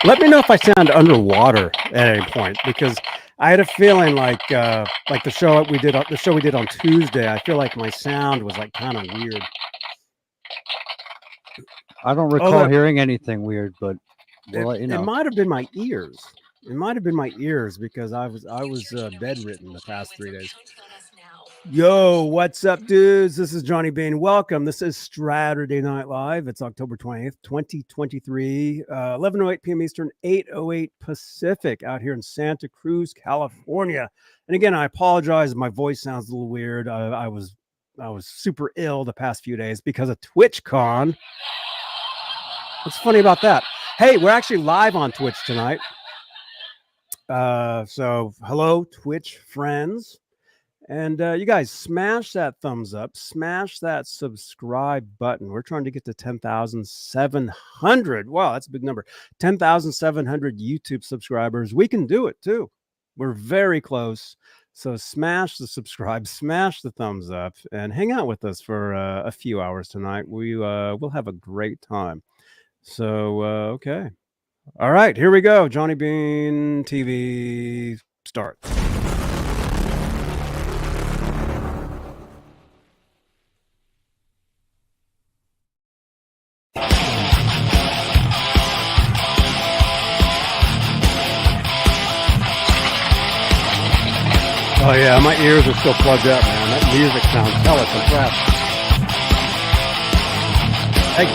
Let me know if I sound underwater at any point because I had a feeling like the show we did on Tuesday. I feel like my sound was like kind of weird. I don't recall hearing anything weird, but we'll let you know. It might have been my ears. It might have been my ears because I was bedridden the past 3 days. Yo, what's up, dudes? This is Johnny Bean. Welcome. This is Straturday Night Live. It's October 20th, 2023, 11:08 p.m. Eastern, 8:08 Pacific, out here in Santa Cruz, California. And again, I apologize. My voice sounds a little weird. I was super ill the past few days because of TwitchCon. What's funny about that? Hey, we're actually live on Twitch tonight. So hello, Twitch friends. And you guys, smash that thumbs up, smash that subscribe button. We're trying to get to 10,700. Wow, that's a big number. 10,700 YouTube subscribers. We can do it too. We're very close. So smash the subscribe, smash the thumbs up, and hang out with us for a few hours tonight. We'll have a great time. So, okay. All right, here we go. Johnny Bean TV starts. Oh yeah, my ears are still plugged up, man. That music sounds hella compressed. Hey.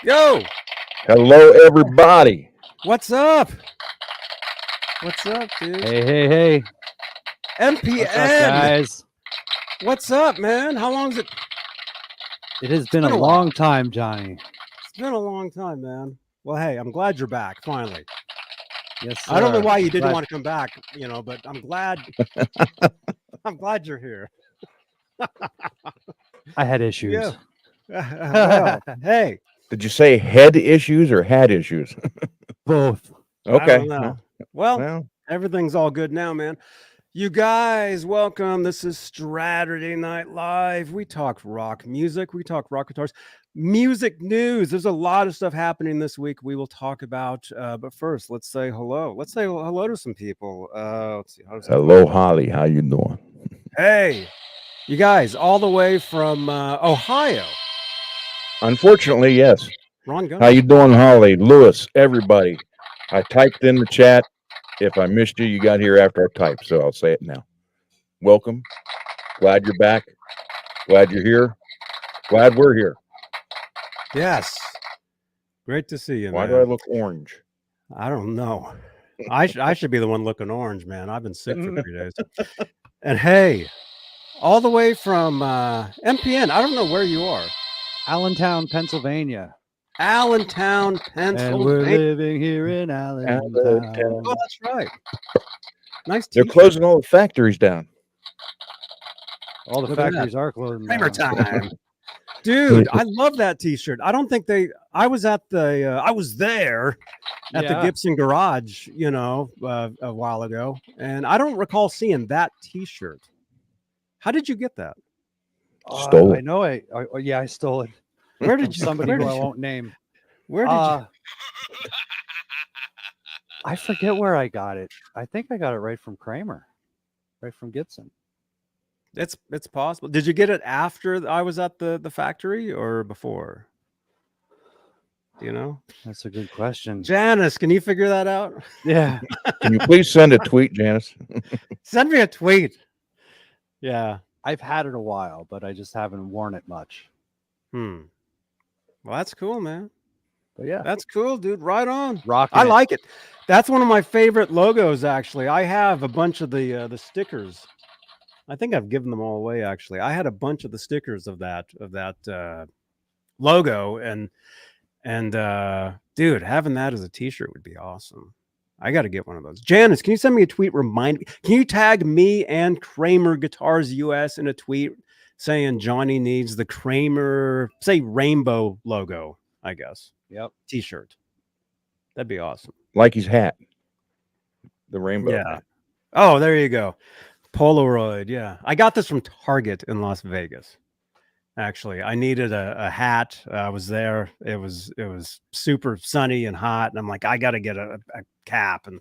Yo! Hello, everybody. What's up? What's up, dude? Hey. MPN! What's up, guys? What's up, man? How long is it? It has been a long time, Johnny. It's been a long time, man. Well, hey, I'm glad you're back, finally. Yes, sir. I don't know why you didn't want to come back, but I'm glad. I'm glad you're here. I had issues. Yeah. Well, hey. Did you say head issues or had issues? Both. Okay. I don't know. Well, everything's all good now, man. You guys, welcome. This is Straturday Night Live. We talk rock music. We talk rock guitars. Music news. There's a lot of stuff happening this week we will talk about. But first, let's say hello. Let's say hello to some people. Let's see. Hello, Holly. How you doing? Hey, you guys, all the way from Ohio. Unfortunately, yes. Ron Gunn. How you doing, Holly? Lewis, everybody. I typed in the chat. If I missed you, you got here after I typed, so I'll say it now. Welcome. Glad you're back. Glad you're here. Glad we're here. Yes. Great to see you, Why man. do I look orange? I don't know. I should be the one looking orange, man. I've been sick for 3 days. And hey, all the way from MPN. I don't know where you are. Allentown, Pennsylvania. Allentown, Pennsylvania. And we're living here in Allentown. Oh, that's right. Nice. They're closing all the factories down. All the factories are closing Kramer down. time. Dude, I love that t-shirt. I don't think I was at the I was there at the Gibson garage, a while ago, and I don't recall seeing that t-shirt. How did you get that? Stole it. I know I stole it. Where did you? Somebody who I won't name. Where did you? I forget where I got it. I think I got it right from Kramer, right from Gibson. It's possible. Did you get it after I was at the factory or before? Do you know? That's a good question. Janice, can you figure that out? Yeah. Can you please send a tweet, Janice? Send me a tweet. Yeah. I've had it a while, but I just haven't worn it much. Well, that's cool, man. But yeah. That's cool, dude. Right on. Rocking I like it. That's one of my favorite logos, actually. I have a bunch of the stickers. I think I've given them all away, actually. I had a bunch of the stickers of that logo, and dude, having that as a t-shirt would be awesome. I got to get one of those. Janice, can you send me a tweet? Can you tag me and Kramer Guitars US in a tweet saying Johnny needs the Kramer, say, rainbow logo, I guess. Yep. T-shirt. That'd be awesome. Like his hat. The rainbow. Yeah. Hat. Oh, there you go. Polaroid. Yeah. I got this from Target in Las Vegas. Actually, I needed a hat. I was there. It was super sunny and hot, and I'm like, I got to get a cap, and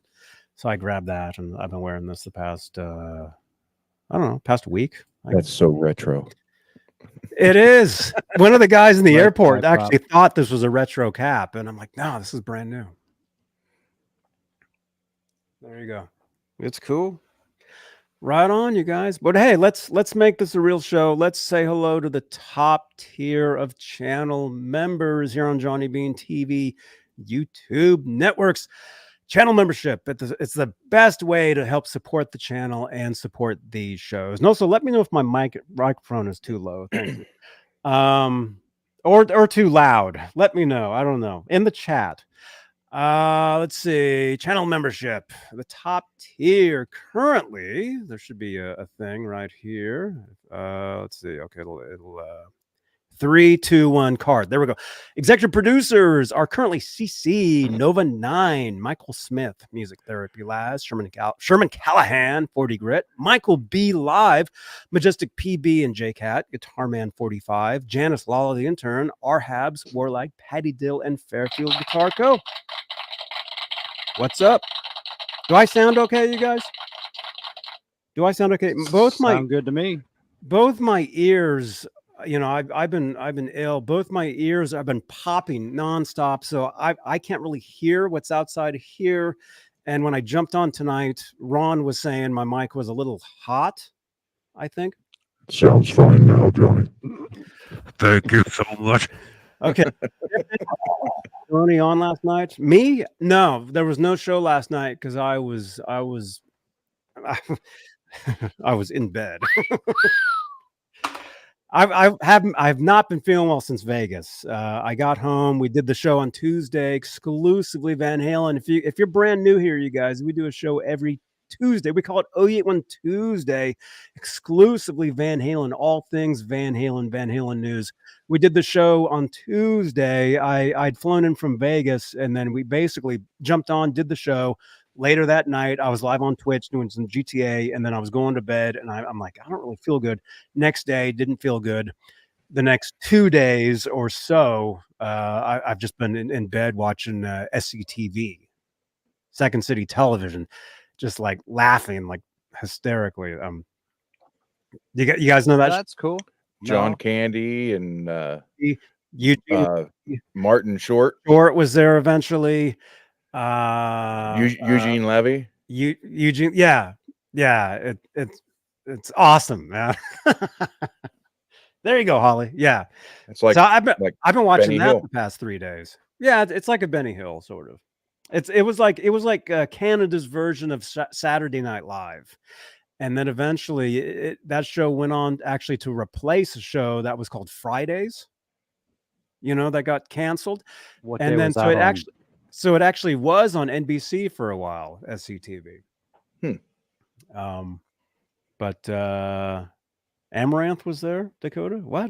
so I grabbed that, and I've been wearing this the past I don't know, past week. That's so retro. It is. One of the guys in the Right, airport right, actually thought this was a retro cap, and I'm like, no, this is brand new. There you go. It's cool. Right on, you guys. But hey, let's make this a real show. Let's say hello to the top tier of channel members here on Johnny Bean TV, YouTube networks. Channel membership. It's the best way to help support the channel and support these shows. And also, let me know if my microphone is too low. Thank you. Or too loud. Let me know. I don't know. In the chat. Let's see. Channel membership. The top tier currently. There should be a thing right here. Let's see. Okay, it'll 3, 2, 1 card. There we go. Executive producers are currently CC, Nova 9, Michael Smith, Music Therapy Labs, Sherman Callahan, 40 Grit, Michael B. Live, Majestic PB and JCat, Guitar Man 45, Janice Lala the Intern, R. Habs, Warlike, Patty Dill, and Fairfield Guitar Co. What's up? Do I sound okay, you guys? Do I sound okay? Sound good to me. Both my ears, you know, I've been ill. Both my ears have been popping nonstop, so I can't really hear what's outside here. And when I jumped on tonight, Ron was saying my mic was a little hot, I think. Sounds fine now, Johnny. Thank you so much. Okay. Tony on last night? Me? No, there was no show last night because I was I was in bed. I've not been feeling well since Vegas. I got home. We did the show on Tuesday, exclusively Van Halen. If you're brand new here, you guys, we do a show every Tuesday. We call it 081 Tuesday, exclusively Van Halen, all things Van Halen news. We did the show on Tuesday. I'd flown in from Vegas, and then we basically jumped on, did the show. Later that night, I was live on Twitch doing some GTA, and then I was going to bed, and I'm like, I don't really feel good. Next day, didn't feel good. The next 2 days or so, I've just been in bed watching SCTV, Second City Television, just like laughing like hysterically. You guys know that? That's cool. John No. Candy and Eugene Martin Short. Short was there eventually. Eugene Levy. Eugene, yeah, it's awesome, man. There you go, Holly. Yeah, It's like so I've been watching Benny that Hill. the past 3 days. Yeah, it's like a Benny Hill sort of. It was like Canada's version of Saturday Night Live, and then eventually that show went on actually to replace a show that was called Fridays. You know, that got canceled, What and day then was so that it on? actually was on NBC for a while, SCTV. But Amaranth was there, Dakota? What?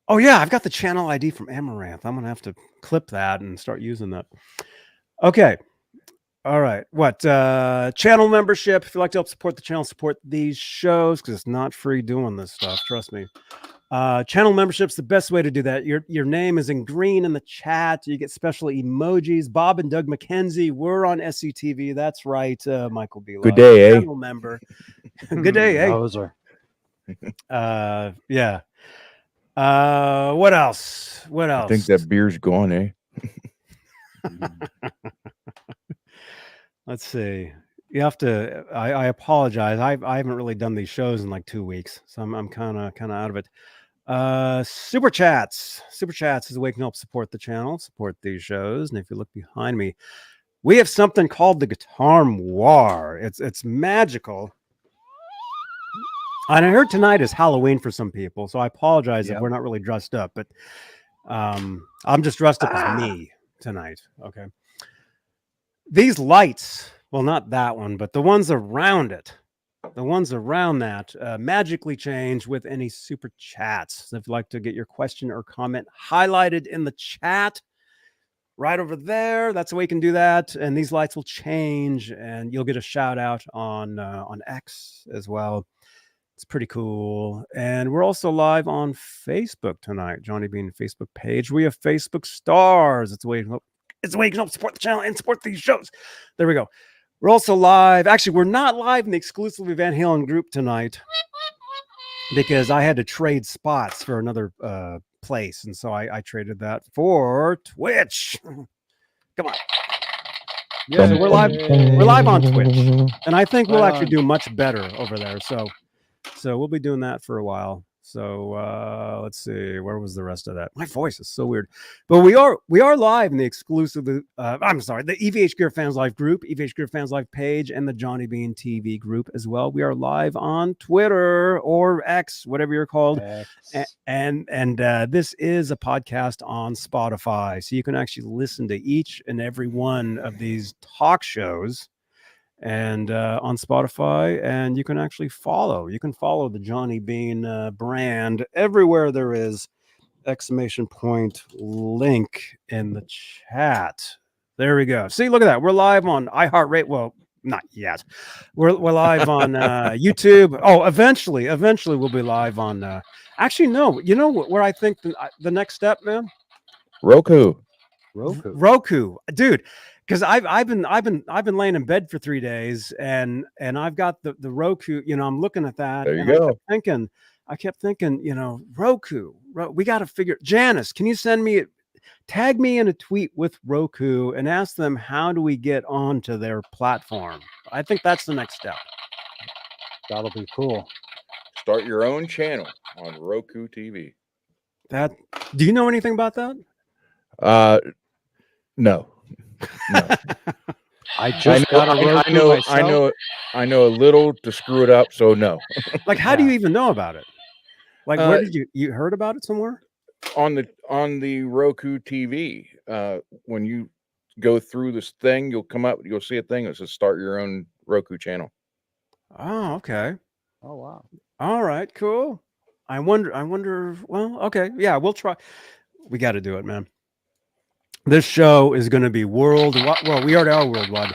Oh yeah, I've got the channel ID from Amaranth. I'm gonna have to clip that and start using that. Okay. All right. What? Channel membership. If you'd like to help support the channel, support these shows, because it's not free doing this stuff. Trust me. Channel membership's the best way to do that. Your name is in green in the chat. You get special emojis. Bob and Doug McKenzie, we're on SCTV. That's right, Michael B. Good Love, day, eh? channel member. Good day, eh? Those are Yeah. What else? What else? I think that beer's gone, eh? Let's see. You have to. I apologize. I haven't really done these shows in like 2 weeks, so I'm kind of out of it. Super chats is a way you can help support the channel, support these shows. And if you look behind me, we have something called the Guitar War. It's magical. And I heard tonight is Halloween for some people, so I apologize if we're not really dressed up, but I'm just dressed up as me tonight. Okay. these lights, well, not that one, but the ones around it, the ones around that magically change with any super chats. So if you'd like to get your question or comment highlighted in the chat right over there, that's the way you can do that. And these lights will change and you'll get a shout out on X as well. It's pretty cool. And we're also live on Facebook tonight. Johnny Bean Facebook page. We have Facebook stars. It's a way you can help support the channel and support these shows. There we go. We're also live. Actually, we're not live in the exclusively Van Halen group tonight because I had to trade spots for another place. And so I traded that for Twitch. Come on. Yeah, so we're live on Twitch. And I think we'll actually do much better over there. So we'll be doing that for a while. So let's see, where was the rest of that? My voice is so weird. But we are live in the exclusive the EVH Gear Fans Live group, EVH Gear Fans Live page, and the Johnny Bean TV group as well. We are live on Twitter or X, whatever you're called. And this is a podcast on Spotify. So you can actually listen to each and every one of these talk shows and on Spotify, and you can actually follow the Johnny Bean brand everywhere there is exclamation link in the chat. There we go. See, look at that. We're live on iHeartRadio. Well, not yet. We're live on YouTube. Oh, eventually we'll be live on actually no, you know where I think the next step, man? Roku, dude. Because I've been laying in bed for 3 days and I've got the Roku, I'm looking at that. There you go. I kept thinking, Roku, we got to figure. Janice, can you tag me in a tweet with Roku and ask them how do we get onto their platform? I think that's the next step. That'll be cool. Start your own channel on Roku TV. Do you know anything about that? No. I know a little to screw it up, so no. Like, how do you even know about it? Like, where did you heard about it somewhere? On the Roku TV. When you go through this thing, you'll see a thing that says start your own Roku channel. Oh, okay. Oh, wow. All right, cool. I wonder. Well, okay, yeah, we'll try. We got to do it, man. This show is going to be worldwide. Well, we already are worldwide.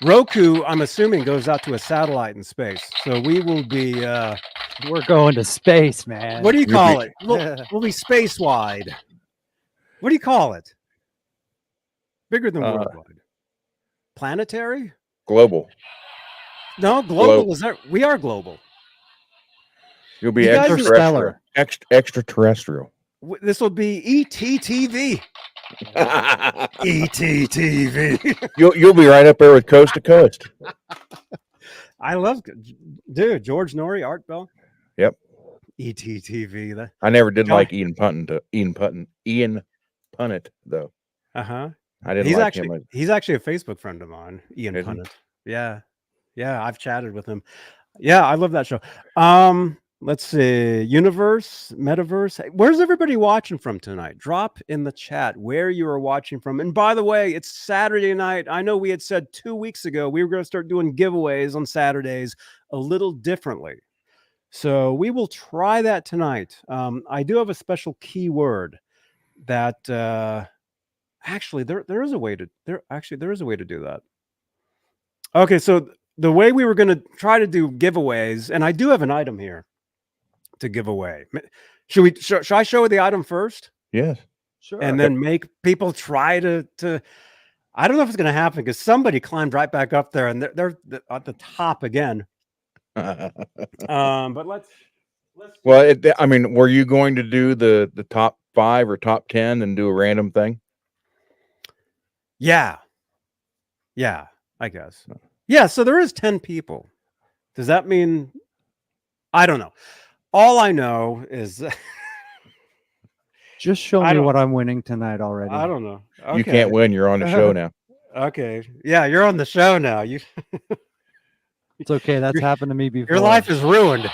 Roku, I'm assuming, goes out to a satellite in space. So we will be. We're going to space, man. What do you call it? We'll be space-wide. What do you call it? Bigger than worldwide. Planetary? Global. No, global is that? We are global. You'll be extraterrestrial. This will be ETTV. ETTV. You'll be right up there with Coast to Coast. I love, dude. George Norrie, Art Bell. Yep. ETTV. I never did like Ian Punnett though. I didn't. He's actually a Facebook friend of mine, Ian Punnett. Yeah, I've chatted with him. Yeah, I love that show. Let's see. Universe, Metaverse. Where's everybody watching from tonight? Drop in the chat where you are watching from. And by the way, it's Saturday night. I know we had said 2 weeks ago we were going to start doing giveaways on Saturdays a little differently. So we will try that tonight. I do have a special keyword that actually there is a way to do that. Okay, so the way we were going to try to do giveaways, and I do have an item here to give away. Should I show the item first? Yes. Sure. And then make people try to I don't know if it's going to happen because somebody climbed right back up there and they're at the top again. But let's well, were you going to do the top 5 or top 10 and do a random thing? Yeah, I guess. Yeah, so there is 10 people. Does that mean? I don't know. All I know is just show me what I'm winning tonight already. I don't know. Okay. You can't win. You're on the show now. Okay. Yeah, you're on the show now. It's okay. That's happened to me before. Your life is ruined.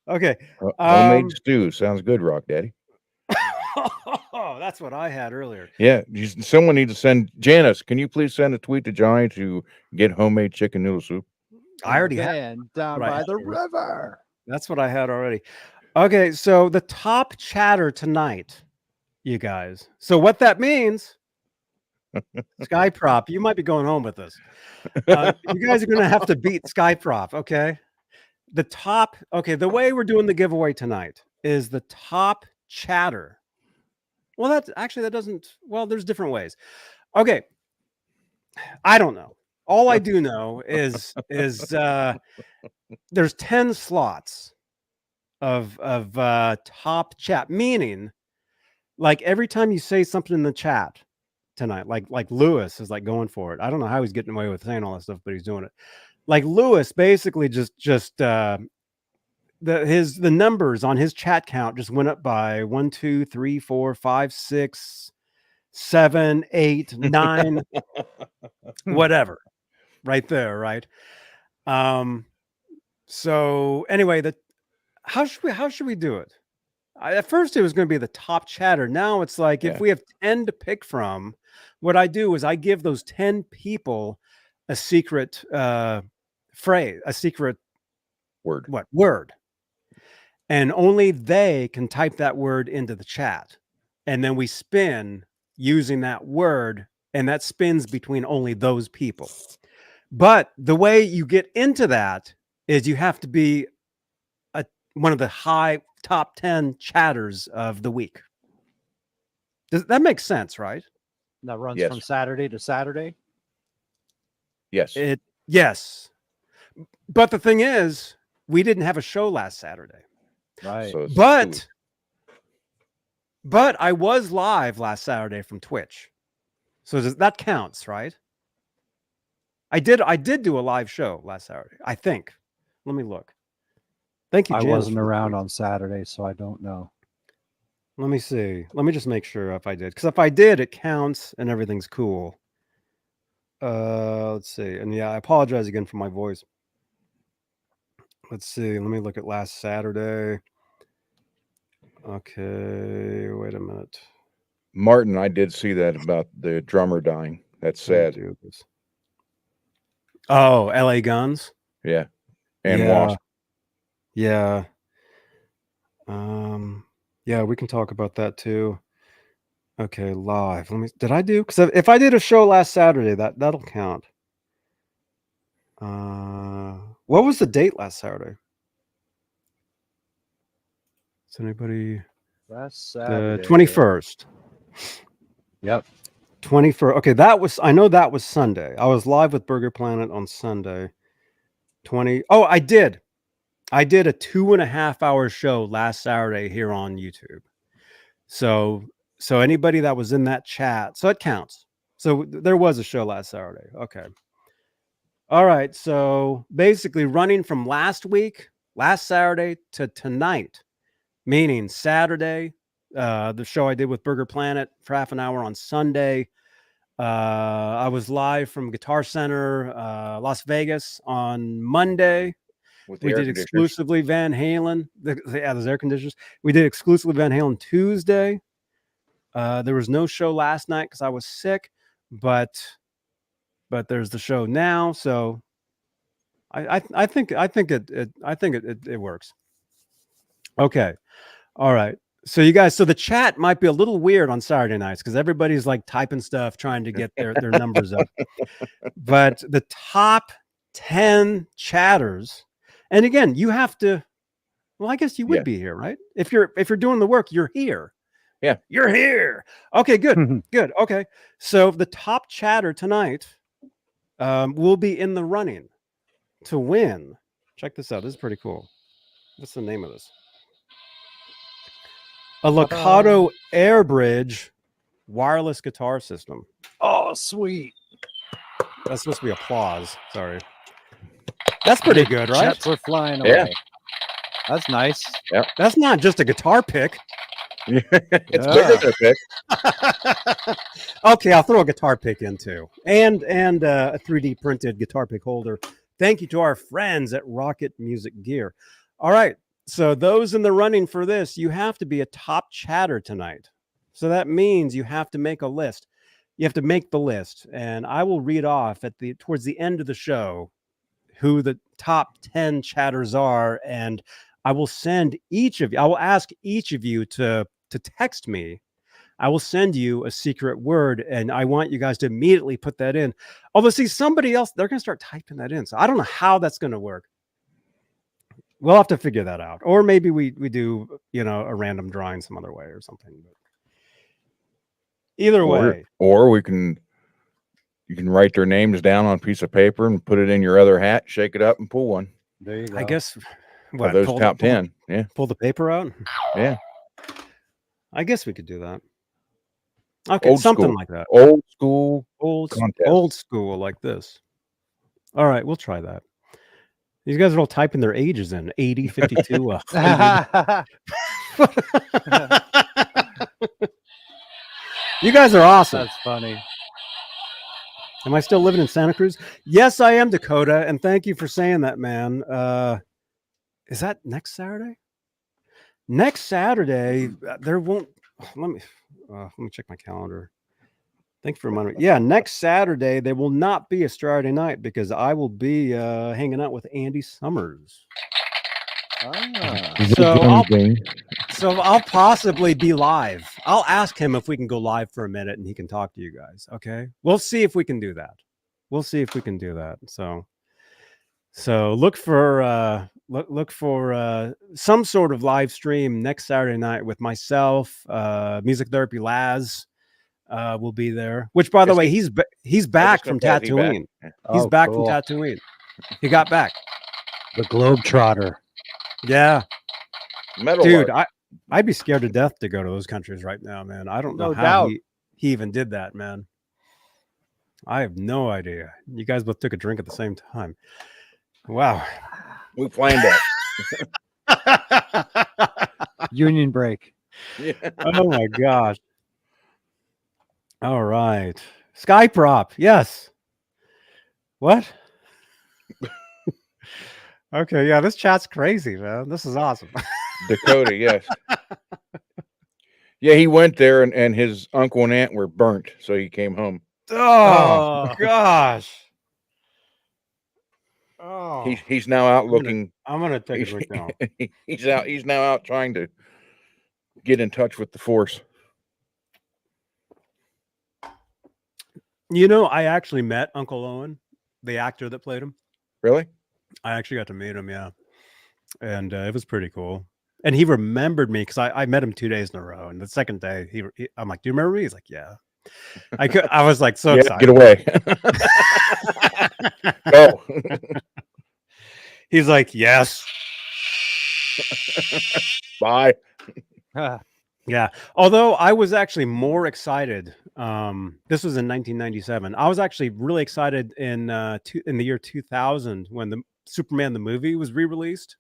Okay. Homemade stew sounds good, Rock Daddy. Oh, that's what I had earlier. Yeah, someone needs to send Janice. Can you please send a tweet to Johnny to get homemade chicken noodle soup? I already had. Van down Right. by the river. That's what I had already. Okay, so the top chatter tonight, you guys. So what that means, Skyprop, you might be going home with this. You guys are going to have to beat Skyprop, okay? The way we're doing the giveaway tonight is the top chatter. Well, that doesn't, well, there's different ways. Okay. I don't know. All I do know is there's 10 slots of top chat, meaning like every time you say something in the chat tonight, like Lewis is like going for it. I don't know how he's getting away with saying all that stuff, but he's doing it. Like Lewis basically just the numbers on his chat count just went up by 1, 2, 3, 4, 5, 6, 7, 8, 9, whatever, right there, right? So anyway, how should we do it? At first it was going to be the top chatter. Now it's like if we have 10 to pick from, what I do is I give those 10 people a secret phrase, a secret word. And only they can type that word into the chat. And then we spin using that word, and that spins between only those people. But the way you get into that is you have to be one of the high top 10 chatters of the week. Does that make sense, right? That runs from Saturday to Saturday? Yes. Yes. But the thing is, we didn't have a show last Saturday. Right. So but I was live last Saturday from Twitch. So that counts, right? I did do a live show last Saturday, I think. Let me look. Thank you, I Janice, wasn't around on Saturday, so I don't know. Let me see. Let me just make sure if I did. Because if I did, it counts and everything's cool. Let's see. And yeah, I apologize again for my voice. Let's see. Let me look at last Saturday. Okay, wait a minute. Martin, I did see that about the drummer dying. That's sad. Oh, LA Guns? Yeah. And Wasp. Yeah. Yeah, we can talk about that too. Okay, live. Did I do? Because if I did a show last Saturday, that'll count. What was the date last Saturday? Is anybody? Last Saturday. The 21st. Yep. 21st. Okay, I know that was Sunday. I was live with Burger Planet on Sunday. Oh, I did a 2.5 hour show last Saturday here on YouTube. So anybody that was in that chat, so it counts. So there was a show last Saturday. Okay. All right. So basically running from last Saturday to tonight, meaning Saturday, the show I did with Burger Planet for half an hour on Sunday. I was live from Guitar Center, Las Vegas on Monday. We did exclusively Van Halen. There's air conditioners. We did exclusively Van Halen Tuesday. There was no show last night because I was sick, but there's the show now. So I think it works. Okay. All right. So you guys, so the chat might be a little weird on Saturday nights because everybody's like typing stuff, trying to get their numbers up. But the top 10 chatters, and again, you have to, well, I guess you would be here, right? If you're doing the work, you're here. Yeah. You're here. Okay, good. Good. Okay. So the top chatter tonight will be in the running to win. Check this out. This is pretty cool. What's the name of this? A Locato Airbridge wireless guitar system. Oh, sweet. That's supposed to be applause. Sorry. That's pretty good, right? Jets are flying away. Yeah. That's nice. Yeah. That's not just a guitar pick. It's bigger than a pick. Okay, I'll throw a guitar pick in too. And a 3D printed guitar pick holder. Thank you to our friends at Rocket Music Gear. All right. So those in the running for this, you have to be a top chatter tonight. So that means you have to make a list. You have to make the list, and I will read off towards the end of the show who the top 10 chatters are, and I will send each of you. I will ask each of you to text me. I will send you a secret word, and I want you guys to immediately put that in. Although, see, somebody else, they're going to start typing that in. So I don't know how that's going to work. We'll have to figure that out. Or maybe we do, a random drawing some other way or something. But either way. Or you can write their names down on a piece of paper and put it in your other hat, shake it up and pull one. There you go. I guess Of those top 10. Yeah. Pull the paper out. Yeah. I guess we could do that. Okay, Old something school. like that. Old school. Old school like this. All right, we'll try that. These guys are all typing their ages in 80, 52. 100. You guys are awesome. That's funny. Am I still living in Santa Cruz? Yes, I am, Dakota, and thank you for saying that, man. Is that next Saturday? Next Saturday, there won't. Let me check my calendar. Thanks for reminding me. Yeah, next Saturday there will not be a Straturday night because I will be hanging out with Andy Summers. So I'll possibly be live. I'll ask him if we can go live for a minute and he can talk to you guys. Okay, we'll see if we can do that. So look for some sort of live stream next Saturday night with myself, Music Therapy Laz will be there. Which, by the way, he's back from Tatooine. He's back from Tatooine. He got back. The Globetrotter. Yeah, Metal dude, art. I'd be scared to death to go to those countries right now, man. I don't know No how doubt. he even did that, man. I have no idea. You guys both took a drink at the same time. Wow. We planned that. Union break. Yeah. Oh my gosh. All right. Sky prop. Yes. What? Okay. Yeah. This chat's crazy, man. This is awesome. Dakota, yes. Yeah, he went there and his uncle and aunt were burnt, so he came home. Oh gosh. Oh. He's now out looking. I'm gonna take a drink now. He's now out trying to get in touch with the force. I actually met Uncle Owen, the actor that played him. Really? I actually got to meet him, yeah. And it was pretty cool. And he remembered me because I met him 2 days in a row. And the second day, I'm like, "Do you remember me?" He's like, "Yeah." I was like so excited. Get away. Go. He's like, "Yes." Bye. Yeah. Although I was actually more excited. This was in 1997. I was actually really excited in the year 2000 when the Superman the movie was re-released.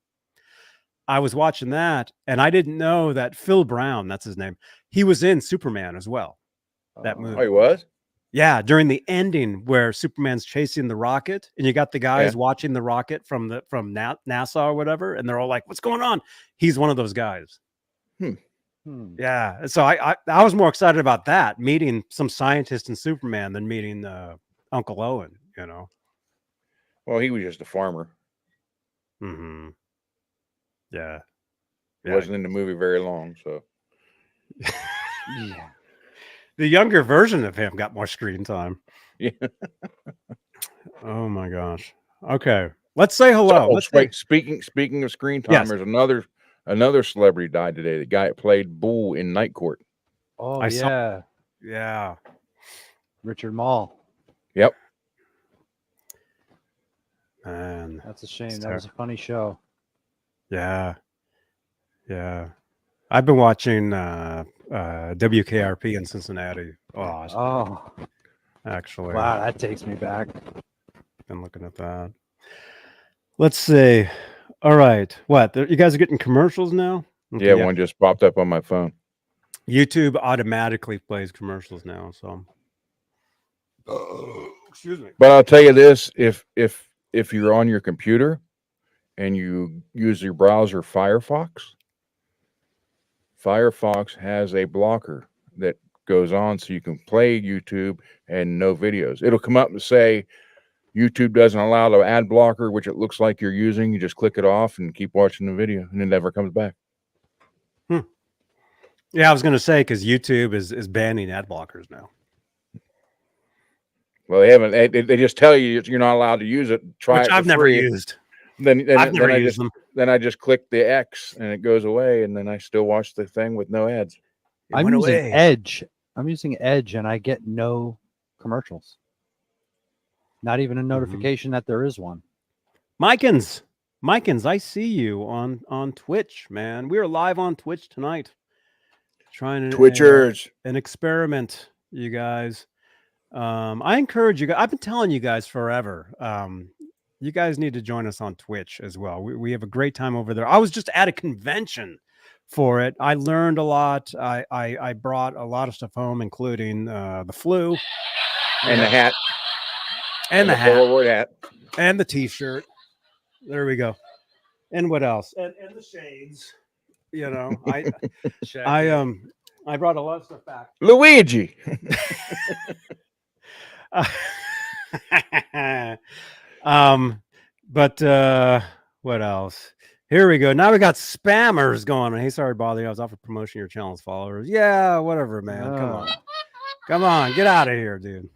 I was watching that, and I didn't know that Phil Brown, that's his name, he was in Superman as well. That movie. Oh, he was? Yeah, during the ending where Superman's chasing the rocket, and you got the guys watching the rocket from NASA or whatever, and they're all like, "What's going on?" He's one of those guys. Yeah, so I was more excited about that, meeting some scientist in Superman than meeting Uncle Owen. Well, he was just a farmer. Mm-hmm. Yeah. He wasn't in the movie very long, so. Yeah. The younger version of him got more screen time. Yeah. Oh my gosh. Okay, let's say hello. Speaking of screen time, there's another celebrity died today. The guy that played Bull in Night Court. Oh, Yeah. Richard Mall. Yep. Man, That's a shame. That was a funny show. Yeah. I've been watching WKRP in Cincinnati. Oh, actually. wow, that takes me back. Been looking at that. Let's see. All right. What? You guys are getting commercials now? Okay, Yeah, one just popped up on my phone. YouTube automatically plays commercials now, so. Excuse me. But I'll tell you this: if you're on your computer and you use your browser Firefox, Firefox has a blocker that goes on so you can play YouTube and no videos. It'll come up and say YouTube doesn't allow the ad blocker, which it looks like you're using. You just click it off and keep watching the video, and it never comes back. Yeah, I was going to say, because YouTube is banning ad blockers now. Well, they haven't. They just tell you you're not allowed to use it. Try Which it. I've never used. Then I've never used them. Then I just click the X and it goes away, and then I still watch the thing with no ads. I'm using Edge. I'm using Edge, and I get no commercials. Not even a notification that there is one. Mikins, I see you on Twitch, man. We are live on Twitch tonight. Trying to Twitchers. An experiment, you guys. I encourage you guys. I've been telling you guys forever. You guys need to join us on Twitch as well. We have a great time over there. I was just at a convention for it. I learned a lot. I brought a lot of stuff home, including the flu And the hat. and the Polaroid hat. and the T-shirt. There we go. And what else? And the shades. You know, I brought a lot of stuff back. Luigi. But what else? Here we go. Now we got spammers going. Hey, sorry to bother you. I was off of promotion your channel's followers. Yeah, whatever, man. Come on, get out of here, dude.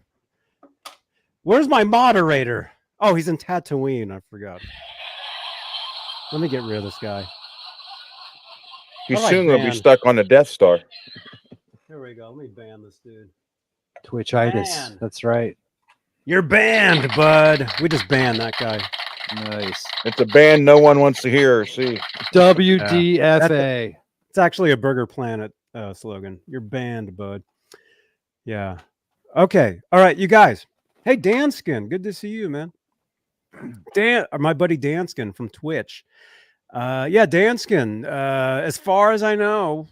Where's my moderator? Oh, he's in Tatooine. I forgot. Let me get rid of this guy. He's I soon like going to be band. stuck on the Death Star. Here we go. Let me ban this dude. Twitchitis. Man. That's right. You're banned, bud. We just banned that guy. Nice. It's a band no one wants to hear or see. WDFA. It's actually a Burger Planet slogan. You're banned, bud. Yeah. Okay. All right, you guys. Hey, Danskin. Good to see you, man. My buddy Danskin from Twitch. Yeah, Danskin. As far as I know,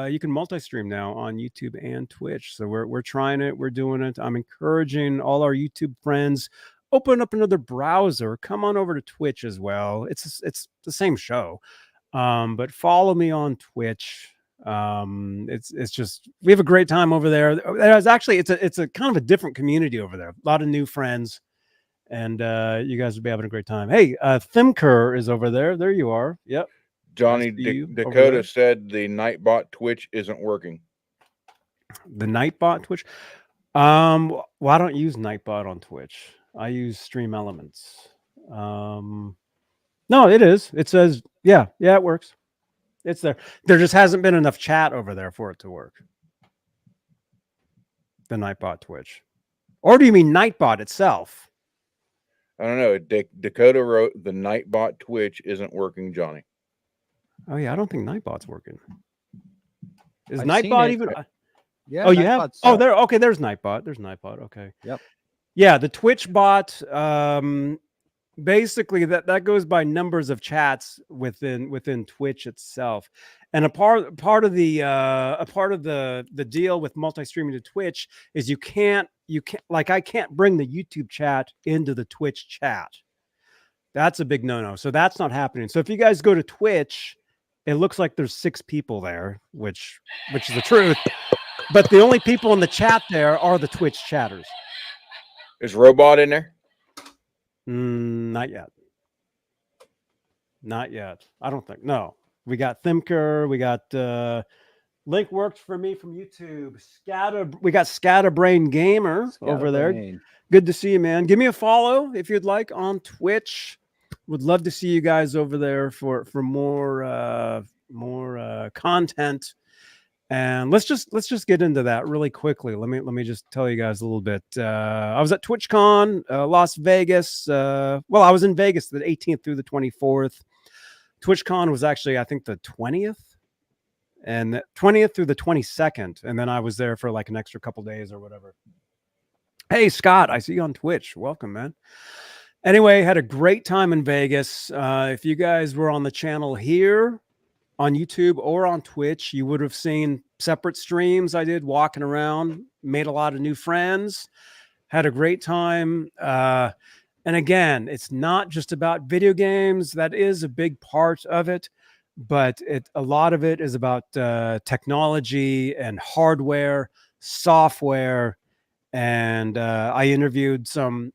you can multi-stream now on YouTube and Twitch. So we're trying it. We're doing it. I'm encouraging all our YouTube friends, open up another browser. Come on over to Twitch as well. It's the same show. But follow me on Twitch. It's just, we have a great time over there. It's a kind of a different community over there. A lot of new friends. And you guys will be having a great time. Hey, Thimker is over there. There you are. Yep. Johnny Nice to you over Dakota there. said the Nightbot Twitch isn't working. The Nightbot Twitch. Well, I don't use Nightbot on Twitch. I use Stream Elements. No, it is. It says, yeah, it works. It's there. There just hasn't been enough chat over there for it to work. The Nightbot Twitch. Or do you mean Nightbot itself? I don't know. Dakota wrote the Nightbot Twitch isn't working, Johnny. Oh yeah, I don't think Nightbot's working. Is I've seen Nightbot it. even? Yeah. Oh, you have? Nightbot's Oh, up. there. Okay, there's Nightbot. There's Nightbot. Okay. Yep. Yeah, the Twitch bot. Basically, that goes by numbers of chats within Twitch itself, and a part of the deal with multi-streaming to Twitch is you can't like I can't bring the YouTube chat into the Twitch chat. That's a big no-no. So that's not happening. So if you guys go to Twitch, it looks like there's 6 people there, which is the truth. But the only people in the chat there are the Twitch chatters. Is Robot in there? Not yet. Not yet. I don't think. No. We got Thimker. We got Link worked for me from YouTube. We got Scatterbrain Gamer over there. Scatterbrain. Good to see you, man. Give me a follow if you'd like on Twitch. Would love to see you guys over there for more content. And let's just get into that really quickly. Let me just tell you guys a little bit. I was at TwitchCon, Las Vegas. I was in Vegas the 18th through the 24th. TwitchCon was actually, I think, the 20th, and the 20th through the 22nd. And then I was there for like an extra couple days or whatever. Hey, Scott, I see you on Twitch. Welcome, man. Anyway, had a great time in Vegas. If you guys were on the channel here on YouTube or on Twitch, you would have seen separate streams I did walking around, made a lot of new friends, had a great time. And And again, it's not just about video games. That is a big part of it, but a lot of it is about technology and hardware, software. And I interviewed some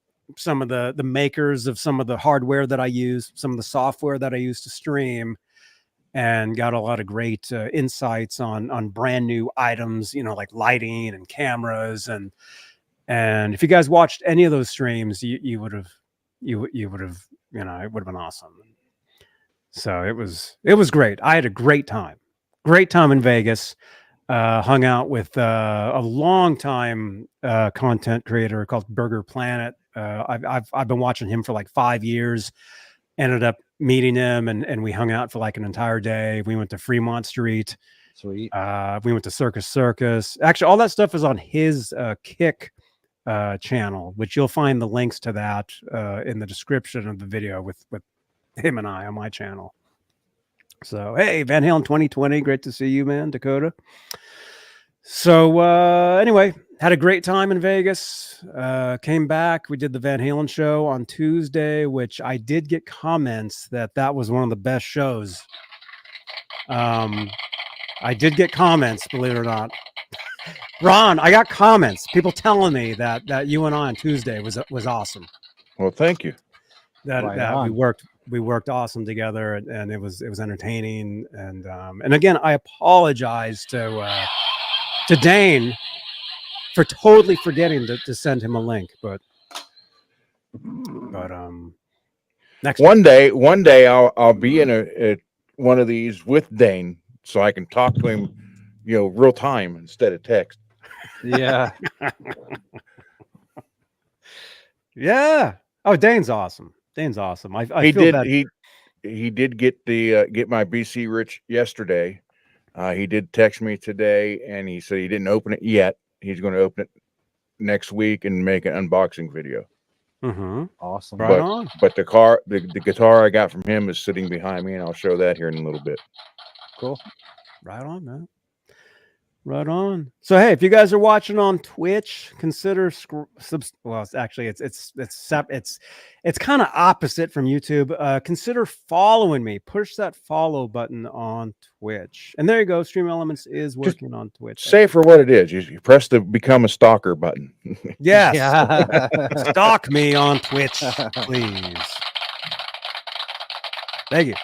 of the makers of some of the hardware that I use, some of the software that I use to stream, and got a lot of great insights on brand new items, like lighting and cameras. And if you guys watched any of those streams, you would have it would have been awesome. So it was great. I had a great time in Vegas. Hung out with a long time content creator called Burger Planet. I've been watching him for like 5 years. Ended up meeting him, and we hung out for like an entire day. We went to Fremont Street. Sweet. We went to Circus. Actually, all that stuff is on his Kick channel, which you'll find the links to that in the description of the video with him and I on my channel. So, hey, Van Halen 2020, great to see you, man, Dakota. So anyway, had a great time in Vegas. Came back. We did the Van Halen show on Tuesday, which I did get comments that was one of the best shows. I did get comments, believe it or not. Ron, I got comments. People telling me that you and I on Tuesday was awesome. Well, thank you. That Right we worked awesome together, and it was entertaining. And again, I apologize to Dane for totally forgetting to send him a link, but next One day I'll be in a one of these with Dane, so I can talk to him, real time instead of text. Yeah. Yeah. Oh, Dane's awesome. I He feel did bad. he did get get my BC Rich yesterday. He did text me today, and he said he didn't open it yet. He's going to open it next week and make an unboxing video. Mm-hmm. Awesome. Right on. But the guitar I got from him is sitting behind me, and I'll show that here in a little bit. Cool. Right on, man. Right on. So hey, if you guys are watching on Twitch, consider it's kind of opposite from YouTube. Consider following me. Push that follow button on Twitch, and there you go. Stream Elements is working on Twitch. Say for what it is. You press the become a stalker button. Yes. Yeah. Stalk me on Twitch, please. Thank you.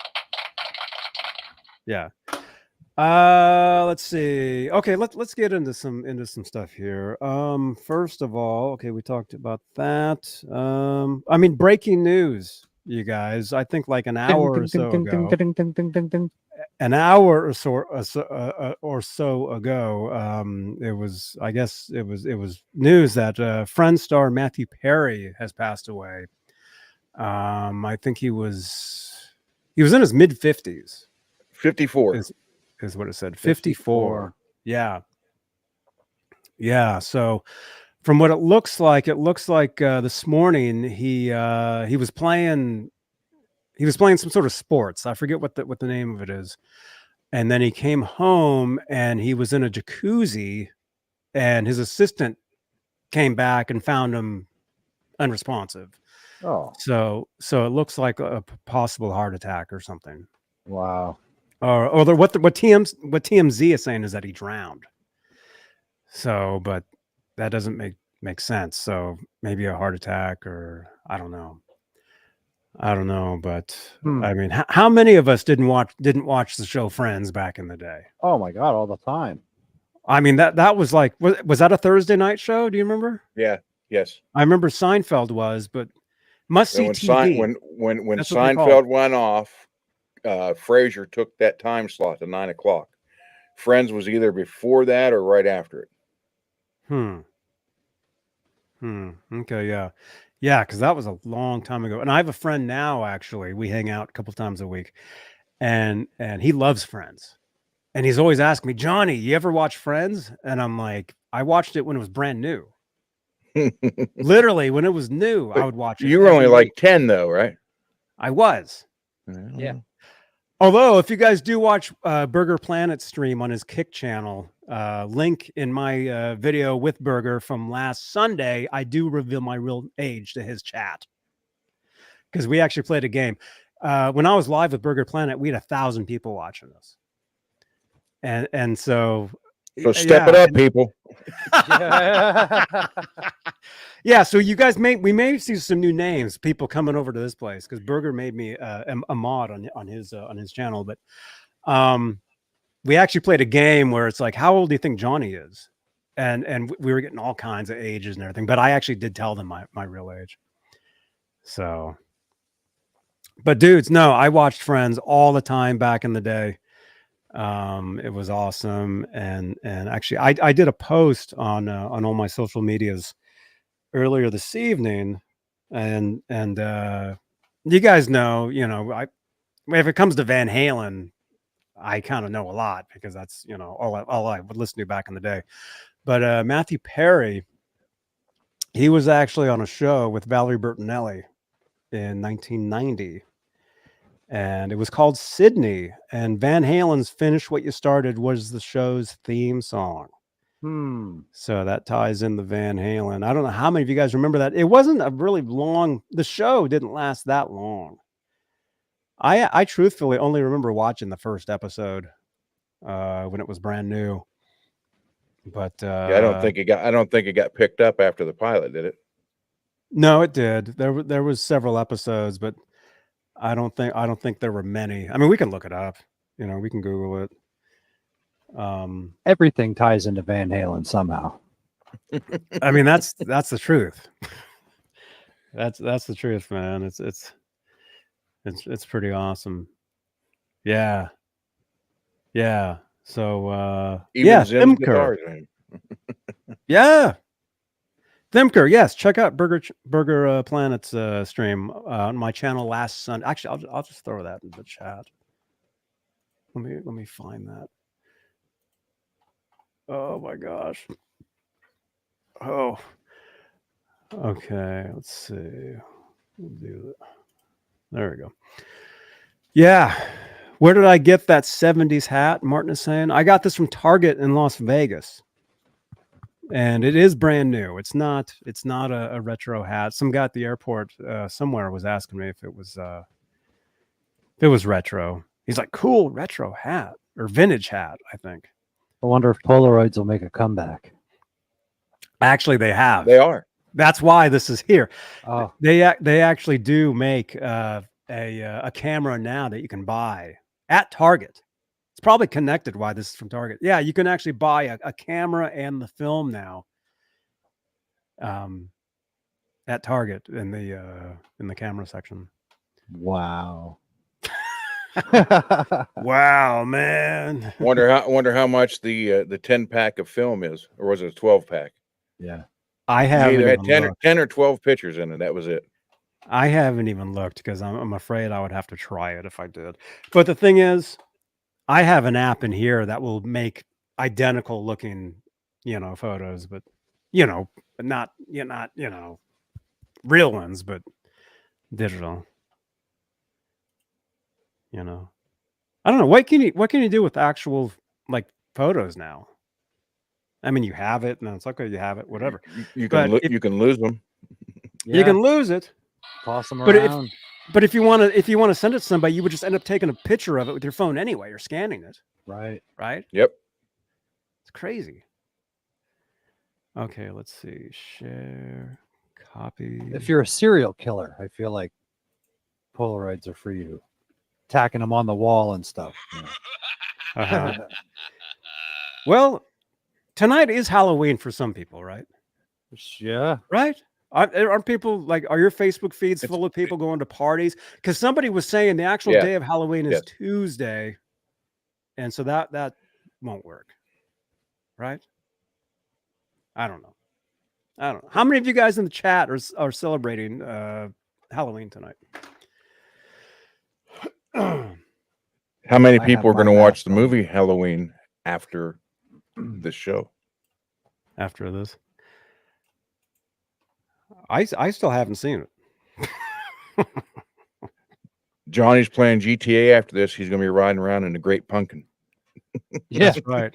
Yeah. Let's see. Okay, let's get into some stuff here. First of all, okay, we talked about that. I mean, breaking news, you guys. I think like an hour or so ago. An hour or so ago, it was. I guess it was news that Friends star Matthew Perry has passed away. I think he was in his mid-50s. 54. Is what it said. 54. Yeah. So from what it looks like this morning he was playing some sort of sports. I forget what the name of it is. And then he came home and he was in a jacuzzi, and his assistant came back and found him unresponsive. Oh, So it looks like a possible heart attack or something. wow. Or what TMZ is saying is that he drowned. So, but that doesn't make sense. So maybe a heart attack, or I don't know. But I mean, how many of us didn't watch the show Friends back in the day? Oh my God, all the time. I mean, that was like, was that a Thursday night show? Do you remember? Yeah. Yes. I remember Seinfeld was, but must see TV. When That's what they call Seinfeld it. went off, Frasier took that time slot to 9 o'clock. Friends was either before that or right after it. Okay. Yeah. Because that was a long time ago. And I have a friend now. Actually, we hang out a couple times a week, and he loves Friends, and he's always asking me, Johnny, you ever watch Friends? And I'm like, I watched it when it was brand new. Literally, when it was new, I would watch it. You were only every like week. 10, though, right? I was. Yeah. Although, if you guys do watch Burger Planet's stream on his Kick channel, link in my video with Burger from last Sunday, I do reveal my real age to his chat. because we actually played a game. When I was live with Burger Planet, we had 1,000 people watching us, and so step it up, people. Yeah, so you guys we may see some new names, people coming over to this place because Burger made me a mod on his channel. But we actually played a game where it's like, how old do you think Johnny is? And we were getting all kinds of ages and everything, but I actually did tell them my real age. So, but dudes, no, I watched Friends all the time back in the day. It was awesome, and actually I did a post on all my social medias earlier this evening, and you guys know, if it comes to Van Halen, I kind of know a lot because that's all I would listen to back in the day. But Matthew Perry, he was actually on a show with Valerie Bertinelli in 1990. And it was called Sydney, and Van Halen's Finish What You Started was the show's theme song. So that ties in the Van Halen. I don't know how many of you guys remember that. It wasn't a really long, the show didn't last that long. I truthfully only remember watching the first episode when it was brand new. But Yeah, I don't think it got picked up after the pilot, did it? No, it did. There was several episodes, but I don't think there were many. I mean, we can look it up. We can Google it. Everything ties into Van Halen somehow. I mean, that's the truth. That's the truth, man. It's pretty awesome. Yeah. So Even Zim's Thimker. guitars, man. Yeah. Thimker, yes. Check out Burger Planet's stream on my channel last Sunday. Actually, I'll just throw that in the chat. Let me find that. Oh my gosh. Oh. Okay, let's see. We'll do that. There we go. Yeah. Where did I get that 70s hat? Martin is saying. I got this from Target in Las Vegas. And it is brand new. It's not a retro hat. Some guy at the airport somewhere was asking me if it was retro. He's like, cool retro hat or vintage hat, I think. I wonder if Polaroids will make a comeback. Actually, they have. They are. That's why this is here. Oh, They actually do make a camera now that you can buy at Target. It's probably connected why this is from Target. Yeah, you can actually buy a camera and the film now at Target in the camera section. wow. Wow, man. Wonder how much the 10-pack of film is, or was it a 12-pack? Yeah. I You haven't either even had looked. 10 or 12 pictures in it. That was it. I haven't even looked because I'm afraid I would have to try it if I did. But the thing is, I have an app in here that will make identical looking, photos, but not real ones, but digital. I don't know. What can you do with actual like photos now? I mean, you have it, and it's okay. You have it, whatever. You But can you can lose them. You can lose it. toss them But around. But if you want to send it to somebody, you would just end up taking a picture of it with your phone anyway. You're scanning it, Right. right? Yep. It's crazy. Okay, let's see. Share, copy. If you're a serial killer, I feel like Polaroids are for you. Tacking them on the wall and stuff. Uh-huh. Well, tonight is Halloween for some people, right? Yeah. Right? Aren't people like, are your Facebook feeds full of people going to parties? Because somebody was saying the actual Yeah. day of Halloween is Yes. Tuesday. And so that won't work. Right? I don't know. How many of you guys in the chat are celebrating Halloween tonight? How many I people are have going to my watch the mask on. movie Halloween after this show? After this? I still haven't seen it. Johnny's playing GTA after this. He's going to be riding around in the Great Pumpkin. Yeah. That's right.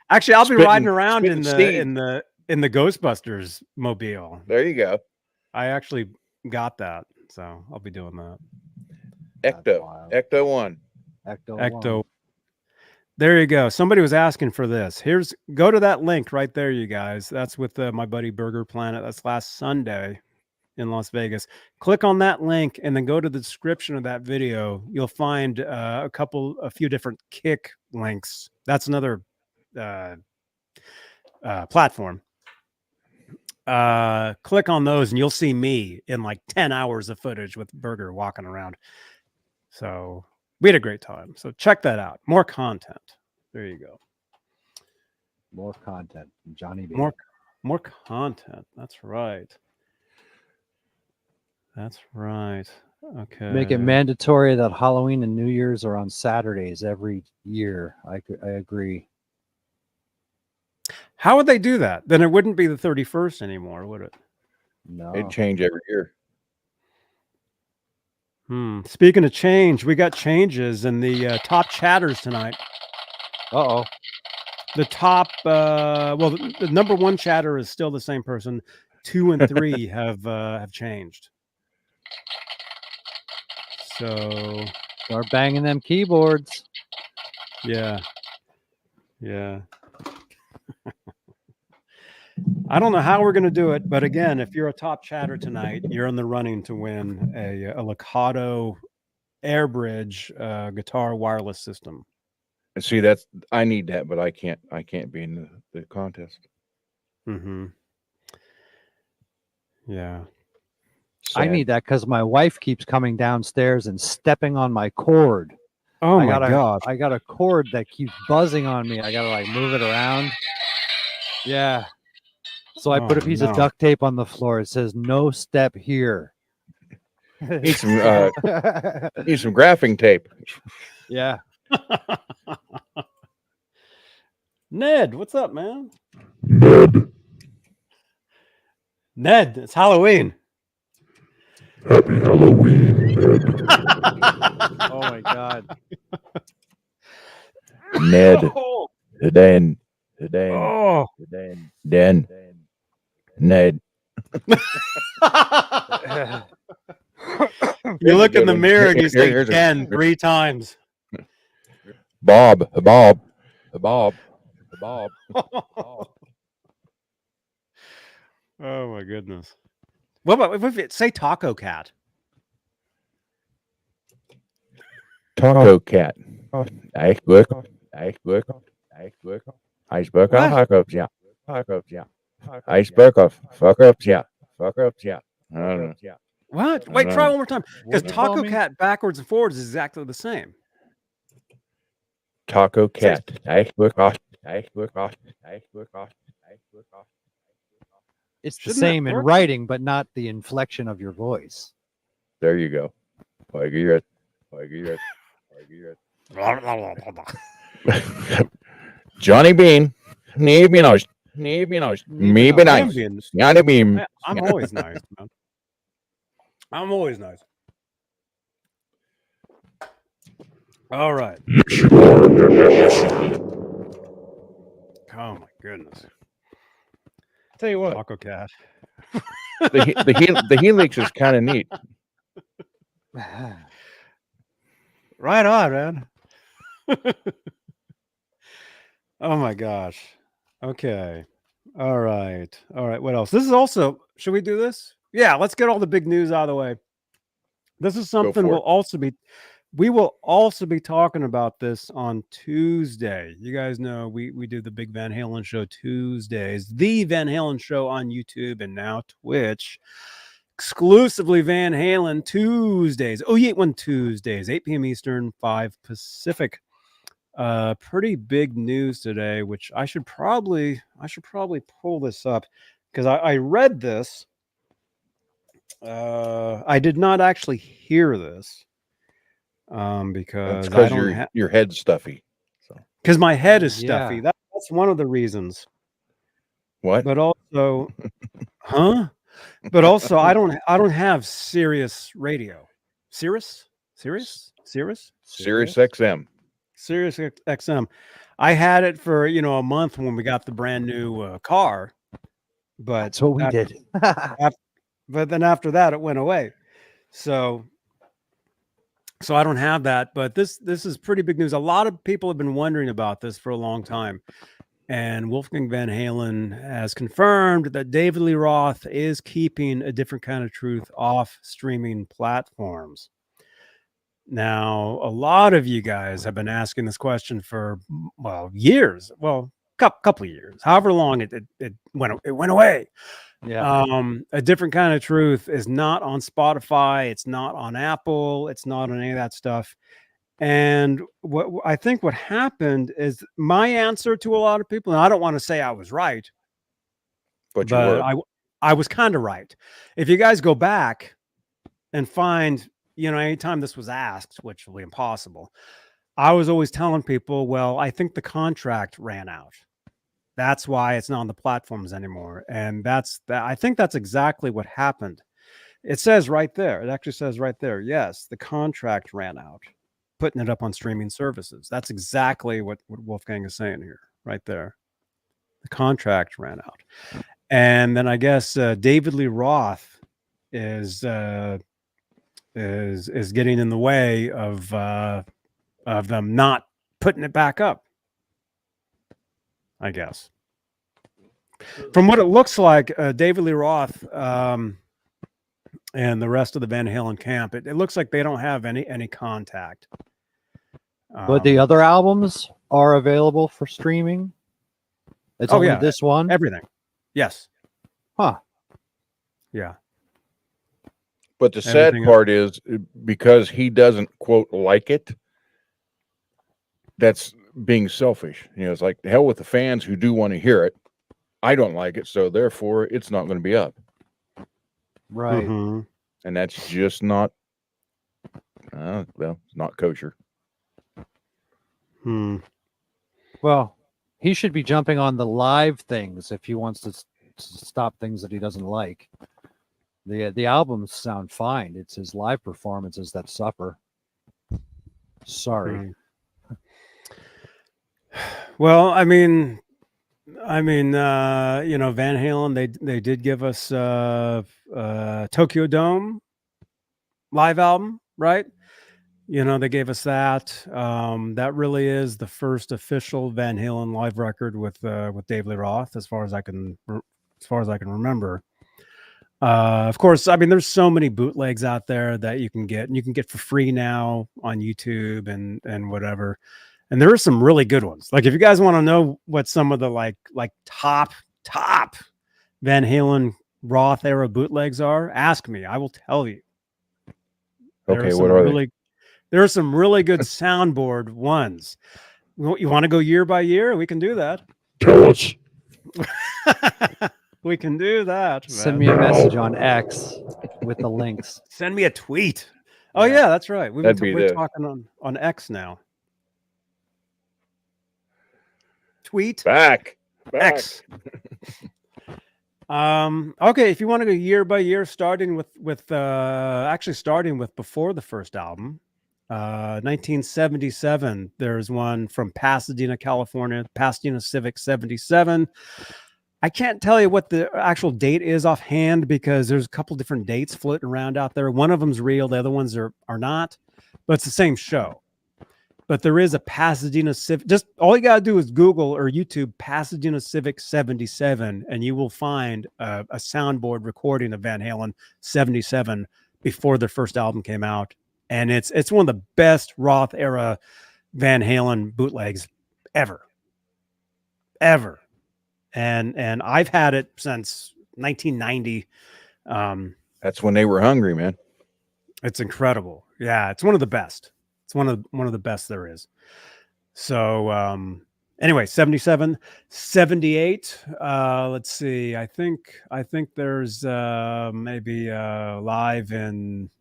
Actually, I'll be riding around in spitting the Ghostbusters mobile. There you go. I actually got that. So I'll be doing that. Ecto 1. Ecto. There you go. Somebody was asking for this. Go to that link right there, you guys. That's with my buddy Burger Planet. That's last Sunday in Las Vegas. Click on that link and then go to the description of that video. You'll find a few different kick links. That's another platform. Click on those and you'll see me in like 10 hours of footage with Burger walking around. So we had a great time. So check that out. More content. There you go. More content from Johnny B. More content. That's right. That's right. Okay. Make it mandatory that Halloween and New Year's are on Saturdays every year. I agree. How would they do that? Then it wouldn't be the 31st anymore, would it? No. It'd change every year. Speaking of change, we got changes in the top chatters tonight. Uh-oh. The top, the number one chatter is still the same person. 2 and 3 have changed. So start banging them keyboards. Yeah. I don't know how we're going to do it, but again, if you're a top chatter tonight, you're in the running to win a Licado Airbridge guitar wireless system. See, I need that, but I can't be in the contest. Mm-hmm. Yeah. Sad. I need that because my wife keeps coming downstairs and stepping on my cord. Oh my gosh. I got a cord that keeps buzzing on me. I gotta like move it around. Yeah. So I put a piece of duct tape on the floor. It says no step here. Need some graphing tape. Yeah. Ned, what's up, man? Ned, it's Halloween. Happy Halloween, Ned. Oh my God. Ned. Dan. Oh. Dan. Ned. You look in the mirror and you say Dan 3 times. Bob. Oh my goodness. What about if it say Taco Cat? Taco Cat. Iceberg. Iceberg. Tacos, yeah. Iceberg. Fuck ups, yeah. I don't know. What? Wait, try one more time. Because Taco Cat backwards and forwards is exactly the same. Taco Cat. Iceberg. It's the same in writing, but not the inflection of your voice. There you go. Johnny Bean. Maybe nice. Maybe nice. Johnny Bean. I'm always nice, man. I'm always nice. All right. Oh my goodness. Tell you what, Taco Cat. the helix is kind of neat. Right on, man. Oh my gosh. Okay. All right. What else? This is also, should we do this? Yeah, let's get all the big news out of the way. This is something we will also be talking about this on Tuesday. You guys know we do the big Van Halen show Tuesdays, the Van Halen show on YouTube and now Twitch. Exclusively Van Halen Tuesdays. Oh, yeah, one Tuesdays, 8 p.m. Eastern, 5 Pacific. Pretty big news today, which I should probably pull this up because I read this. I did not actually hear this. Because your head's stuffy. So because my head is stuffy. That's one of the reasons. What? But also, But also, I don't have Sirius radio. Sirius XM. Sirius XM. I had it for a month when we got the brand new car, but that's what we did. But then after that, it went away. So I don't have that, but this is pretty big news. A lot of people have been wondering about this for a long time. And Wolfgang Van Halen has confirmed that David Lee Roth is keeping A Different Kind of Truth off streaming platforms. Now, a lot of you guys have been asking this question for, well, years. Well, couple of years, however long it went away. Yeah. A Different Kind of Truth is not on Spotify. It's not on Apple. It's not on any of that stuff. And what I think what happened is my answer to a lot of people, and I don't want to say I was right, But you were. I was kind of right. If you guys go back and find, anytime this was asked, which will be impossible, I was always telling people, well, I think the contract ran out. That's why it's not on the platforms anymore. And I think that's exactly what happened. It says right there. It actually says right there. Yes, the contract ran out, putting it up on streaming services. That's exactly what Wolfgang is saying here, right there. The contract ran out. And then I guess David Lee Roth is getting in the way of them not putting it back up, I guess. From what it looks like, David Lee Roth and the rest of the Van Halen camp, it looks like they don't have any contact. But the other albums are available for streaming. It's only this one. Everything. Yes. Huh. Yeah. But the sad part is because he doesn't quote like it. That's being selfish. It's like the hell with the fans who do want to hear it. I don't like it, so therefore it's not going to be up. Right. Mm-hmm. And that's just not. It's not kosher. Well, he should be jumping on the live things if he wants to stop things that he doesn't like. The albums sound fine. It's his live performances that suffer. Sorry. Well, I mean, Van Halen, they did give us Tokyo Dome live album, right? They gave us that. That really is the first official Van Halen live record with Dave Lee Roth, as far as I can remember. Of course, I mean, there's so many bootlegs out there that you can get, and you can get for free now on YouTube and whatever. And there are some really good ones. Like if you guys want to know what some of the like top Van Halen Roth era bootlegs are, ask me. I will tell you. Okay, what are they? There are some really good soundboard ones. You want to go year by year? We can do that. Tell us. We can do that. Send me a message on X with the links. Send me a tweet. Oh yeah, that's right. We're talking on X now. Tweet back. X. Okay, if you want to go year by year, starting with before the first album, 1977. There's one from Pasadena, California, Pasadena Civic 77. I can't tell you what the actual date is offhand because there's a couple different dates floating around out there. One of them's real, the other ones are not, but it's the same show. But there is a Pasadena Civic. Just all you got to do is Google or YouTube Pasadena Civic 77, and you will find a soundboard recording of Van Halen 77 before their first album came out. And it's one of the best Roth era Van Halen bootlegs ever. And I've had it since 1990. That's when they were hungry, man. It's incredible. Yeah, it's one of the best. It's one of the best there is. So anyway, 77, 78. Let's see. I think there's maybe live in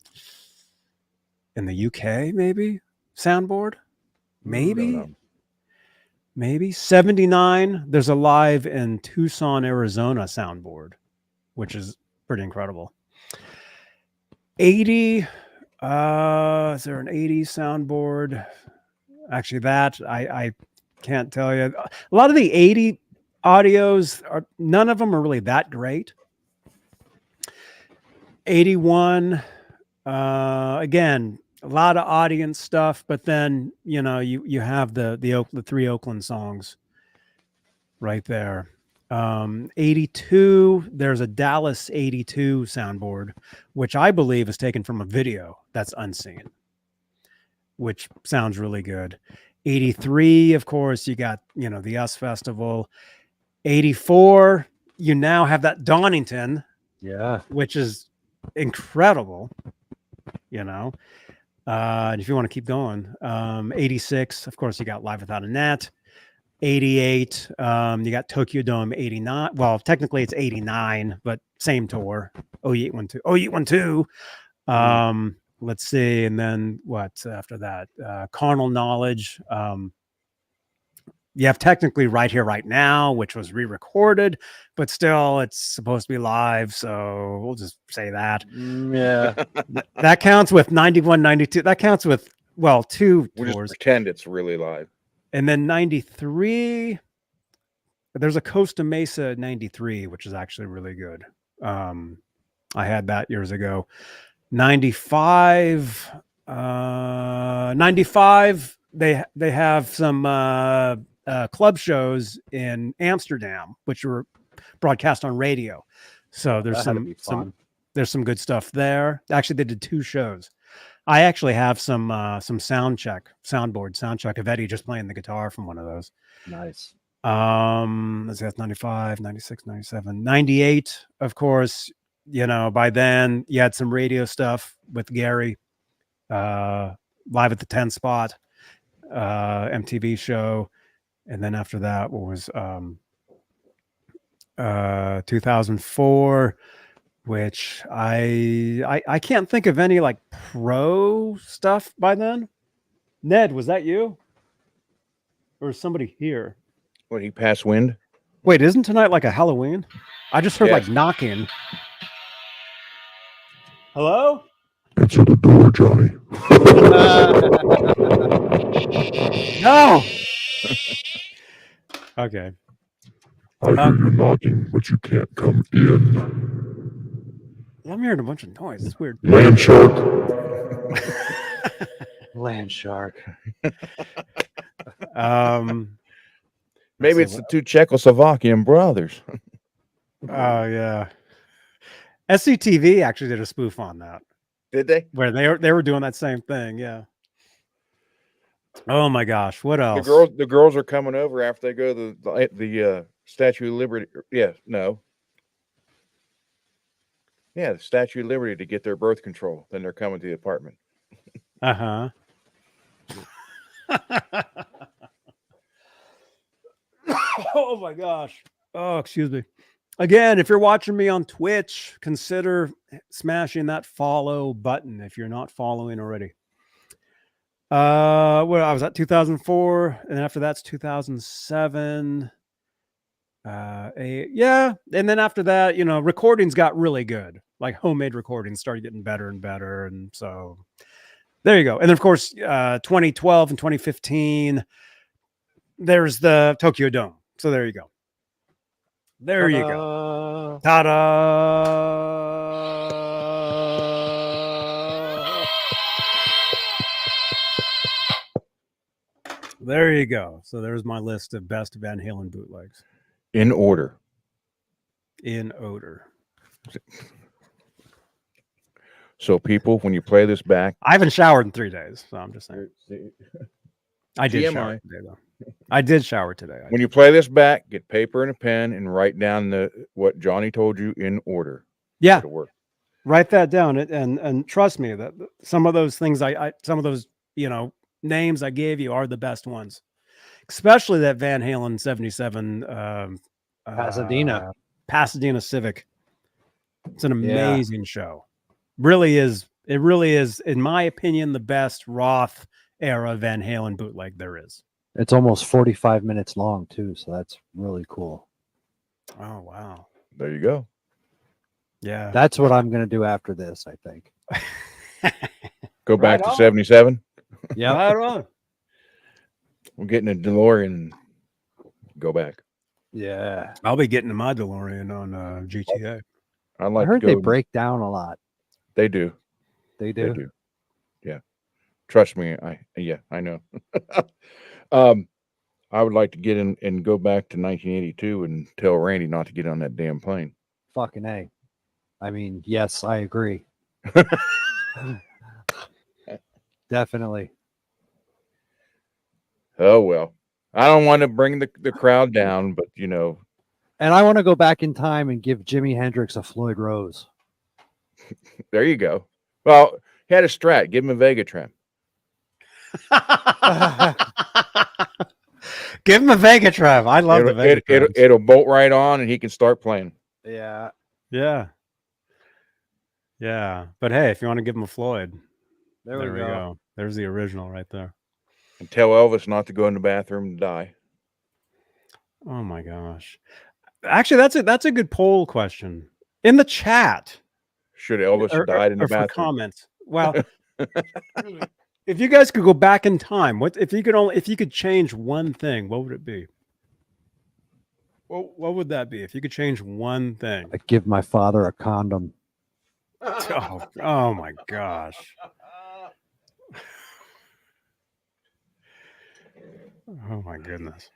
the UK, maybe soundboard, maybe 79. There's a live in Tucson, Arizona soundboard, which is pretty incredible. 80. Is there an 80 soundboard? Actually, that I can't tell you. A lot of the 80 audios none of them are really that great. 81. Again, a lot of audience stuff, but then you have the 3 Oakland songs right there. 82, there's a Dallas 82 soundboard, which I believe is taken from a video that's unseen, which sounds really good. 83, of course, you got, the US Festival. 84, you now have that Donington, Yeah. which is incredible, and if you want to keep going. 86, of course, you got Live Without a Net. 88, you got Tokyo Dome. 89, well, technically it's 89, but same tour. 0812. Let's see, and then what after that? Carnal Knowledge. You have technically Right Here, Right Now, which was re-recorded, but still it's supposed to be live, so we'll just say that. Yeah. That counts with 91, 92. That counts with, well, 2 We'll just tours. pretend it's really live. And then 93, there's a Costa Mesa 93, which is actually really good. I had that years ago. 95, they have some club shows in Amsterdam, which were broadcast on radio. So there's there's some good stuff there. Actually, they did 2 shows. I actually have some soundboard of Eddie just playing the guitar from one of those. Nice. Let's see, that's 95, 96, 97, 98. Of course, by then you had some radio stuff with Gary, Live at the 10 Spot, MTV show. And then after that, what was 2004, which I can't think of any like pro stuff by then. Ned, was that you? Or is somebody here? What, he passed wind? Wait, isn't tonight like a Halloween? I just heard like knocking. Hello? Answer the door, Johnny. No. Okay. I hear you knocking, but you can't come in. I'm hearing a bunch of noise. It's weird. Land shark. Land shark. Maybe it's the 2 Czechoslovakian brothers. Oh yeah. SCTV actually did a spoof on that. Did they? Where they were doing that same thing, yeah. Oh my gosh, what else? The girls are coming over after they go to the Statue of Liberty. Yeah, no. Yeah, the Statue of Liberty to get their birth control. Then they're coming to the apartment. Uh-huh. Oh my gosh. Oh, excuse me. Again, if you're watching me on Twitch, consider smashing that follow button if you're not following already. Well, I was at 2004, and after that's 2007. Yeah, and then after that, recordings got really good. Like homemade recordings started getting better and better, and so there you go. And then of course, 2012 and 2015, there's the Tokyo Dome. So there you go. There you go. Ta-da! There you go. So there's my list of best Van Halen bootlegs. In order. In order. So people, when you play this back, I haven't showered in 3 days, so I'm just saying. I did TMI. shower today, though. I did shower today. When you play this back, get paper and a pen and write down what Johnny told you in order. Yeah, It'll work. write that down, and trust me that some of those things some of those names I gave you are the best ones, especially that Van Halen 77 Pasadena Civic. It's an amazing show. It really is, in my opinion, the best Roth era Van Halen bootleg there is. It's almost 45 minutes long too, so that's really cool. Oh wow. There you go. Yeah. That's what I'm going to do after this, I think. Go back Right to on. 77. Yeah. Right on. We're getting a DeLorean and go back. Yeah. I'll be getting to my DeLorean on GTA. I'd I like heard to they go. break down a lot. They do. They They do. do. Yeah. Trust me. I know. I would like to get in and go back to 1982 and tell Randy not to get on that damn plane. Fucking A. I mean, yes, I agree. Definitely. Oh, well. I don't want to bring the crowd down, but, you know, And I want to go back in time and give Jimi Hendrix a Floyd Rose. there you go. Well, he had a Strat. Give him a Vega-Trem. Give him a Vega-Trem. I love the Vega-Trem. It'll bolt right on, and he can start playing. Yeah. Yeah. Yeah. But hey, if you want to give him a Floyd, There we go. There's the original right there. And tell Elvis not to go in the bathroom and die. Oh my gosh. Actually, that's a good poll question. In the chat. Should Elvis have died in the or for bathroom? comments. Well, if you guys could go back in time, what if you could change one thing, what would it be? What would that be if you could change one thing? I give my father a condom. Oh my gosh. Oh my goodness.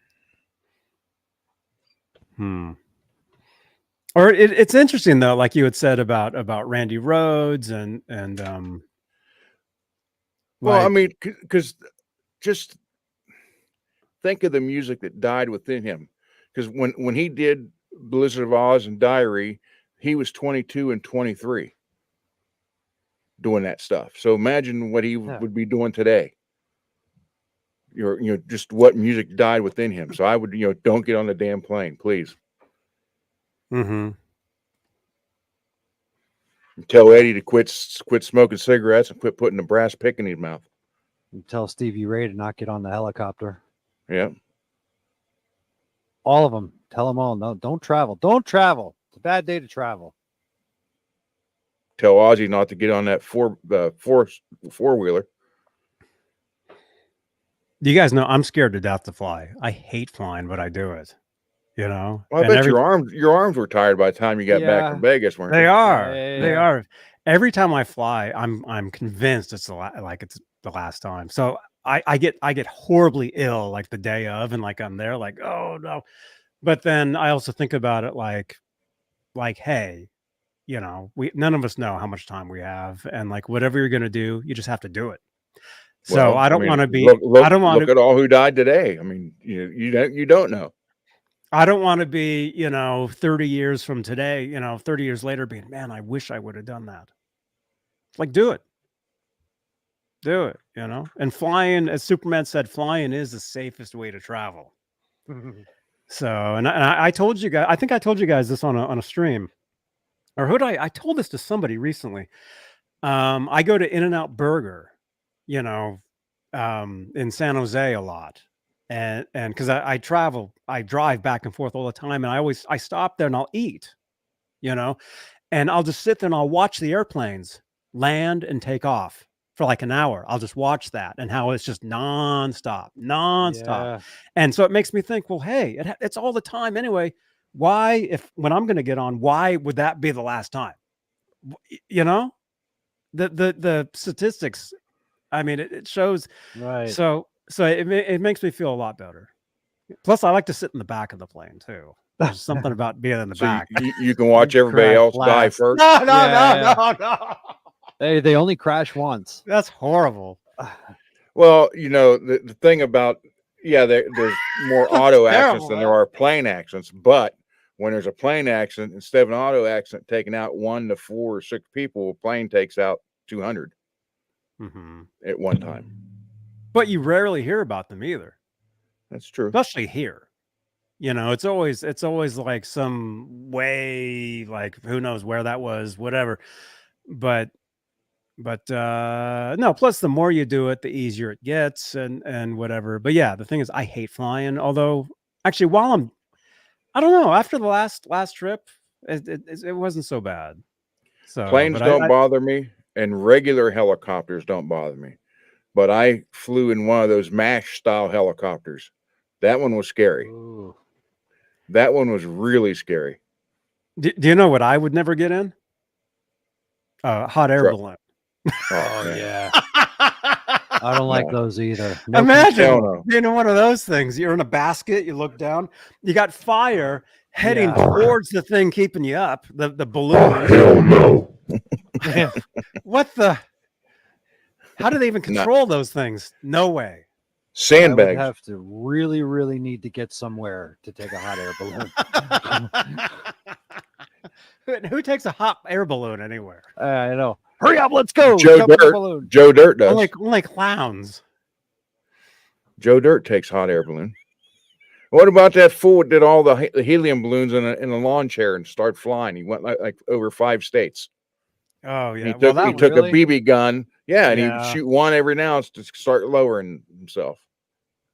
Or it's interesting though, like you had said about Randy Rhoads and well, I mean, because just think of the music that died within him. Because when he did Blizzard of Oz and Diary, he was 22 and 23 doing that stuff. So imagine what he would be doing today. Just what music died within him. So I would, don't get on the damn plane, please. Mm-hmm. Tell Eddie to quit smoking cigarettes and quit putting a brass pick in his mouth. And tell Stevie Ray to not get on the helicopter. Yeah. All of them. Tell them all. No, don't travel. Don't travel. It's a bad day to travel. Tell Ozzy not to get on that four-wheeler. You guys know I'm scared to death to fly. I hate flying, but I do it. Well, I bet your arms were tired by the time you got back from Vegas, weren't they? They are. Yeah. They are. Every time I fly, I'm convinced it's the last time. So I get horribly ill like the day of, and like I'm there, like, oh no. But then I also think about it like, hey, none of us know how much time we have, and like whatever you're gonna do, you just have to do it. So I don't want to be. I don't want to look at all who died today. I mean, you don't know. I don't want to be, 30 years from today, 30 years later being, man, I wish I would have done that. Like, do it. Do it, And flying, as Superman said, flying is the safest way to travel. So, and I told you guys, I think I told you guys this on a stream. Or I told this to somebody recently. I go to In-N-Out Burger, in San Jose a lot. And because I drive back and forth all the time, and I stop there and I'll eat, and I'll just sit there and I'll watch the airplanes land and take off for like an hour. I'll just watch that and how it's just nonstop. Yeah. And so it makes me think, well, hey, it's all the time anyway. Why, when I'm going to get on, why would that be the last time? The statistics, I mean, it shows. Right. So it makes me feel a lot better. Plus, I like to sit in the back of the plane too. There's something about being in the back. You can watch everybody else die first. No. They only crash once. That's horrible. Well, the thing about there's more auto accidents than there are plane accidents. But when there's a plane accident, instead of an auto accident taking out 1 to 4 or 6 people, a plane takes out 200 at one time. But you rarely hear about them either. That's true. Especially here. It's always like some way, like who knows where that was, whatever. But no, plus the more you do it, the easier it gets and whatever. But yeah, the thing is I hate flying. Although actually I don't know, after the last trip, it wasn't so bad. So planes don't bother me, and regular helicopters don't bother me. But I flew in one of those MASH style helicopters. That one was scary. Ooh. That one was really scary. Do you know what I would never get in? Hot air balloon. Oh man. yeah, I don't like No. those either. No Imagine Hell no. being in one of those things. You're in a basket. You look down. You got fire heading Yeah. towards the thing keeping you up. The balloon. Hell no. control. What the? How do they even Not- control those things? No way. I would Sandbags. have to really need to get somewhere to take a hot air balloon. Who takes a hot air balloon anywhere? I know. Hurry up, let's go. Joe Jump in the Dirt. balloon. Joe Dirt does. Only clowns. Joe Dirt takes hot air balloon. What about that fool that did all the helium balloons in a lawn chair and start flying? He went like over 5 states. Oh yeah. He Well, took, that he was- took really? a BB gun. Yeah, and Yeah. he'd shoot one every now to start lowering himself.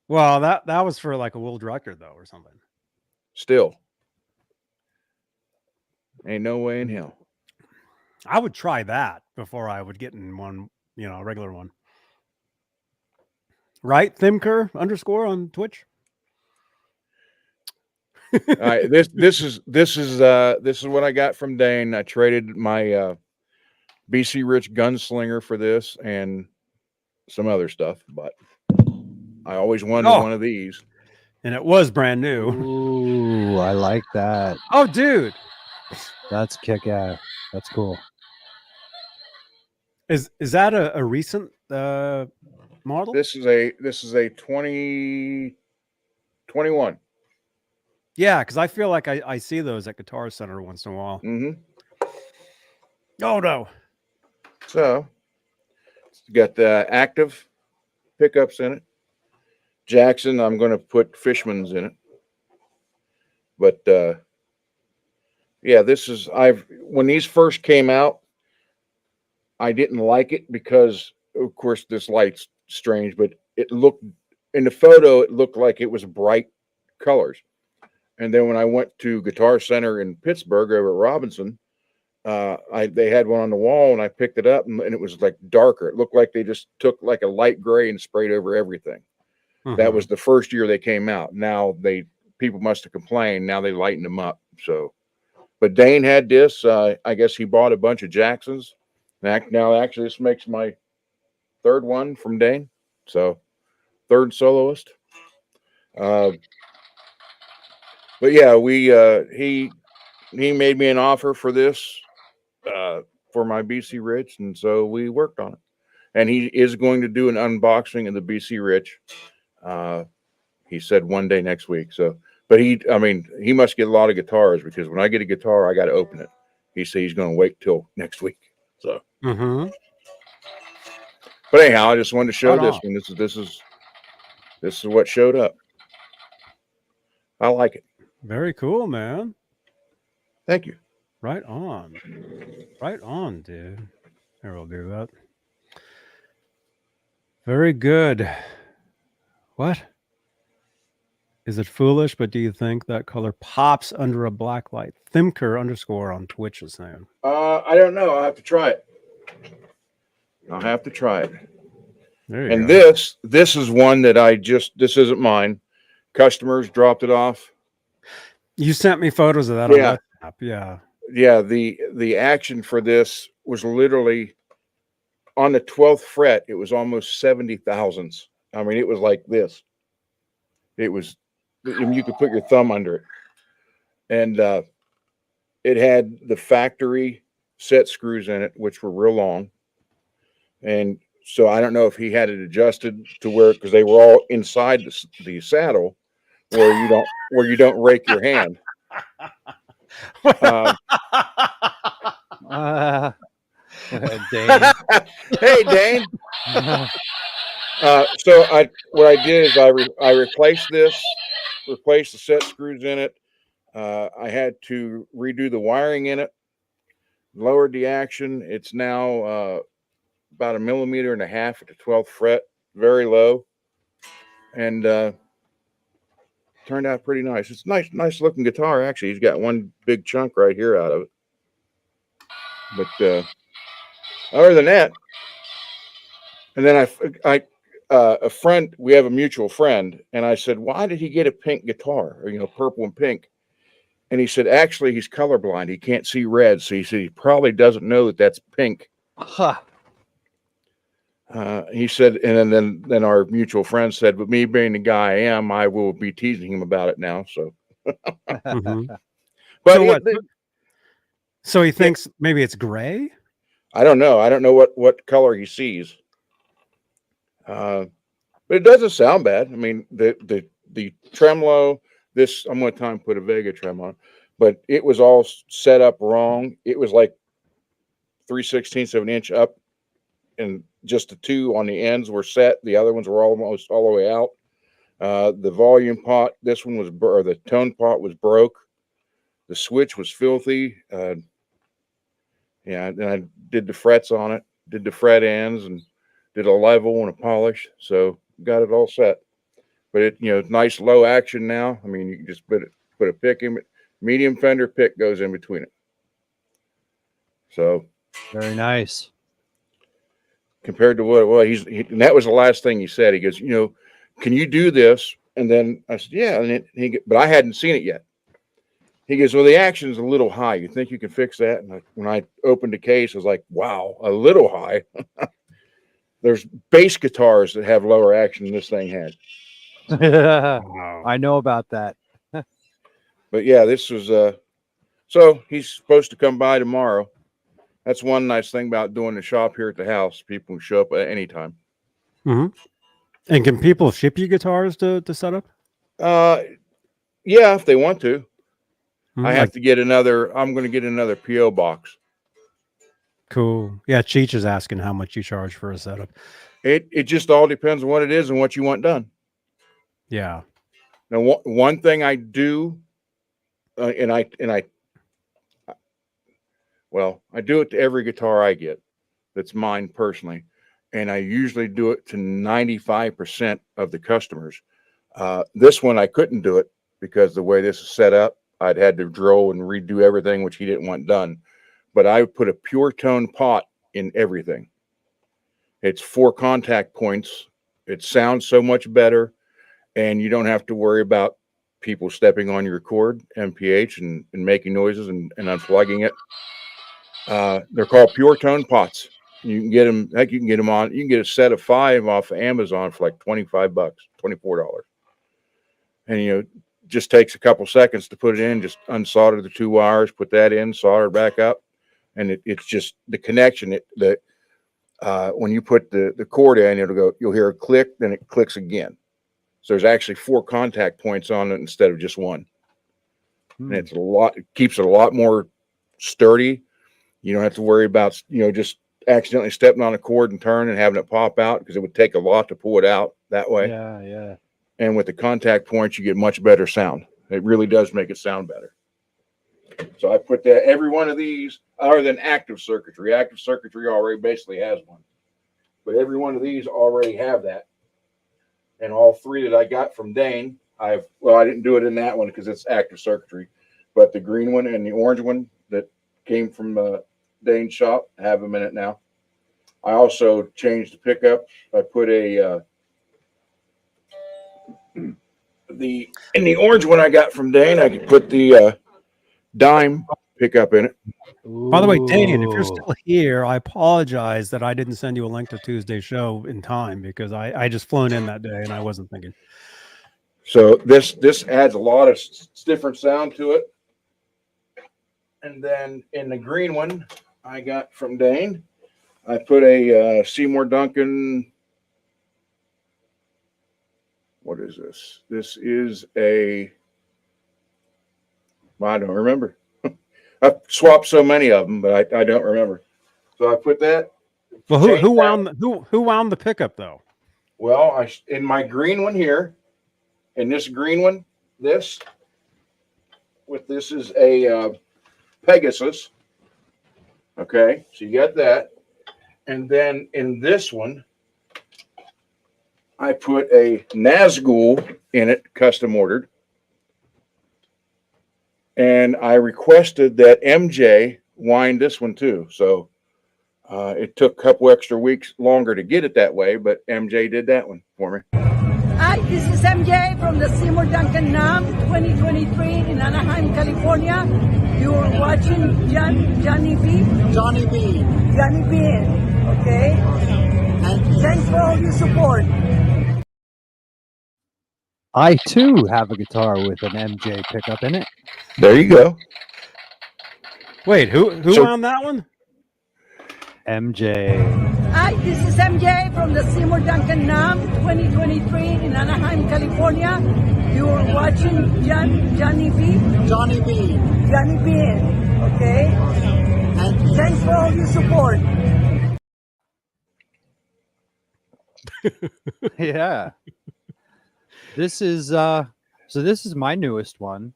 well that was for like a world record though, or something. Still. Ain't no way in hell. I would try that before I would get in one, a regular one. Right? Thimker _ on Twitch. All right, this is what I got from Dane. I traded my BC Rich gunslinger for this and some other stuff, but I always wanted Oh. one of these. And it was brand new. Ooh, I like that. Oh, dude. That's kick ass. That's cool. Is that a recent model? This is a 2021. Yeah, because I feel like I see those at Guitar Center once in a while. Mm-hmm. Oh no. So it's got the active pickups in it. Jackson, I'm going to put Fishman's in it. But yeah, when these first came out, I didn't like it because, of course, this light's strange, but it looked in the photo, it looked like it was bright colors. And then when I went to Guitar Center in Pittsburgh over at Robinson, they had one on the wall and I picked it up and it was like darker. It looked like they just took like a light gray and sprayed over everything. That was the first year they came out. Now people must have complained. Now they lightened them up. So, but Dane had this. I guess he bought a bunch of Jacksons. Now, actually, this makes my 3rd one from Dane. So, 3rd soloist. But yeah, he made me an offer for this for my BC Rich, and so we worked on it. And he is going to do an unboxing of the BC Rich. He said one day next week. So, but he must get a lot of guitars because when I get a guitar, I got to open it. He said he's going to wait till next week. So, but anyhow, I just wanted to show this one. This is what showed up. I like it. Very cool, man. Thank you. Right on. Right on, dude. Here, we'll do that. Very good. What? Is it foolish, but do you think that color pops under a black light? Thimker _ on Twitch is saying. I don't know. I'll have to try it. There you And go. this is one that this isn't mine. Customers dropped it off. You sent me photos of that Yeah. on WhatsApp. Yeah. Yeah, the action for this was literally on the 12th fret. It was almost 70 thousandths. I mean, it was like this. It was, you could put your thumb under it. And it had the factory set screws in it, which were real long. And so I don't know if he had it adjusted to where, because they were all inside the saddle, where you don't rake your hand. Dane. Hey, Dane. So what I did is I replaced the set screws in it. I had to redo the wiring in it, lowered the action. It's now about 1.5 millimeters at the 12th fret, very low, and turned out pretty nice. It's nice looking guitar. Actually, he's got one big chunk right here out of it. But other than that, and then a friend, we have a mutual friend, and I said, why did he get a pink guitar, or purple and pink? And he said, actually, he's colorblind. He can't see red. So he said he probably doesn't know that that's pink. Huh. He said, and then our mutual friend said, but me being the guy I am, I will be teasing him about it now. So, Mhm. but So what? So he thinks maybe it's gray. I don't know. I don't know what color he sees. But it doesn't sound bad. I mean, the Tremol-No, this, I'm going to time put a Vega-Trem on, but it was all set up wrong. It was like 3/16 of an inch up, and just the two on the ends were set. The other ones were almost all the way out. The volume pot, this one was, or the tone pot was broke. The switch was filthy. Yeah, and I did the frets on it, did the fret ends, and did a level and a polish. So got it all set. But it, nice low action now. I mean, you can just put a pick in it. Medium fender pick goes in between it. So Very nice. compared to what it was, and that was the last thing he said. He goes, can you do this? And then I said, yeah. And but I hadn't seen it yet. He goes, well, the action is a little high. You think you can fix that? And when I opened the case, I was like, wow, a little high. There's bass guitars that have lower action than this thing had. Wow. I know about that. But yeah, this was so he's supposed to come by tomorrow. That's one nice thing about doing the shop here at the house. People can show up at any time. Mm-hmm. And can people ship you guitars to set up? Yeah, if they want to. Mhm, I have to get another. I'm going to get another PO box. Cool. Yeah, Cheech is asking how much you charge for a setup. It just all depends on what it is and what you want done. Yeah. Now, one thing I do, and I do it to every guitar I get that's mine personally, and I usually do it to 95% of the customers. This one I couldn't do it because the way this is set up, I'd had to drill and redo everything, which he didn't want done. But I put a pure tone pot in everything. It's 4 contact points. It sounds so much better, and you don't have to worry about people stepping on your cord, MPH, and making noises and unplugging it. They're called pure tone pots. You can get them, you can get a set of 5 off of Amazon for like $25, $24. And just takes a couple seconds to put it in, just unsolder the 2 wires, put that in, solder it back up. And it's just the connection when you put the cord in, you'll hear a click, then it clicks again. So there's actually 4 contact points on it instead of just one. And it keeps it a lot more sturdy. You don't have to worry about, just accidentally stepping on a cord and turn and having it pop out, because it would take a lot to pull it out that way. Yeah, yeah. And with the contact points, you get much better sound. It really does make it sound better. So I put that, every one of these, other than active circuitry. Active circuitry already basically has one. But every one of these already have that. And all 3 that I got from Dane, I didn't do it in that one because it's active circuitry. But the green one and the orange one that came from Dane's shop, I have them in it now. I also changed the pickup. I put in the orange one I got from Dane, I could put the dime pickup in it. By the way, Dane, if you're Ooh. still here, I apologize that I didn't send you a link to Tuesday's show in time, because I just flown in that day and I wasn't thinking. So this adds a lot of different sound to it. And then in the green one I got from Dane, I put a Seymour Duncan. What is this? This is I don't remember. I've swapped so many of them, but I don't remember. So I put that. Well, who wound the pickup though? Well, in my green one here, in this green one, this is a Pegasus. Okay, so you got that. And then in this one, I put a Nazgul in it, custom ordered. And I requested that MJ wind this one too. So it took a couple extra weeks longer to get it that way, but MJ did that one for me. Hi, this is MJ from the Seymour Duncan NAM 2023 in Anaheim, California. You're watching Johnny B. Johnny B. Okay. Thanks for all your support. I too have a guitar with an MJ pickup in it. There you go. Wait, who So- on that one? MJ. Hi, this is MJ from the Seymour Duncan NAM 2023 in Anaheim, California. You're watching Johnny B. Johnny B. Johnny B. Okay? And thanks for all your support. Yeah. This is so this is my newest one.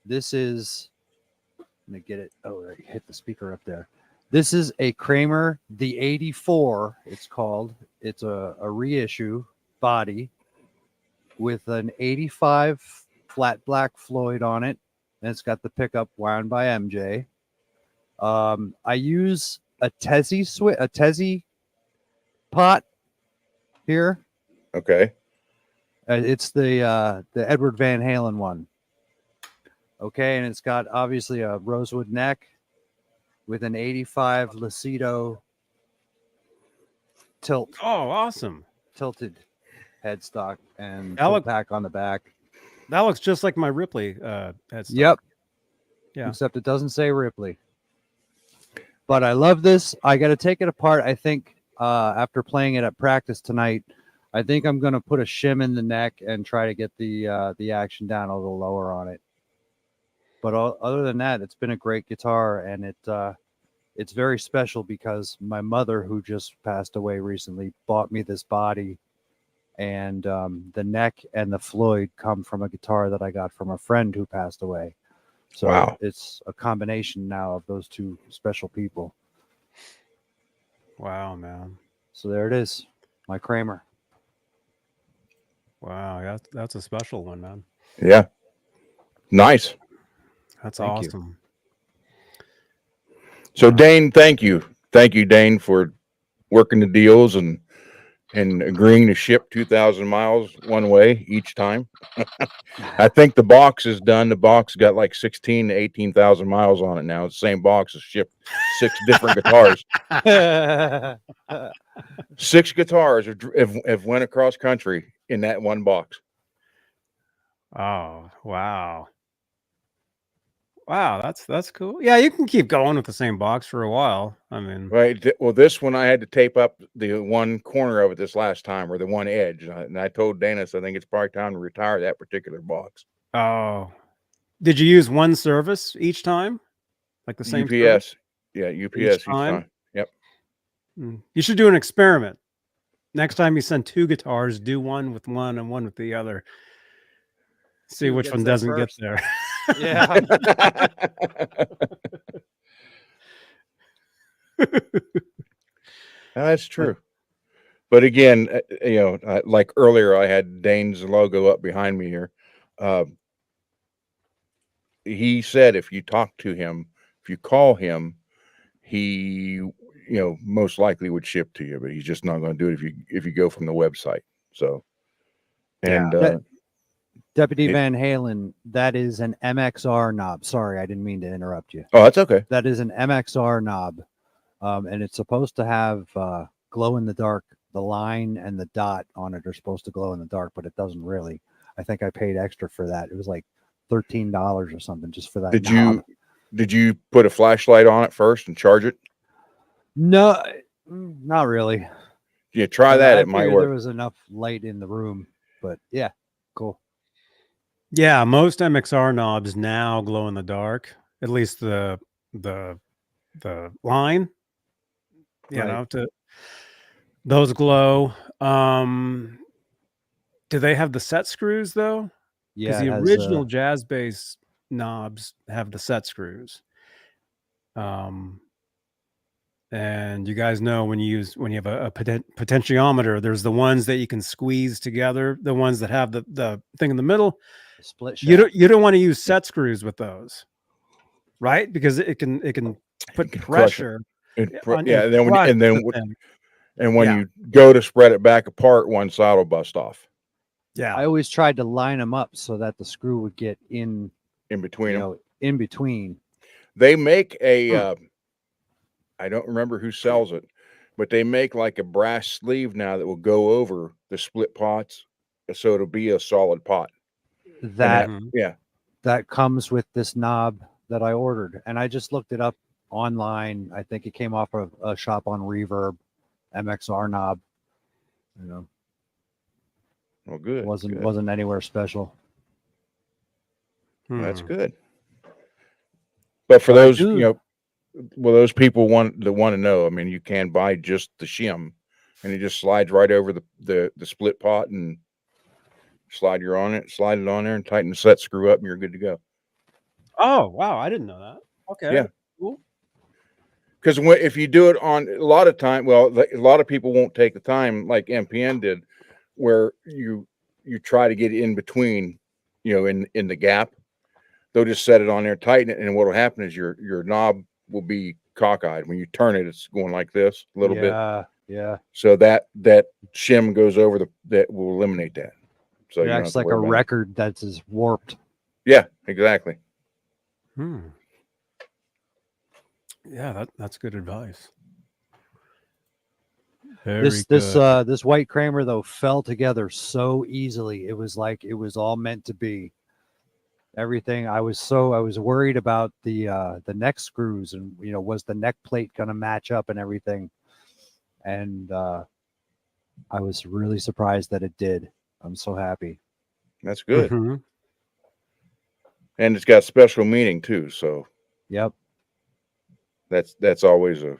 This is, let me get it. Oh, I hit the speaker up there. This is a Kramer, the 84, it's called. It's a reissue body with an 85 flat black Floyd on it. And it's got the pickup wound by MJ. I use a Tezzy pot here. Okay. It's the Edward Van Halen one. Okay, and it's got obviously a rosewood neck with an 85 Lucido tilted Oh, awesome. headstock and That look- pack on the back. That looks just like my Ripley headstock. Yep. Yeah. Except it doesn't say Ripley. But I love this. I got to take it apart. I think after playing it at practice tonight, I think I'm going to put a shim in the neck and try to get the action down a little lower on it. But other than that, it's been a great guitar, and it's very special because my mother, who just passed away recently, bought me this body, and the neck and the Floyd come from a guitar that I got from a friend who passed away. So Wow. It's a combination now of those two special people. Wow, man. So there it is, my Kramer. Wow, that's a special one, man. Yeah. Nice. That's Thank you. awesome. So Dane, thank you. Thank you, Dane, for working the deals and agreeing to ship 2,000 miles one way each time. I think the box is done. The box got like 16 to 18,000 miles on it now. The same box has shipped 6 different guitars. 6 guitars have went across country in that one box. Oh, wow. Wow, that's cool. Yeah, you can keep going with the same box for a while. I mean, Right. Well, this one I had to tape up the one corner of it this last time, or the one edge. And I told Dennis, I think it's probably time to retire that particular box. oh, did you use one service each time? Like the same service? UPS. Yeah, UPS each time? time. Yep. You should do an experiment. Next time you send 2 guitars, do one with one and one with the other. See Who which gets one there doesn't get first? there. Yeah. That's true. But again, like earlier, I had Dane's logo up behind me here. He said if you talk to him, if you call him, he, most likely would ship to you, but he's just not going to do it if you go from the website. So, and Deputy It- Van Halen, that is an MXR knob. Sorry, I didn't mean to interrupt you. oh, that's okay. That is an MXR knob, and it's supposed to have glow in the dark. The line and the dot on it are supposed to glow in the dark, but it doesn't really. I think I paid extra for that. It was like $13 or something just for that. Did you put a flashlight on it first and charge it? No, not really. Yeah, try I that. It might figured work. There was enough light in the room, but yeah, cool. Yeah, most MXR knobs now glow in the dark. At least the line, Right. those glow. Do they have the set screws though? Yeah, Because the it has, original jazz bass knobs have the set screws. And you guys know when you have a potentiometer, there's the ones that you can squeeze together, the ones that have the thing in the middle. split You shaft. don't want to use set screws with those, right? Because it can put can crush it. pressure. on your And then crush and then the thing. when Yeah. you go to spread it back apart, one side will bust off Yeah. I always tried to line them up so that the screw would get in, in between them. in between. They make a I don't remember who sells it, but they make like a brass sleeve now that will go over the split pots, so it'll be a solid pot. That Yeah, that comes with this knob that I ordered, and I just looked it up online. I think it came off of a shop on Reverb, MXR knob. You know, well, good. wasn't anywhere special. That's good. But for those, do- you know, well, those people want to know. I mean, you can buy just the shim, and it just slides right over the split pot, and slide it on there, and tighten the set screw up, and you're good to go. Oh wow, I didn't know that. Okay. Yeah. Cool. Because if you do it on a lot of time, well, a lot of people won't take the time like MPN did, where you try to get in between, you know, in the gap. They'll just set it on there, tighten it, and what will happen is your knob will be cockeyed. When you turn it, it's going like this a little bit. Yeah. So that shim goes over that will eliminate that. So It acts like a record that's warped. Yeah, exactly. Yeah, that's good advice. This white Kramer though fell together so easily. It was like it was all meant to be. Everything. I was worried about the neck screws, and you know, was the neck plate going to match up and everything, and I was really surprised that it did. I'm so happy. That's good. And it's got special meaning too. So yep, that's always a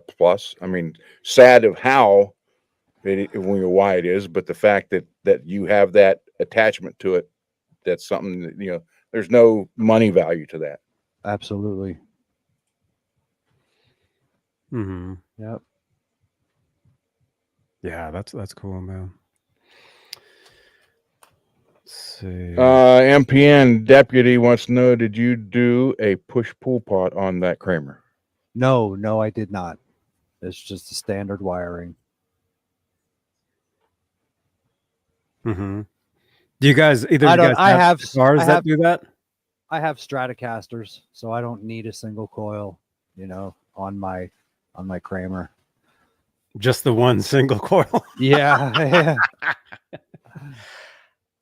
plus. I mean, sad of how why it is, but the fact that you have that attachment to it, that's something that, you know, there's no money value to that. Absolutely. Yep. Yeah, that's cool, man. Let's see. MPN deputy wants to know, did you do a push-pull pot on that Kramer? No, I did not. It's just the standard wiring. Do you guys have guitars that do that? I have Stratocasters, so I don't need a single coil, you know, on my Kramer. Just the one single coil. Yeah.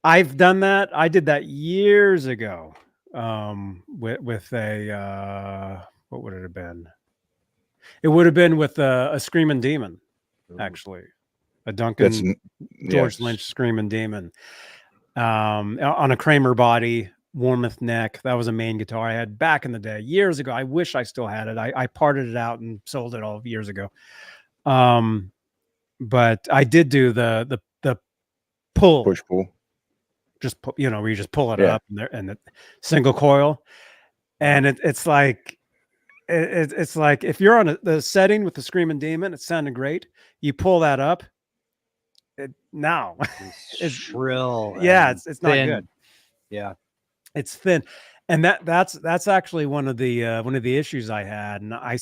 I've done that. I did that years ago. With a what would it have been? It would have been with a Screaming Demon, actually. A Duncan George Lynch Screaming Demon. On a Kramer body, Warmouth neck. That was a main guitar I had back in the day, years ago. I wish I still had it. I parted it out and sold it all years ago. But I did do the push pull. Just you know, where you just pull it up and the single coil, and it's like it's like if you're on the setting with the Screaming Demon, it's sounding great. You pull that up. It's shrill. Yeah, it's not good. Yeah, it's thin, and that's actually one of the issues I had, and I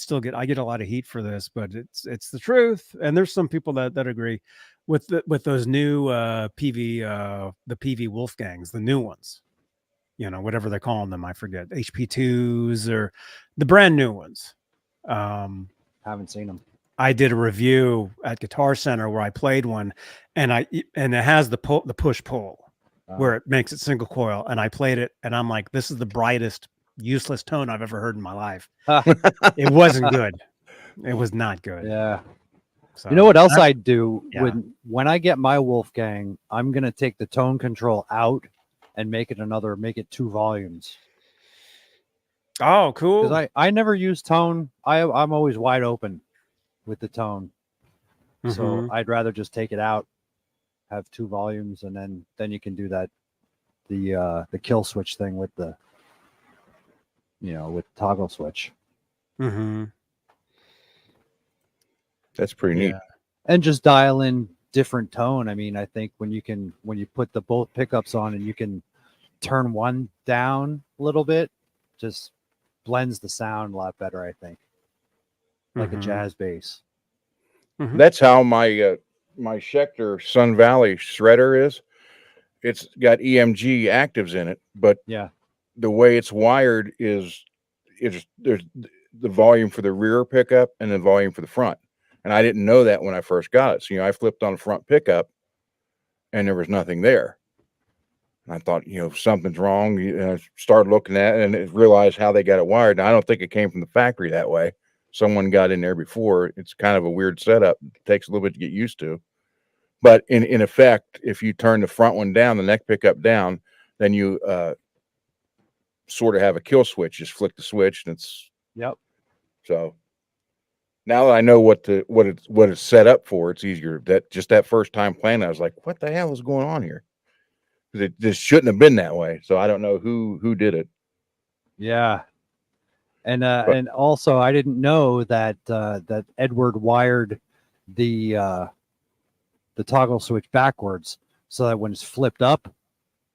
get a lot of heat for this, but it's the truth. And there's some people that agree with those new PV the PV Wolfgangs, the new ones, you know, whatever they're calling them, I forget, HP2s or the brand new ones. Haven't seen them. I did a review at Guitar Center where I played one, and it has the push pull where it makes it single coil, and I played it, and I'm like, this is the brightest useless tone I've ever heard in my life. It wasn't good. It was not good. Yeah. So, you know what else I do when I get my Wolfgang? I'm gonna take the tone control out and make it 2 volumes. Oh, cool. Because I never use tone. I'm always wide open with the tone. So I'd rather just take it out, have 2 volumes, and then you can do that the kill switch thing with the, you know, with toggle switch. That's pretty neat. And just dial in different tone. I mean, I think when you put the both pickups on and you can turn one down a little bit, just blends the sound a lot better, I think. Like a jazz bass. That's how my my Schecter Sun Valley shredder is. It's got EMG actives in it, but the way it's wired is there's the volume for the rear pickup and the volume for the front. And I didn't know that when I first got it. So, I flipped on the front pickup and there was nothing there. And I thought, something's wrong. I started looking at it and realized how they got it wired. Now, I don't think it came from the factory that way. Someone got in there before. It's kind of a weird setup. It takes a little bit to get used to. But in effect, if you turn the front one down, the neck pickup down, then you sort of have a kill switch. Just flick the switch and it's. Yep. So now that I know what it's set up for, it's easier. That first time playing, I was like, what the hell is going on here? Because it just shouldn't have been that way. So I don't know who did it. Yeah. And also I didn't know that that Edward wired the toggle switch backwards so that when it's flipped up,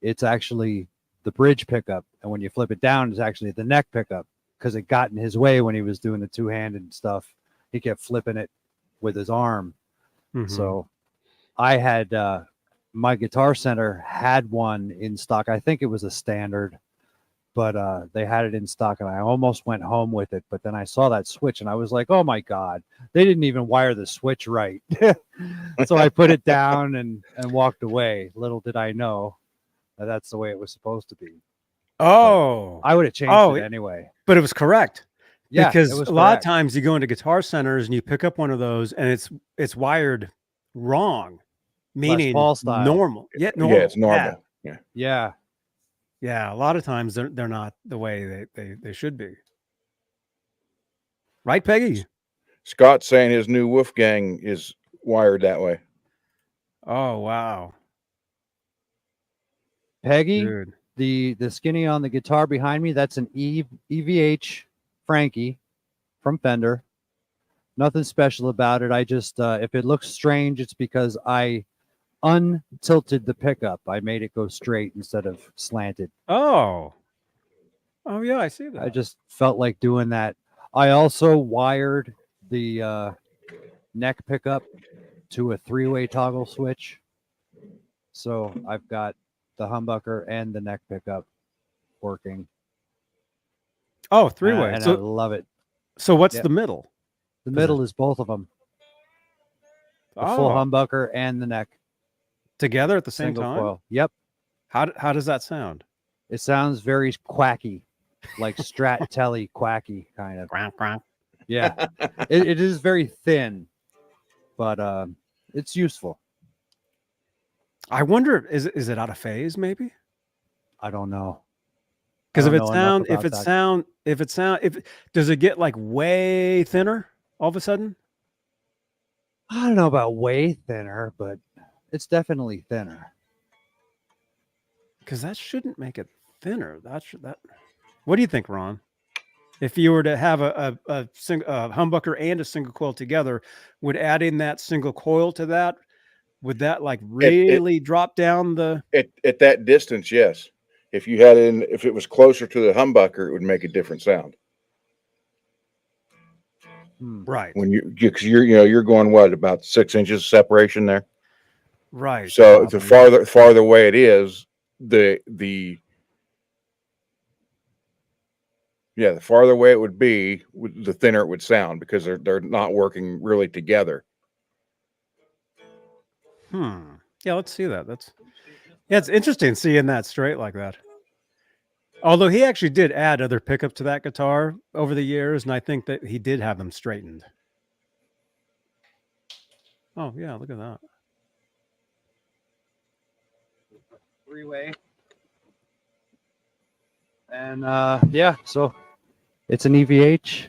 it's actually the bridge pickup, and when you flip it down, it's actually the neck pickup, because it got in his way when he was doing the two-handed stuff. He kept flipping it with his arm. Mhm. So I had my Guitar Center had one in stock. I think it was a standard, but they had it in stock, and I almost went home with it. But then I saw that switch, and I was like, oh my God, they didn't even wire the switch right. So I put it down and walked away. Little did I know that that's the way it was supposed to be. Oh, I would have changed it anyway. but it was correct. Yeah, Because it was a lot of correct. times you go into Guitar Centers and you pick up one of those and it's wired wrong, meaning Paul style. normal. Yeah, normal. Yeah, it's normal. Yeah. Yeah, a lot of times they're not the way they should be. Right, Peggy? Scott's saying his new Wolfgang is wired that way. Oh, wow. Peggy, Dude. the skinny on the guitar behind me, that's an EVH Frankie from Fender. Nothing special about it. I just if it looks strange, it's because I untilted the pickup. I made it go straight instead of slanted. Oh. Oh, yeah, I see that. I just felt like doing that. I also wired the neck pickup to a three-way toggle switch. So I've got the humbucker and the neck pickup working. Oh, three-way. And I So, love it. so what's Yep. the middle? The middle is both of them. The full humbucker and the neck. Together at the same Single time? coil. Yep. How does that sound? It sounds very quacky, like Strat Telly quacky kind of. Quack, quack. Yeah. It is very thin, but it's useful. I wonder, is it out of phase maybe? I don't know. Because I if don't it know sound, enough if it sound, does it get like way thinner all of a sudden? I don't know about way thinner, but it's definitely thinner. Because that shouldn't make it thinner. That. What do you think, Ron? If you were to have a humbucker and a single coil together, would adding that single coil to that, would that like really drop down the? At that distance, yes. If you had if it was closer to the humbucker, it would make a different sound. Right. When because you're going what, about 6 inches separation there. Right. So the farther away it is, the farther away it would be, the thinner it would sound, because they're not working really together. Yeah, let's see that. It's interesting seeing that straight like that. Although he actually did add other pickups to that guitar over the years, and I think that he did have them straightened. Oh yeah, look at that. Three-way. And yeah, so it's an EVH.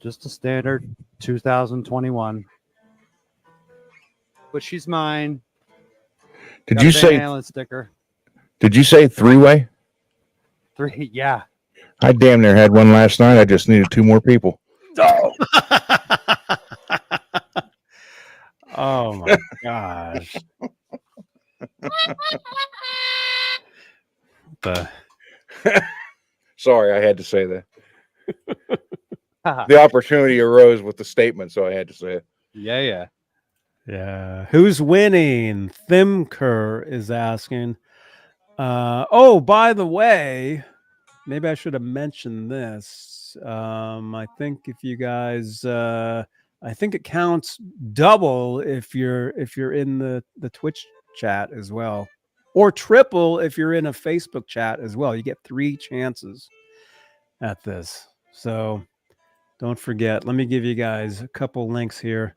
Just a standard 2021. But she's mine. Did Got you a Van say? Halen sticker? Did you say three-way? Three, yeah. I damn near had one last night. I just needed 2 more people. Oh my gosh. Sorry, I had to say that. The opportunity arose with the statement, so I had to say it. Yeah. Yeah. Who's winning? Thimker is asking. Oh, by the way, maybe I should have mentioned this. I think if you guys, I think it counts double if you're in the Twitch chat as well, or triple if you're in a Facebook chat as well. You get 3 chances at this. So don't forget. Let me give you guys a couple links here.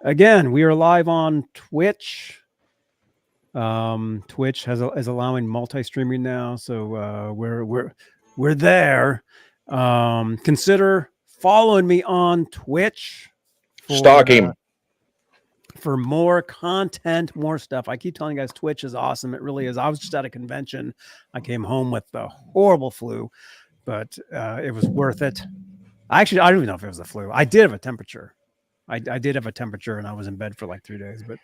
Again, we are live on Twitch. Twitch is allowing multi-streaming now, so we're there. Consider following me on Twitch. Stalk him. For more content, more stuff. I keep telling you guys, Twitch is awesome. It really is. I was just at a convention. I came home with the horrible flu, but it was worth it. Actually, I don't even know if it was the flu. I did have a temperature. I did have a temperature, and I was in bed for like 3 days, but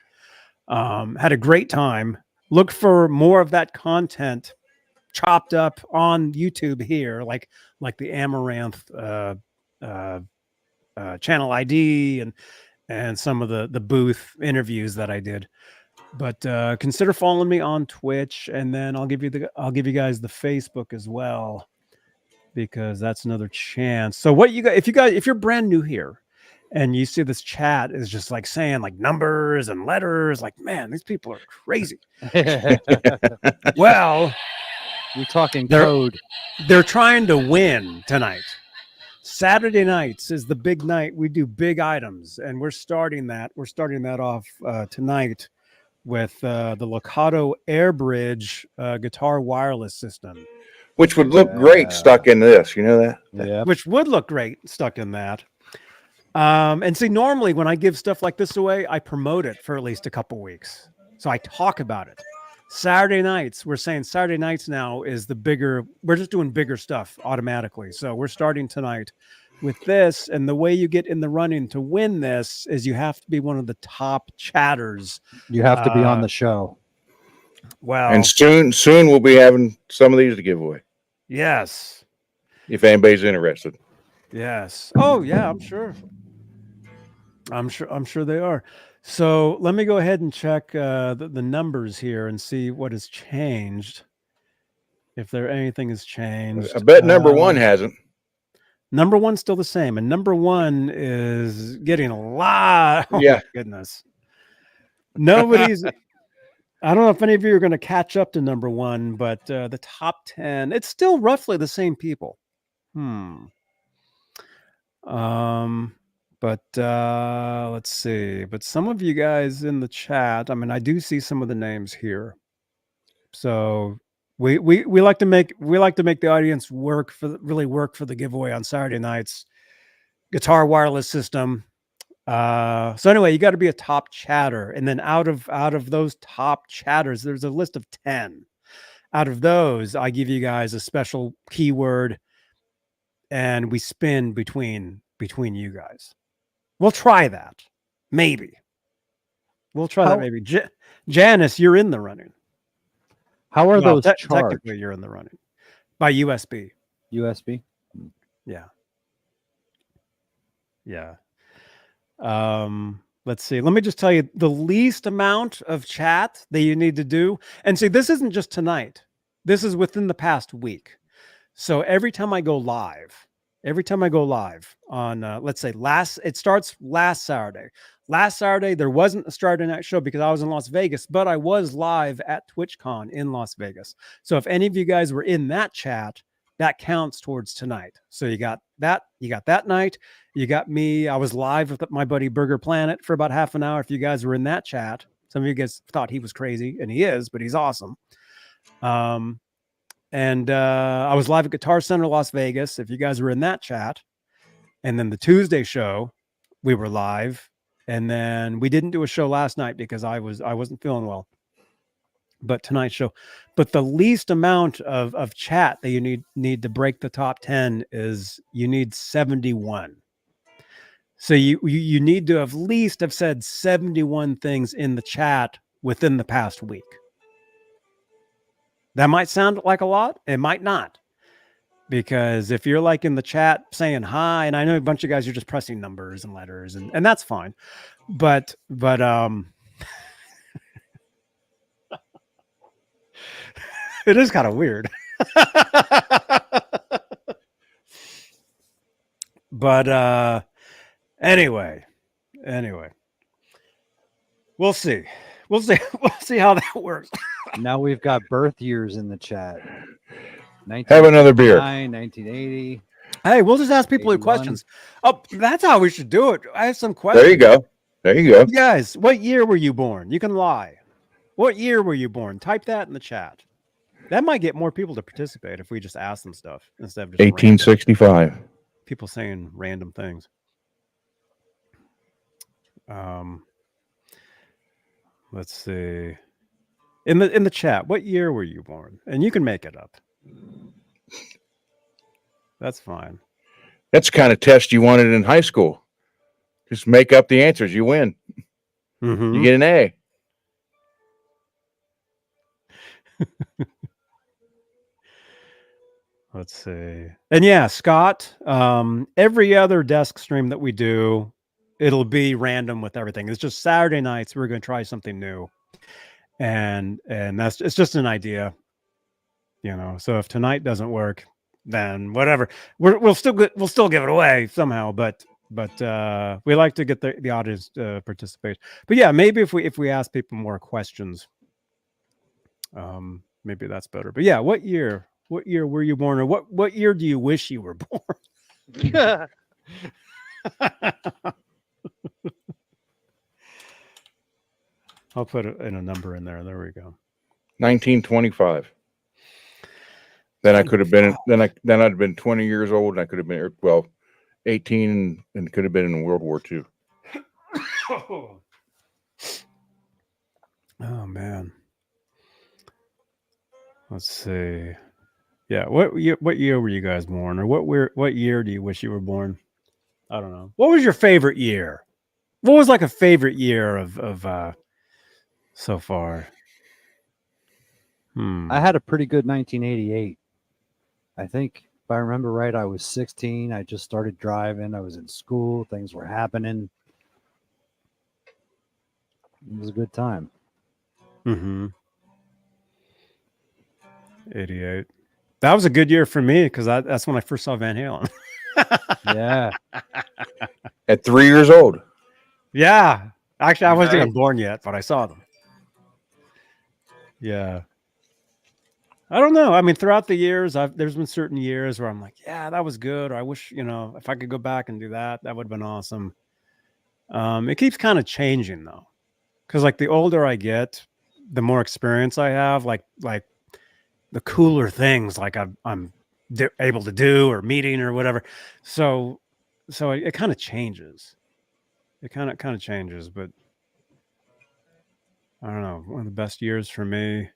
had a great time. Look for more of that content chopped up on YouTube here, like the Amaranth channel ID and some of the booth interviews that I did. But consider following me on Twitch, and then I'll give you guys the Facebook as well, because that's another chance. So what you guys, if you're brand new here and you see this chat is just like saying like numbers and letters, like, man, these people are crazy. Well, you're talking code. They're trying to win tonight. Saturday nights is the big night. We do big items, and we're starting that off tonight with the Locato Airbridge guitar wireless system, which would look great stuck in this. You know that? Yeah. Which would look great stuck in that. And see, normally when I give stuff like this away, I promote it for at least a couple weeks. So I talk about it. Saturday nights, we're saying Saturday nights now is the bigger, we're just doing bigger stuff automatically. So we're starting tonight with this. And the way you get in the running to win this is you have to be one of the top chatters. You have to be on the show. Well, and soon we'll be having some of these to give away. Yes. If anybody's interested. Yes. Oh yeah, I'm sure they are. So let me go ahead and check the numbers here and see what has changed. If anything has changed. I bet number one hasn't. Number one's still the same, and number one is getting a lot. Oh, yeah. My goodness. Nobody's. I don't know if any of you are going to catch up to number one, but the top 10, it's still roughly the same people. But let's see. But some of you guys in the chat, I mean, I do see some of the names here. So we like to make the audience work for the giveaway on Saturday nights. Guitar wireless system. So anyway, you got to be a top chatter, and then out of those top chatters, there's a list of 10. Out of those, I give you guys a special keyword, and we spin between you guys. We'll try that. Maybe. We'll try that maybe. Janice, you're in the running. How are those charged? Technically, you're in the running. By USB. USB? Yeah. Yeah. Let's see. Let me just tell you the least amount of chat that you need to do. And see, this isn't just tonight. This is within the past week. So every time I go live on, let's say it starts last Saturday. Last Saturday, there wasn't a Straturday Night show because I was in Las Vegas, but I was live at TwitchCon in Las Vegas. So if any of you guys were in that chat, that counts towards tonight. So you got that night. You got me. I was live with my buddy Burger Planet for about half an hour. If you guys were in that chat, some of you guys thought he was crazy, and he is, but he's awesome. And I was live at Guitar Center Las Vegas, if you guys were in that chat. And then the Tuesday show, we were live. And then we didn't do a show last night because I wasn't feeling well. But tonight's show. But the least amount of chat that you need to break the top 10 is you need 71. So you need to at least have said 71 things in the chat within the past week. That might sound like a lot. It might not. Because if you're like in the chat saying hi, and I know a bunch of guys are just pressing numbers and letters, and that's fine. But it is kind of weird. But anyway, we'll see. We'll see how that works. Now we've got birth years in the chat. Have another beer. 1980. Hey, we'll just ask people 81. questions. Oh, that's how we should do it. I have some questions. There you go. There you go. You guys, what year were you born? You can lie. What year were you born? Type that in the chat. That might get more people to participate if we just ask them stuff instead of just 1865. people saying random things. Let's see. In the chat, what year were you born? And you can make it up. That's fine. That's the kind of test you wanted in high school. Just make up the answers. You win. Mhm. You get an A. Let's see. And yeah, Scott, every other desk stream that we do, it'll be random with everything. It's just Saturday nights. We're going to try something new. And it's just an idea, you know. So if tonight doesn't work, then whatever. We'll still give it away somehow, but we like to get the audience to participate. But yeah, maybe if we ask people more questions, maybe that's better. But yeah, what year were you born, or what year do you wish you were born? I'll put in a number in there. There we go. 1925. Then I could have been. Then I'd have been 20 years old, and I could have been 18, and could have been in World War II. Oh man. Let's see. Yeah, what year were you guys born, or what year do you wish you were born? I don't know. What was your favorite year? What was like a favorite year of so far? I had a pretty good 1988. I think if I remember right, I was 16. I just started driving. I was in school. Things were happening. It was a good time. Mm-hmm. 88. That was a good year for me because that's when I first saw Van Halen. Yeah. At 3 years old. Yeah. Actually, I wasn't Nice. even born yet, but I saw them. Yeah. I don't know. I mean, throughout the years, there's been certain years where I'm like, yeah, that was good. Or I wish, if I could go back and do that, that would have been awesome. It keeps kind of changing though. Because like the older I get, the more experience I have, like the cooler things like I'm able to do or meeting or whatever. So it kind of changes. It kind of changes, but I don't know. One of the best years for me.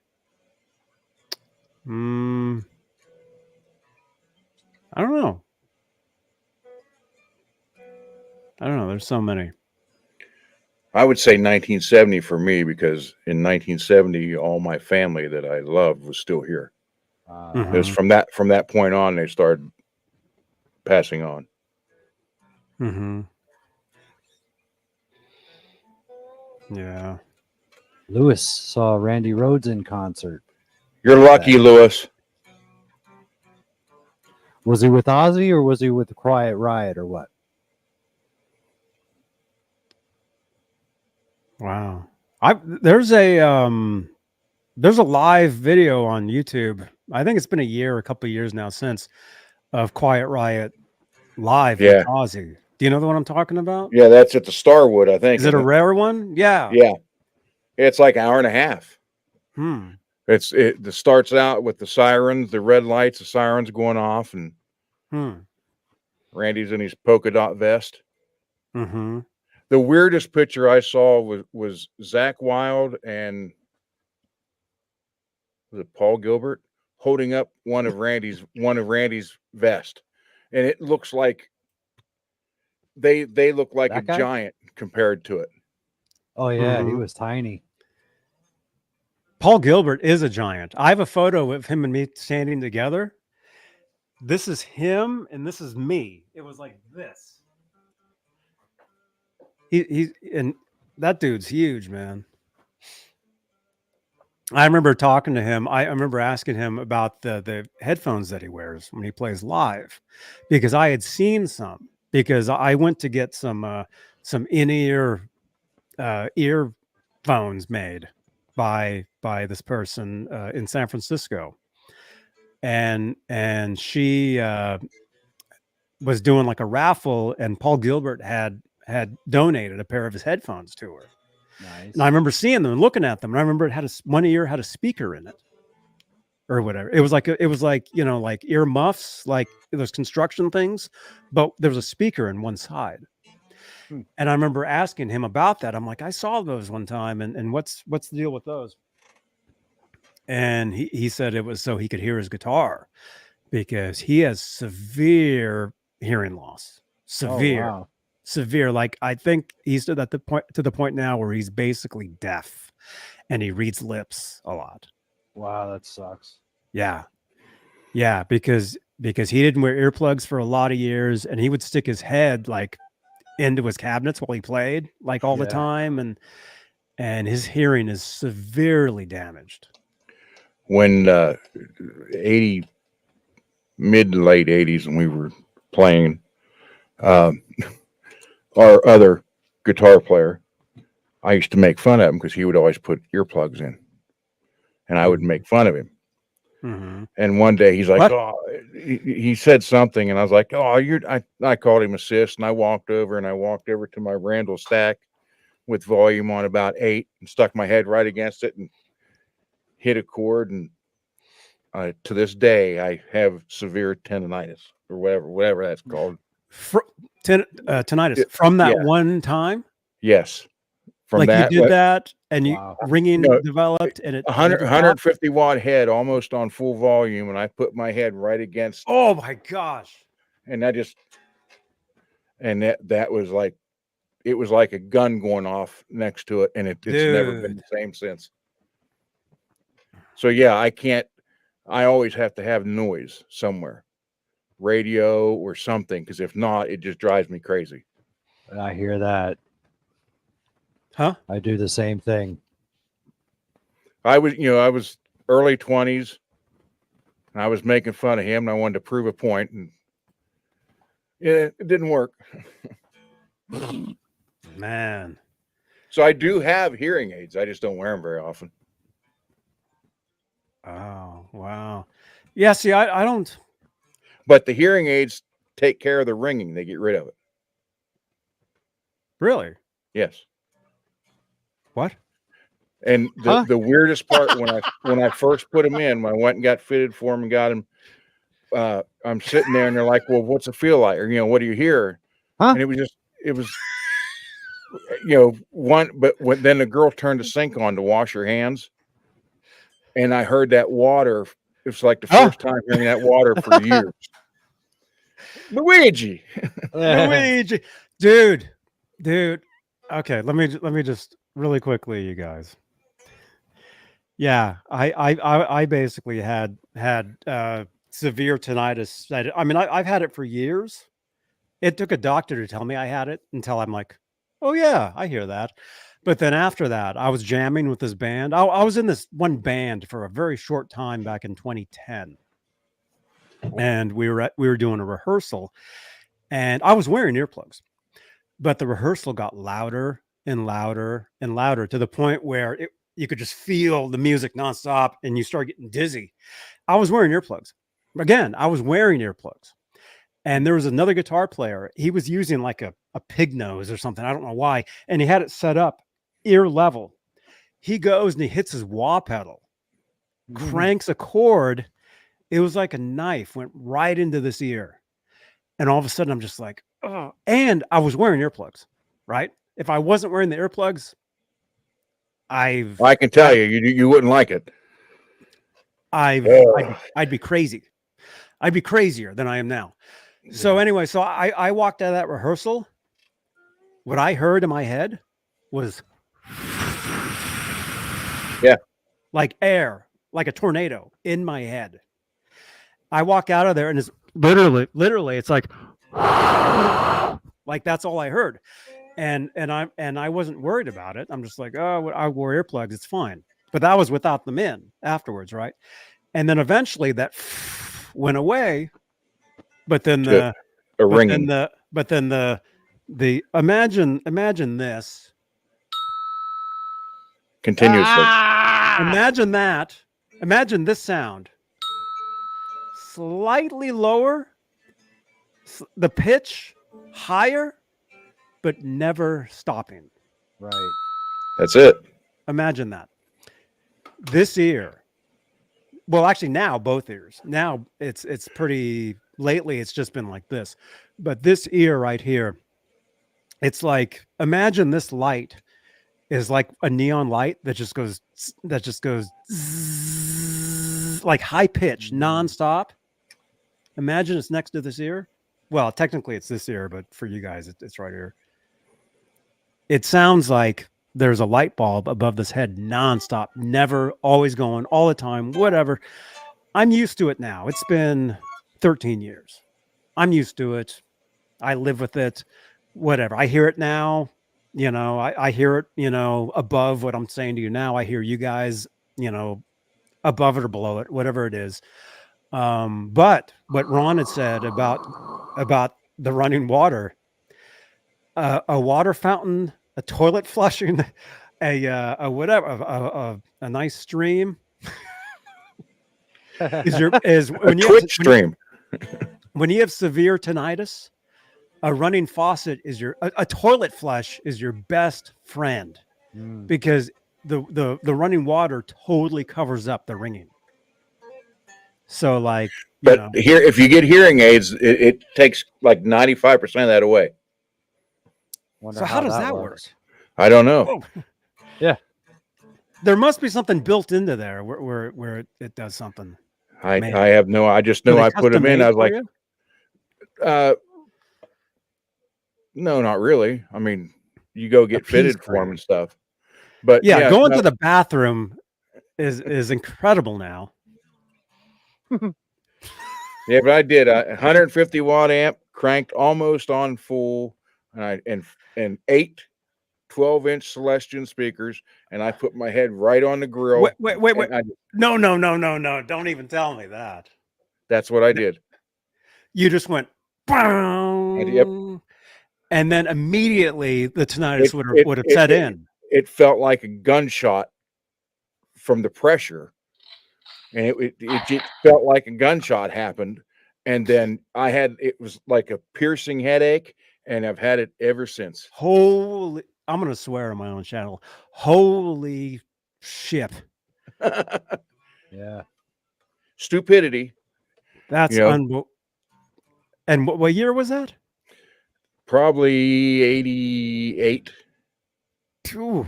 I don't know. There's so many. I would say 1970 for me, because in 1970, all my family that I loved was still here. It was from that point on, they started passing on. Mm-hmm. Yeah. Lewis saw Randy Rhoads in concert. You're lucky, Lewis. Was he with Ozzy or was he with the Quiet Riot or what? Wow. There's a live video on YouTube. I think it's been a couple of years now since, of Quiet Riot live with Ozzy. Do you know the one I'm talking about? Yeah, that's at the Starwood, I think. Is it a rare one? Yeah. Yeah. It's like an hour and a half. It starts out with the sirens, the red lights, the sirens going off, and Randy's in his polka dot vest. Mm-hmm. The weirdest picture I saw was Zakk Wylde and was it Paul Gilbert holding up one of Randy's vest, and it looks like they look like a giant compared to it. Oh yeah, he was tiny. Paul Gilbert is a giant. I have a photo of him and me standing together. This is him and this is me. It was like this. He's and that dude's huge, man. I remember talking to him. I remember asking him about the headphones that he wears when he plays live, because I had seen some because I went to get some in-ear earphones made by this person in San Francisco, and she was doing like a raffle, and Paul Gilbert had donated a pair of his headphones to her. Nice. And I remember seeing them and looking at them, and I remember it had one ear had a speaker in it, or whatever. It was like like ear muffs, like those construction things, but there was a speaker in one side. And I remember asking him about that. I'm like, I saw those one time, and what's the deal with those? And he said it was so he could hear his guitar, because he has severe hearing loss. Severe. Oh, wow. Severe. Like, I think he's at the point now where he's basically deaf, and he reads lips a lot. Wow, that sucks. Yeah. Because he didn't wear earplugs for a lot of years, and he would stick his head like into his cabinets while he played, like all the time, and his hearing is severely damaged. When mid to late 80s, when we were playing, our other guitar player, I used to make fun of him because he would always put earplugs in, and I would make fun of him. Mm-hmm. And one day he's like, What? "Oh," he said something, and I was like, "Oh, I called him a sis," and I walked over to my Randall stack with volume on about 8 and stuck my head right against it and hit a chord. And to this day, I have severe tinnitus, or whatever that's called. Tinnitus from that one time. Yes. From like that, you did that, and Wow. ringing developed, and it 150 watt head almost on full volume, and I put my head right against. Oh my gosh! And that was like, it was like a gun going off next to it, and it's never been the same since. So yeah, I always have to have noise somewhere, radio or something, because if not, it just drives me crazy. I hear that. Huh? I do the same thing. I was early 20s, and I was making fun of him, and I wanted to prove a point, and it didn't work. Man. So I do have hearing aids. I just don't wear them very often. Oh, wow. Yeah, see, I don't. But the hearing aids take care of the ringing. They get rid of it. Really? Yes. What? And the weirdest part, when I first put them in, when I went and got fitted for them and got them, I'm sitting there and they're like, "Well, what's it feel like?" Or, what do you hear? Huh? And it was one, but then the girl turned the sink on to wash her hands, and I heard that water. It was like the first time hearing that water for years. Luigi, dude. Okay, let me just really quickly, you guys. Yeah, I basically had severe tinnitus. I mean, I've had it for years. It took a doctor to tell me I had it until I'm like, oh yeah, I hear that. But then after that, I was jamming with this band. I was in this one band for a very short time back in 2010, and we were doing a rehearsal, and I was wearing earplugs, but the rehearsal got louder and louder and louder to the point where you could just feel the music nonstop, and you start getting dizzy. I was wearing earplugs. Again, I was wearing earplugs. And there was another guitar player. He was using like a pig nose or something. I don't know why. And he had it set up ear level. He goes and he hits his wah pedal, cranks a chord. It was like a knife went right into this ear. And all of a sudden I'm just like, oh, and I was wearing earplugs, right? If I wasn't wearing the earplugs, I can tell you wouldn't like it. I'd be crazy. I'd be crazier than I am now. So anyway, so I walked out of that rehearsal. What I heard in my head was like air, like a tornado in my head. I walk out of there and it's literally it's like that's all I heard. And I wasn't worried about it. I'm just like, oh, I wore earplugs, it's fine. But that was without them in afterwards, right? And then eventually that went away. But then the But then the imagine this. Continuously. Imagine that. Imagine this sound. Slightly lower, the pitch higher, but never stopping. Right. That's it. Imagine that. This ear. Well, actually now both ears. Now it's pretty lately it's just been like this. But this ear right here, it's like imagine this light is like a neon light that just goes zzz, like high pitch nonstop. Imagine it's next to this ear. Well, technically it's this ear, but for you guys it's right here. It sounds like there's a light bulb above this head nonstop, never, always going, all the time, whatever. I'm used to it now. It's been 13 years. I'm used to it. I live with it, whatever. I hear it now. You know, I hear it, you know, above what I'm saying to you now. I hear you guys, you know, above it or below it, whatever it is. But what Ron had said about the running water, a water fountain, a toilet flushing, a whatever, a nice stream is when you Twitch stream. When you have severe tinnitus, a running faucet is a toilet flush is your best friend because the running water totally covers up the ringing. So like, But here, if you get hearing aids, it takes like 95% of that away. Wonder so how does that works. work? I don't know. Whoa. Yeah. There must be something built into there where it does something. I have no. I just know I put them in. I was like, no, not really. I mean, you go get fitted for them and stuff. But yeah, going to the bathroom is incredible now. Yeah, but I did a 150 watt amp cranked almost on full, and 8 12-inch Celestion speakers, and I put my head right on the grill. Wait. No. Don't even tell me that. That's what I did. You just went, Yep. And then immediately the tinnitus would have set in. It felt like a gunshot from the pressure, and it just felt like a gunshot happened. And then it was like a piercing headache, and I've had it ever since. Holy, I'm going to swear on my own channel. Holy shit. Yeah. Stupidity. That's unbelievable. And what year was that? Probably 88. Oof.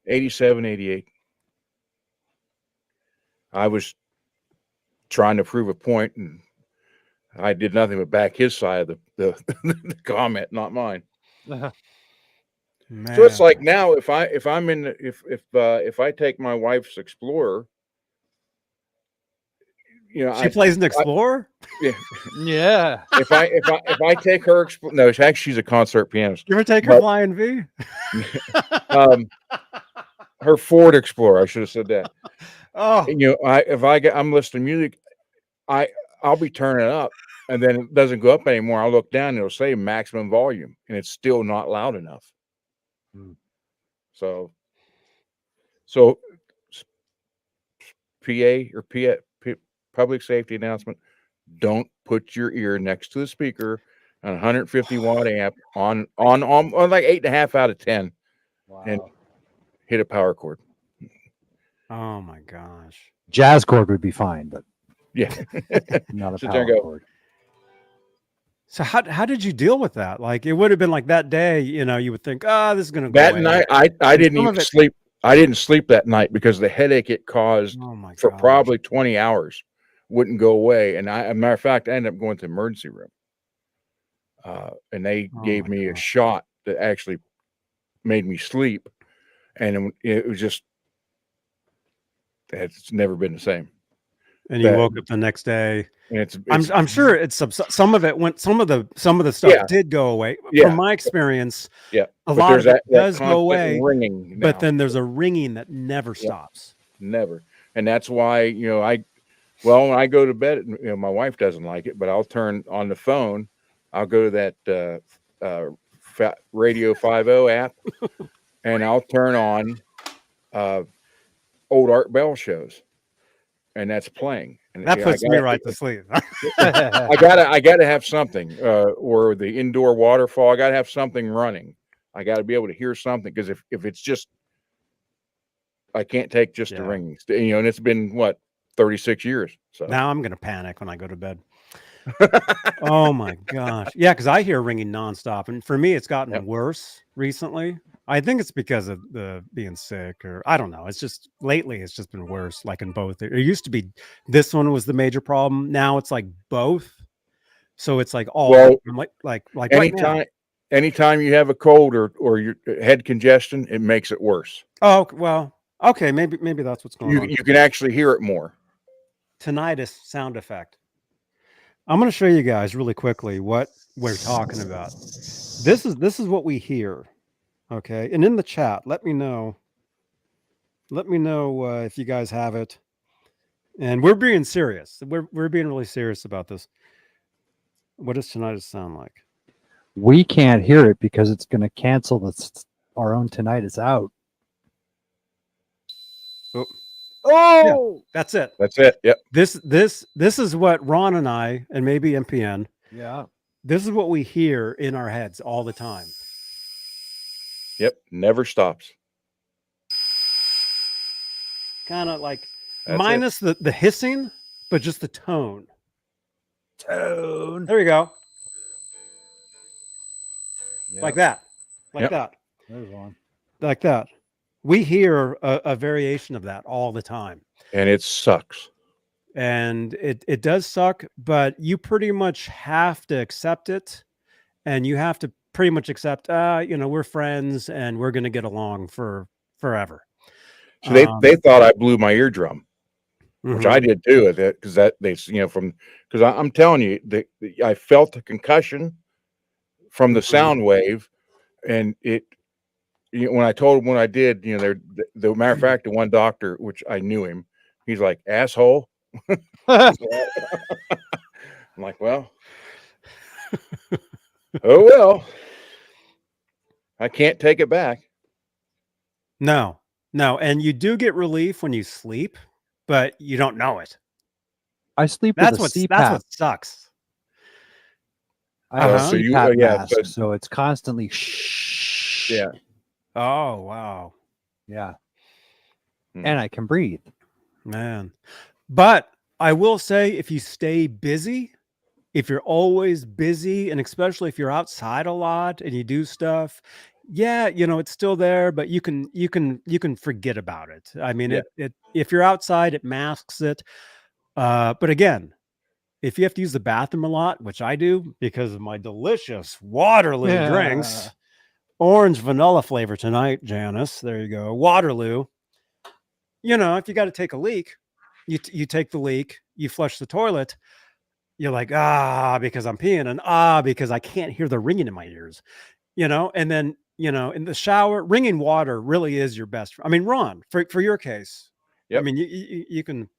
87, 88. I was trying to prove a point, and I did nothing but back his side of the comment, not mine. So it's like now, if I take my wife's Explorer, she plays an Explorer. Yeah. If I take her no, actually she's a concert pianist. You ever take her Flying V? Her Ford Explorer. I should have said that. Oh, I'm listening to music, I'll be turning it up, and then it doesn't go up anymore. I'll look down and it'll say maximum volume, and it's still not loud enough. So PA or public safety announcement: don't put your ear next to the speaker on 150 watt amp on like 8.5 out of 10, and hit a power cord. Oh my gosh. Jazz chord would be fine, but yeah, not a so power cord. So how did you deal with that? Like, it would have been like that day, you would think, this is going to go that away. night. I didn't even sleep. I didn't sleep that night because the headache it caused for probably 20 hours wouldn't go away. And as a matter of fact, I ended up going to the emergency room. And they gave me a shot that actually made me sleep. And it was just, it's never been the same. And you woke up the next day. And I'm sure it's some of it went. Some of the stuff did go away. From my experience, a lot of it does go away. Ringing but then there's a ringing that never stops. Never. And that's why when I go to bed, my wife doesn't like it, but I'll turn on the phone. I'll go to that Radio 50 app, and I'll turn on old Art Bell shows, and that's playing. And That puts me right to sleep. I gotta have something, or the indoor waterfall. I gotta have something running. I gotta be able to hear something, because if it's just, I can't take just the ringing, and it's been what, 36 years. So now I'm gonna panic when I go to bed. Oh my gosh. Yeah, because I hear ringing nonstop. And for me, it's gotten worse recently. I think it's because of the being sick, or I don't know. It's just lately it's just been worse, like in both. It used to be this one was the major problem. Now it's like both. So it's like all like anytime right anytime you have a cold or your head congestion, it makes it worse. Oh, well, okay, maybe that's what's going on. You can actually hear it more. Tinnitus sound effect. I'm going to show you guys really quickly what we're talking about. This is what we hear. Okay. And in the chat, let me know if you guys have it. And we're being serious. We're being really serious about this. What does tinnitus sound like? We can't hear it because it's going to cancel our own tinnitus out. Oh, yeah, that's it. That's it. Yep. This is what Ron and I, and maybe MPN. Yeah. This is what we hear in our heads all the time. Yep. Never stops. Kind of like That's minus the hissing, but just the tone. There you go. Yep. Like that. Yep. That. There's one. Like that. We hear a variation of that all the time. And it sucks. And it does suck, but you pretty much have to accept it. And you have to pretty much accept, we're friends and we're going to get along for forever. So they thought I blew my eardrum, which I did too. Because I'm telling you, I felt the concussion from the sound wave, and when I told him what I did, the matter of fact, the one doctor, which I knew him, he's like, asshole. I'm like, well, oh well, I can't take it back. No, and you do get relief when you sleep, but you don't know it. I sleep That's with a CPAP. That's what sucks. I have a So CPAP mask, so it's constantly Yeah. Oh, wow. Yeah. And I can breathe. Man. But I will say, if you stay busy, if you're always busy, and especially if you're outside a lot and you do stuff, it's still there, but you can forget about it. I mean, if you're outside, it masks it. But again, if you have to use the bathroom a lot, which I do because of my delicious Waterloo drinks, orange vanilla flavor tonight, Janice. There you go. Waterloo. If you got to take a leak, you take the leak, you flush the toilet. You're like, because I'm peeing, and because I can't hear the ringing in my ears, and then, in the shower, ringing water really is your best. I mean, Ron, for your case, I mean, you can,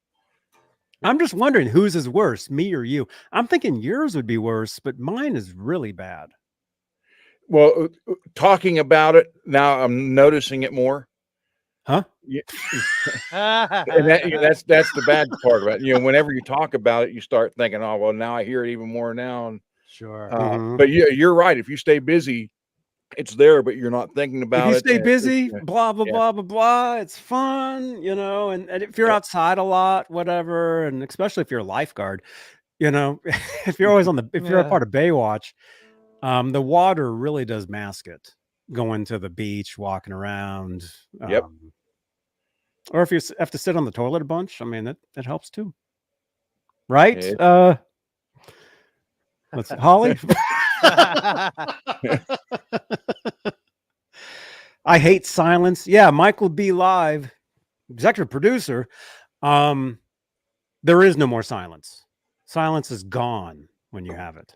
I'm just wondering whose is worse, me or you. I'm thinking yours would be worse, but mine is really bad. Well, talking about it now, I'm noticing it more. Huh? Yeah. And that's the bad part about it. Whenever you talk about it, you start thinking, oh, well, now I hear it even more now. And, sure. But you're right. If you stay busy, it's there, but you're not thinking about it. If you stay busy, blah, blah, blah, blah, blah, it's fun, and if you're outside a lot, whatever, and especially if you're a lifeguard, if you're always if you're a part of Baywatch, the water really does mask it. Going to the beach, walking around. Or if you have to sit on the toilet a bunch, I mean, that helps too. Right? Let's see. Holly? I hate silence. Yeah, Michael B. Live, executive producer. There is no more silence. Silence is gone when you have it.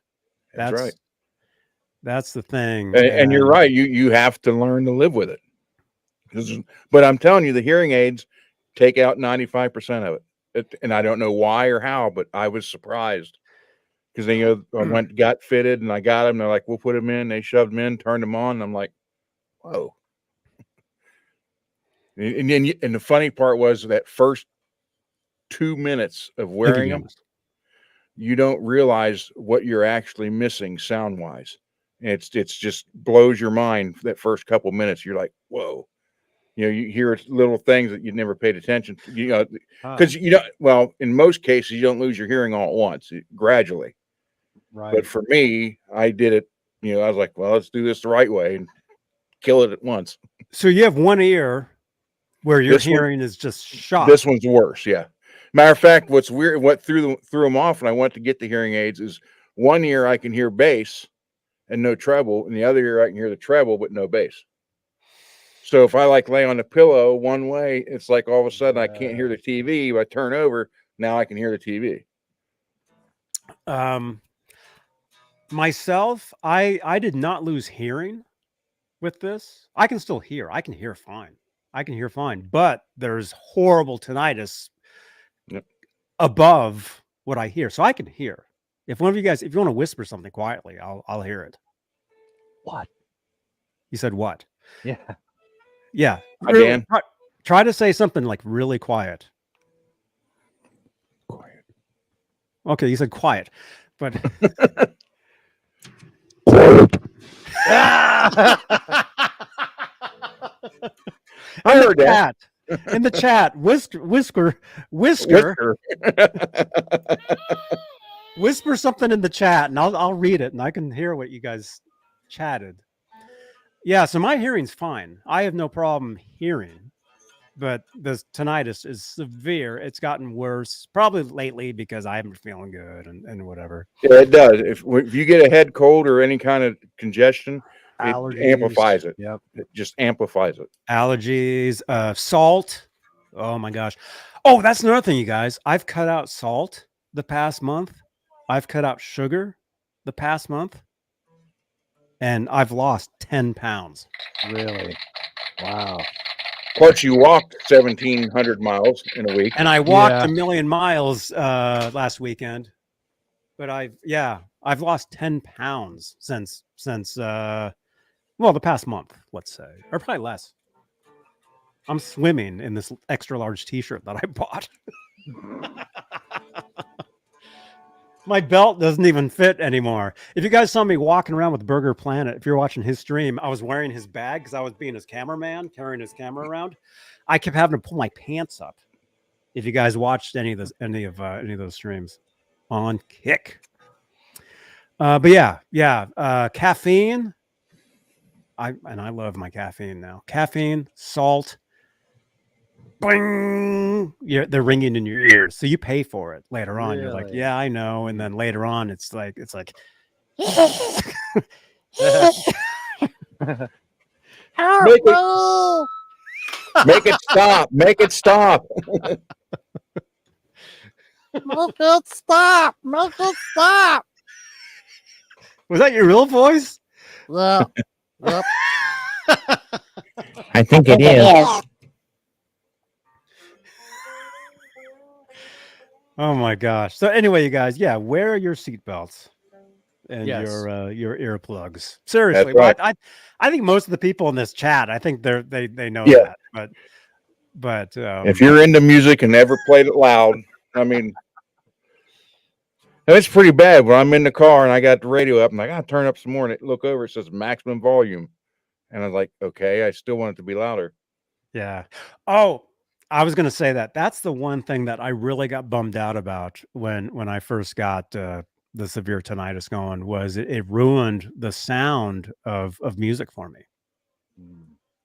That's right. That's the thing. And you're right. You have to learn to live with it. But I'm telling you, the hearing aids take out 95% of it. And I don't know why or how, but I was surprised. because they got fitted, and I got them. They're like, we'll put them in. They shoved them in, turned them on. And I'm like, whoa. And the funny part was that first 2 minutes of wearing them, you don't realize what you're actually missing sound wise. It's just blows your mind. That first couple minutes, you're like, whoa. You hear little things that you never paid attention to, because well, in most cases, you don't lose your hearing all at once, gradually. Right. But for me, I did it, I was like, well, let's do this the right way and kill it at once. So you have one ear where your hearing is just shot. This one's worse. Yeah. Matter of fact, what's weird, what threw them off when I went to get the hearing aids is one ear I can hear bass and no treble, and the other ear I can hear the treble but no bass. So if I lay on the pillow one way, it's like all of a sudden I can't hear the TV. If I turn over, now I can hear the TV. Myself, I did not lose hearing with this. I can still hear. I can hear fine. But there's horrible tinnitus above what I hear. So I can hear. If one of you guys, if you want to whisper something quietly, I'll hear it. What? You said what? Yeah. Yeah. Again. Try to say something really quiet. Quiet. Okay, you said quiet, but I heard that. In the chat, whisker, whisper something in the chat, and I'll read it, and I can hear what you guys chatted. Yeah, so my hearing's fine. I have no problem hearing, but the tinnitus is severe. It's gotten worse, probably lately because I haven't been feeling good and whatever. Yeah, it does. If you get a head cold or any kind of congestion, Allergies. it amplifies it. Yep. It just amplifies it. Allergies, salt. Oh my gosh. Oh, that's another thing, you guys. I've cut out salt the past month. I've cut out sugar the past month. And I've lost 10 pounds. Really? Wow. Plus, you walked 1,700 miles in a week. And I walked 1,000,000 miles last weekend. But I've lost 10 pounds since the past month, let's say, or probably less. I'm swimming in this extra large t-shirt that I bought. My belt doesn't even fit anymore. If you guys saw me walking around with Burger Planet, if you're watching his stream, I was wearing his bag because I was being his cameraman, carrying his camera around. I kept having to pull my pants up. If you guys watched any of those streams on Kick. Caffeine. I love my caffeine now. Caffeine, salt. Bing! They're ringing in your ears, so you pay for it later on. Really? You're like, yeah, I know, and then later on, it's like, Make it stop! Make it stop! Make it stop! Make it stop! Was that your real voice? Well, yep. I think it is. Oh my gosh. So anyway, you guys, wear your seatbelts and Yes. your earplugs. Seriously. That's right. I think most of the people in this chat, I think they know that. But if you're into music and never played it loud, I mean, it's pretty bad when I'm in the car and I got the radio up and I gotta turn up some more, and it look over, it says maximum volume. And I was like, okay, I still want it to be louder. yeah. Oh, I was going to say that. That's the one thing that I really got bummed out about when I first got the severe tinnitus going, was it ruined the sound of music for me.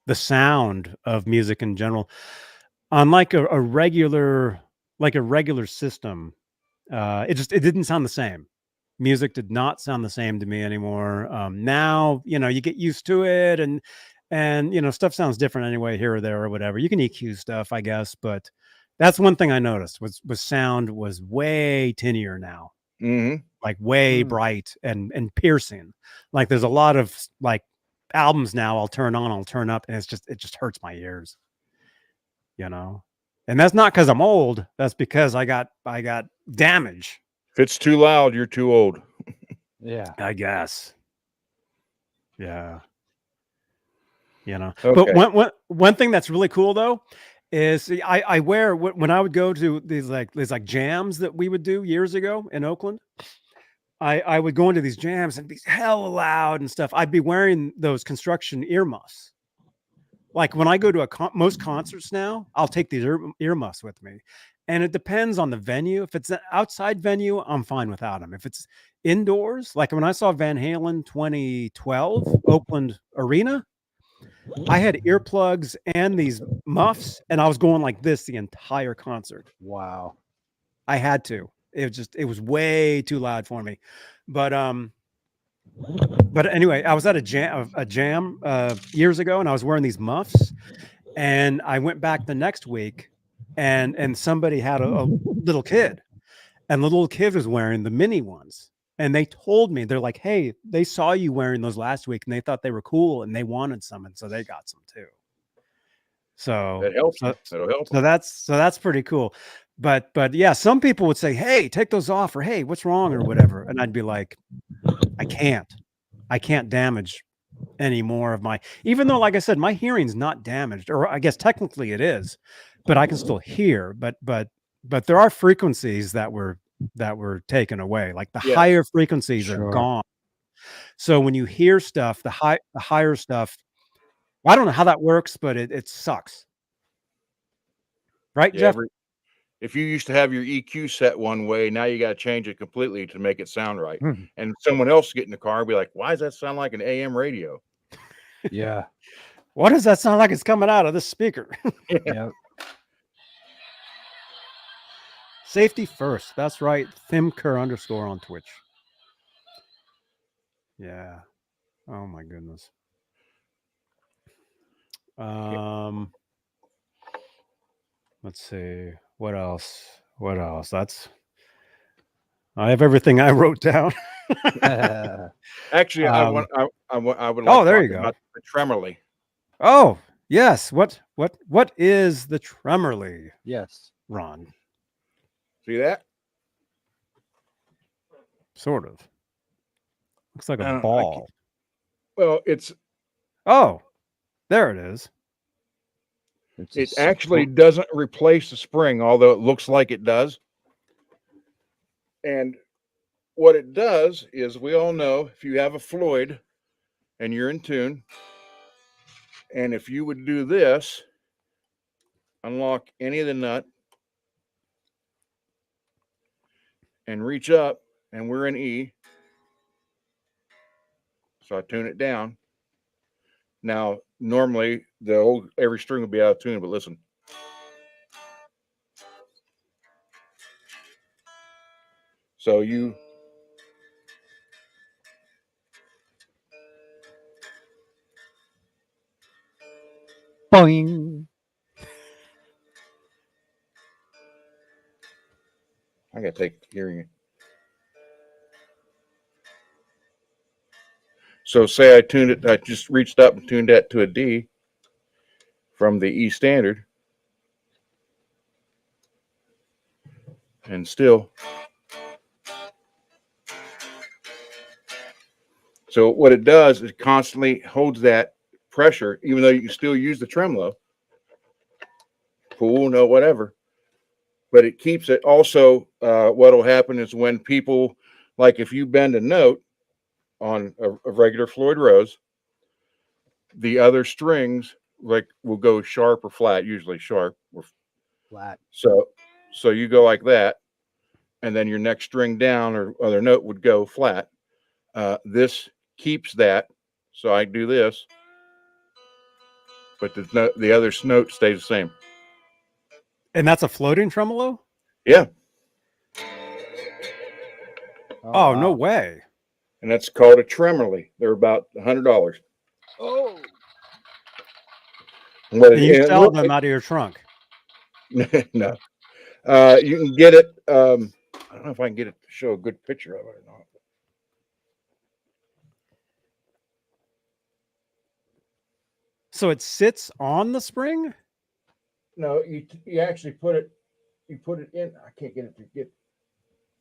The sound of music in general. Unlike a regular system, it didn't sound the same. Music did not sound the same to me anymore. Now, you get used to it, and stuff sounds different anyway here or there or whatever. You can EQ stuff, I guess, but that's one thing I noticed was sound was way tinnier now. Mm-hmm. Like way bright and piercing. Like there's a lot of albums now I'll turn on, I'll turn up, and it just hurts my ears. And that's not because I'm old. That's because I got damage If it's too loud, you're too old. Yeah. I guess. Yeah. You know, Okay. but one thing that's really cool though is I wear when I would go to these like jams that we would do years ago in Oakland. I would go into these jams and be hella loud and stuff. I'd be wearing those construction earmuffs. Like when I go to most concerts now, I'll take these earmuffs with me, and it depends on the venue. If it's an outside venue, I'm fine without them. If it's indoors, like when I saw Van Halen 2012 Oakland Arena, I had earplugs and these muffs, and I was going like this the entire concert. Wow. I had to. It was way too loud for me. But anyway, I was at a jam years ago, and I was wearing these muffs, and I went back the next week, and somebody had a little kid, and the little kid was wearing the mini ones. And they told me, they're like, hey, they saw you wearing those last week and they thought they were cool and they wanted some. And so they got some too. So That helps. That'll help. So that's pretty cool. But yeah, some people would say, hey, take those off, or hey, what's wrong, or whatever. And I'd be like, I can't damage any more of my, even though, like I said, my hearing's not damaged, or I guess technically it is, but I can still hear. But there are frequencies that were taken away. Like the higher frequencies are gone. So when you hear stuff, the higher stuff, well, I don't know how that works, but it sucks. Right, Jeff? If you used to have your EQ set one way, now you got to change it completely to make it sound right. And someone else get in the car and be like, why does that sound like an AM radio? Yeah. What does that sound like it's coming out of this speaker? Yeah. Safety first. That's right. Thimker_ on Twitch. Yeah. Oh my goodness. Let's see. What else? I have everything I wrote down. Actually, I would like oh, there to you talk go. about the Tremor-Ly. Oh, yes. What is the Tremor-Ly, Yes. Ron? See that? Sort of. Looks like a ball. Well, it's Oh, there it is. it actually doesn't replace the spring, although it looks like it does. And what it does is, we all know, if you have a Floyd and you're in tune, and if you would do this, unlock any of the nut and reach up, and we're in E. So I tune it down. Now, normally every string would be out of tune, but listen. So you Boing. I gotta take hearing it. So say I tuned it, I just reached up and tuned that to a D from the E standard. And still. So what it does is constantly holds that pressure, even though you can still use the tremolo. Cool, no, whatever. But it keeps it. Also, what'll happen is when people, like if you bend a note on a regular Floyd Rose, the other strings like will go sharp or flat, usually sharp or Flat. So you go like that, and then your next string down or other note would go flat. This keeps that. So I do this, but the other note stays the same. And that's a floating tremolo? Yeah. Oh, no way. And that's called a Tremor-Ly. They're about $100. Oh. And you sell them out of your trunk? No. You can get it. I don't know if I can get it to show a good picture of it or not. So it sits on the spring? No, you actually put it. You put it in. I can't get it to get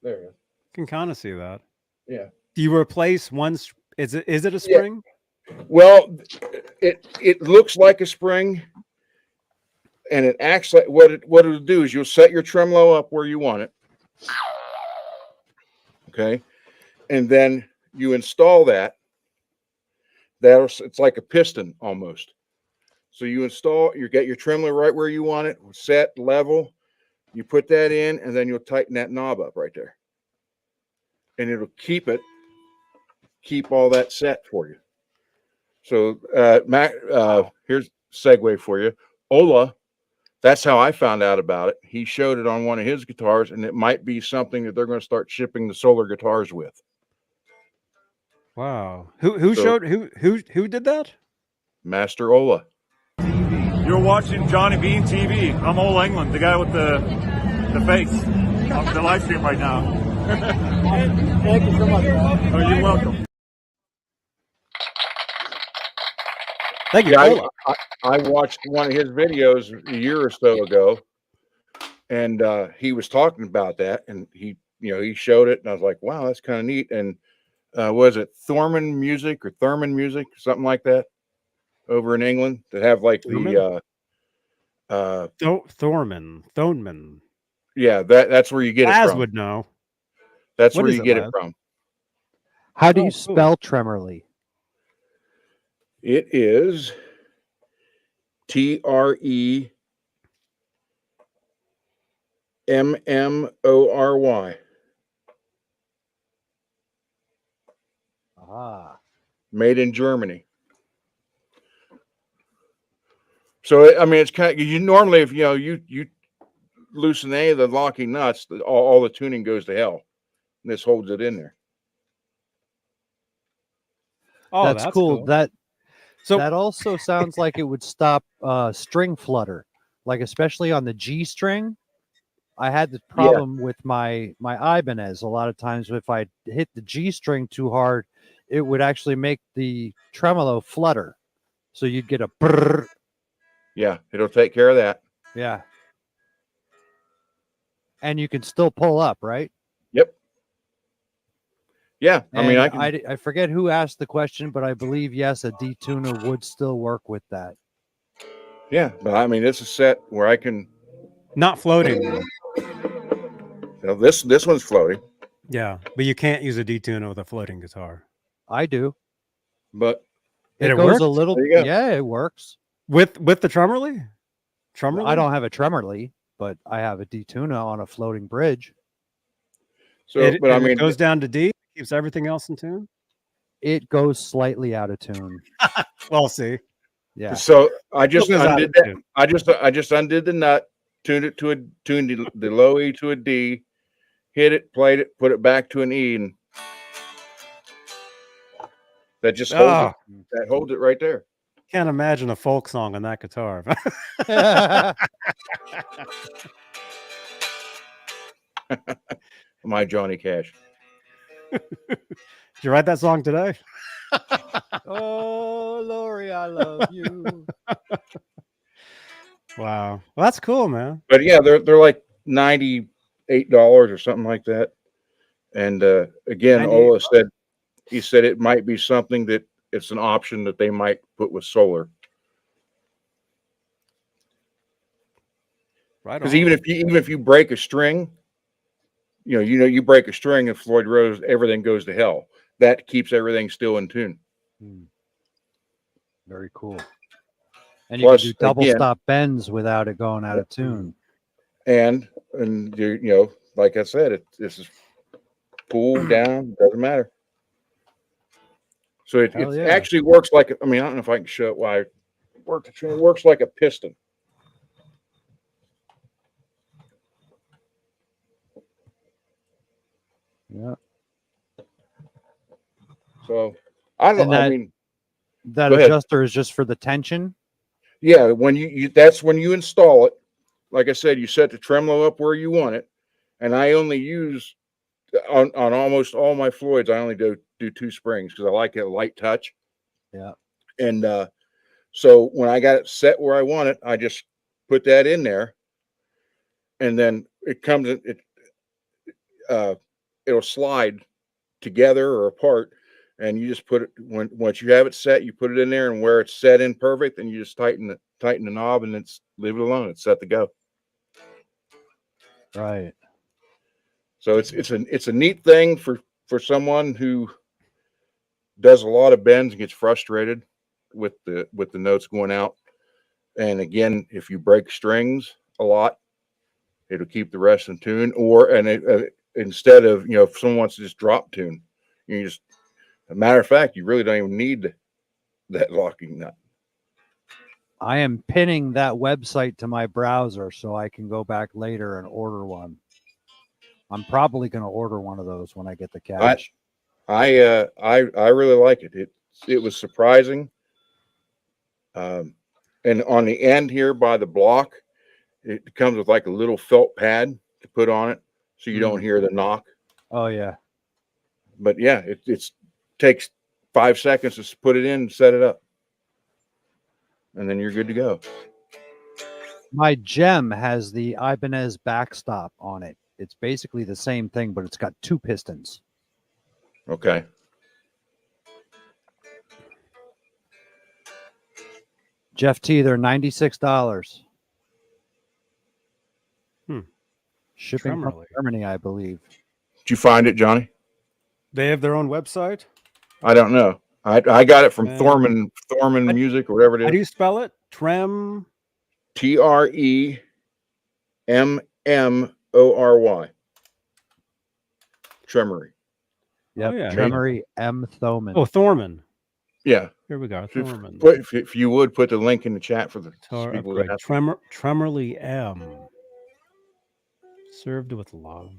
there. It is. Can kind of see that. Yeah. Do you replace one? Is it a spring? Well, it looks like a spring, and it acts like what it'll do is you'll set your tremolo up where you want it. Okay, and then you install that. It's like a piston almost. So you get your tremolo right where you want it, set, level. You put that in, and then you'll tighten that knob up right there. And it'll keep all that set for you. So, Mac, here's a segue for you. Ola, that's how I found out about it. He showed it on one of his guitars, and it might be something that they're going to start shipping the solar guitars with. Wow. Who did that? Master Ola. You're watching Johnny Bean TV. I'm Ola England, the guy with the face on the live stream right now. Thank you so much. Oh, you're welcome. Thank you. Yeah, I watched one of his videos a year or so ago, and he was talking about that, and he showed it, and I was like, wow, that's kind of neat. And was it Thurman Music, something like that, over in England, that have like Thurman? the Thorman. Yeah, that's where you get it from. Would know. That's What where is you it, get Laz? it from. How do you cool. spell Tremorly? It is TREMMORY. Ah. Made in Germany. So I mean, it's kind of, you normally, if you loosen any of the locking nuts, all the tuning goes to hell. And this holds it in there. Oh, that's cool. That So also sounds like it would stop string flutter, like especially on the G string. I had the problem with my Ibanez. A lot of times, if I hit the G string too hard, it would actually make the tremolo flutter. So you'd get a brrr. Yeah, it'll take care of that. Yeah. And you can still pull up, right? Yep. Yeah, And I mean, I forget who asked the question, but I believe yes, a detuner would still work with that. Yeah, but I mean, it's a set where I can. not floating though. This one's floating, Yeah, but you can't use a detuner with a floating guitar. I do. but Did it goes work? a little. There you go. Yeah, it works. With the Tremorly? Tremorly? I don't have a Tremorly, but I have a detuner on a floating bridge. so It it goes down to D, keeps everything else in tune. It goes slightly out of tune. Well, see. Yeah. So I just Still goes out undid of that. tune. I just undid the nut, tuned the low E to a D, hit it, played it, put it back to an E, and that just holds it right there. Can't imagine a folk song on that guitar. My Johnny Cash. Did you write that song today? Oh, Lori, I love you. Wow. Well, that's cool, man. But yeah, they're like $98 or something like that. And again, Ola said it might be something that it's an option that they might put with solar. Right. Because even if you break a string, you break a string in Floyd Rose, everything goes to hell. That keeps everything still in tune. Very cool. And you Plus, can do double again, stop bends without it going out of tune. And like I said, this is pull down, doesn't matter. So it actually works like, I don't know if I can show it why it works. It works like a piston. Yeah. So that go ahead. adjuster is just for the tension. Yeah, when that's when you install it. Like I said, you set the tremolo up where you want it, and I only use on almost all my Floyds. I only do 2 springs because I like a light touch. Yeah, and so when I got it set where I want it, I just put that in there, and then it comes it'll slide together or apart, and you just put it once you have it set, you put it in there, and where it's set in perfect, and you just tighten the knob, and leave it alone. It's set to go. Right. So it's a neat thing for someone who does a lot of bends and gets frustrated with the notes going out. And again, if you break strings a lot, it'll keep the rest in tune. Instead of, if someone wants to just drop tune, a matter of fact, you really don't even need that locking nut. I am pinning that website to my browser so I can go back later and order one. I'm probably going to order one of those when I get the cash. I really like it. It was surprising. And on the end here by the block, it comes with like a little felt pad to put on it, so you don't hear the knock. Oh yeah. But yeah, it takes 5 seconds to put it in and set it up, and then you're good to go. My Gem has the Ibanez backstop on it. It's basically the same thing, but it's got 2 pistons. Okay. Jeff T, they're $96. Shipping from Tremor-Ly. Germany, I believe. Did you find it, Johnny? They have their own website. I don't know. I got it from Thorman Music or whatever it is. How do you spell it? Trem. TREMMORY. Tremory. Yep. Oh, yeah. Tremory M. Thoman. Oh, Thorman. Yeah. Here we go. Thorman. If you would put the link in the chat for the people that have Tremor-Ly M. Served with love.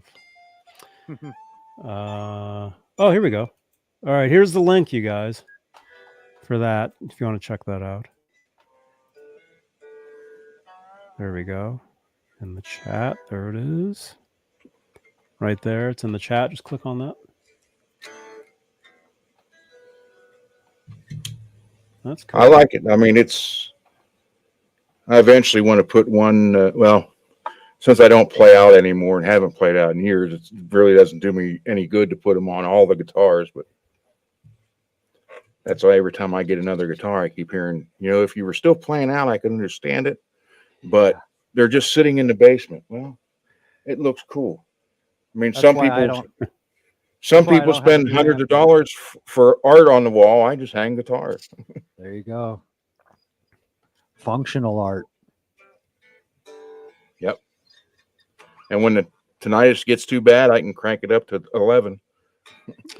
Oh, here we go. All right, here's the link, you guys, for that, if you want to check that out. There we go. In the chat. There it is. Right there. It's in the chat. Just click on that. That's cool. I like it. I mean, I eventually want to put one, since I don't play out anymore and haven't played out in years, it really doesn't do me any good to put them on all the guitars, but that's why every time I get another guitar, I keep hearing, if you were still playing out, I could understand it, but they're just sitting in the basement. Well, it looks cool. I mean, some people spend hundreds of dollars for art on the wall. I just hang guitars. There you go. Functional art. Yep. And when the tinnitus gets too bad, I can crank it up to 11.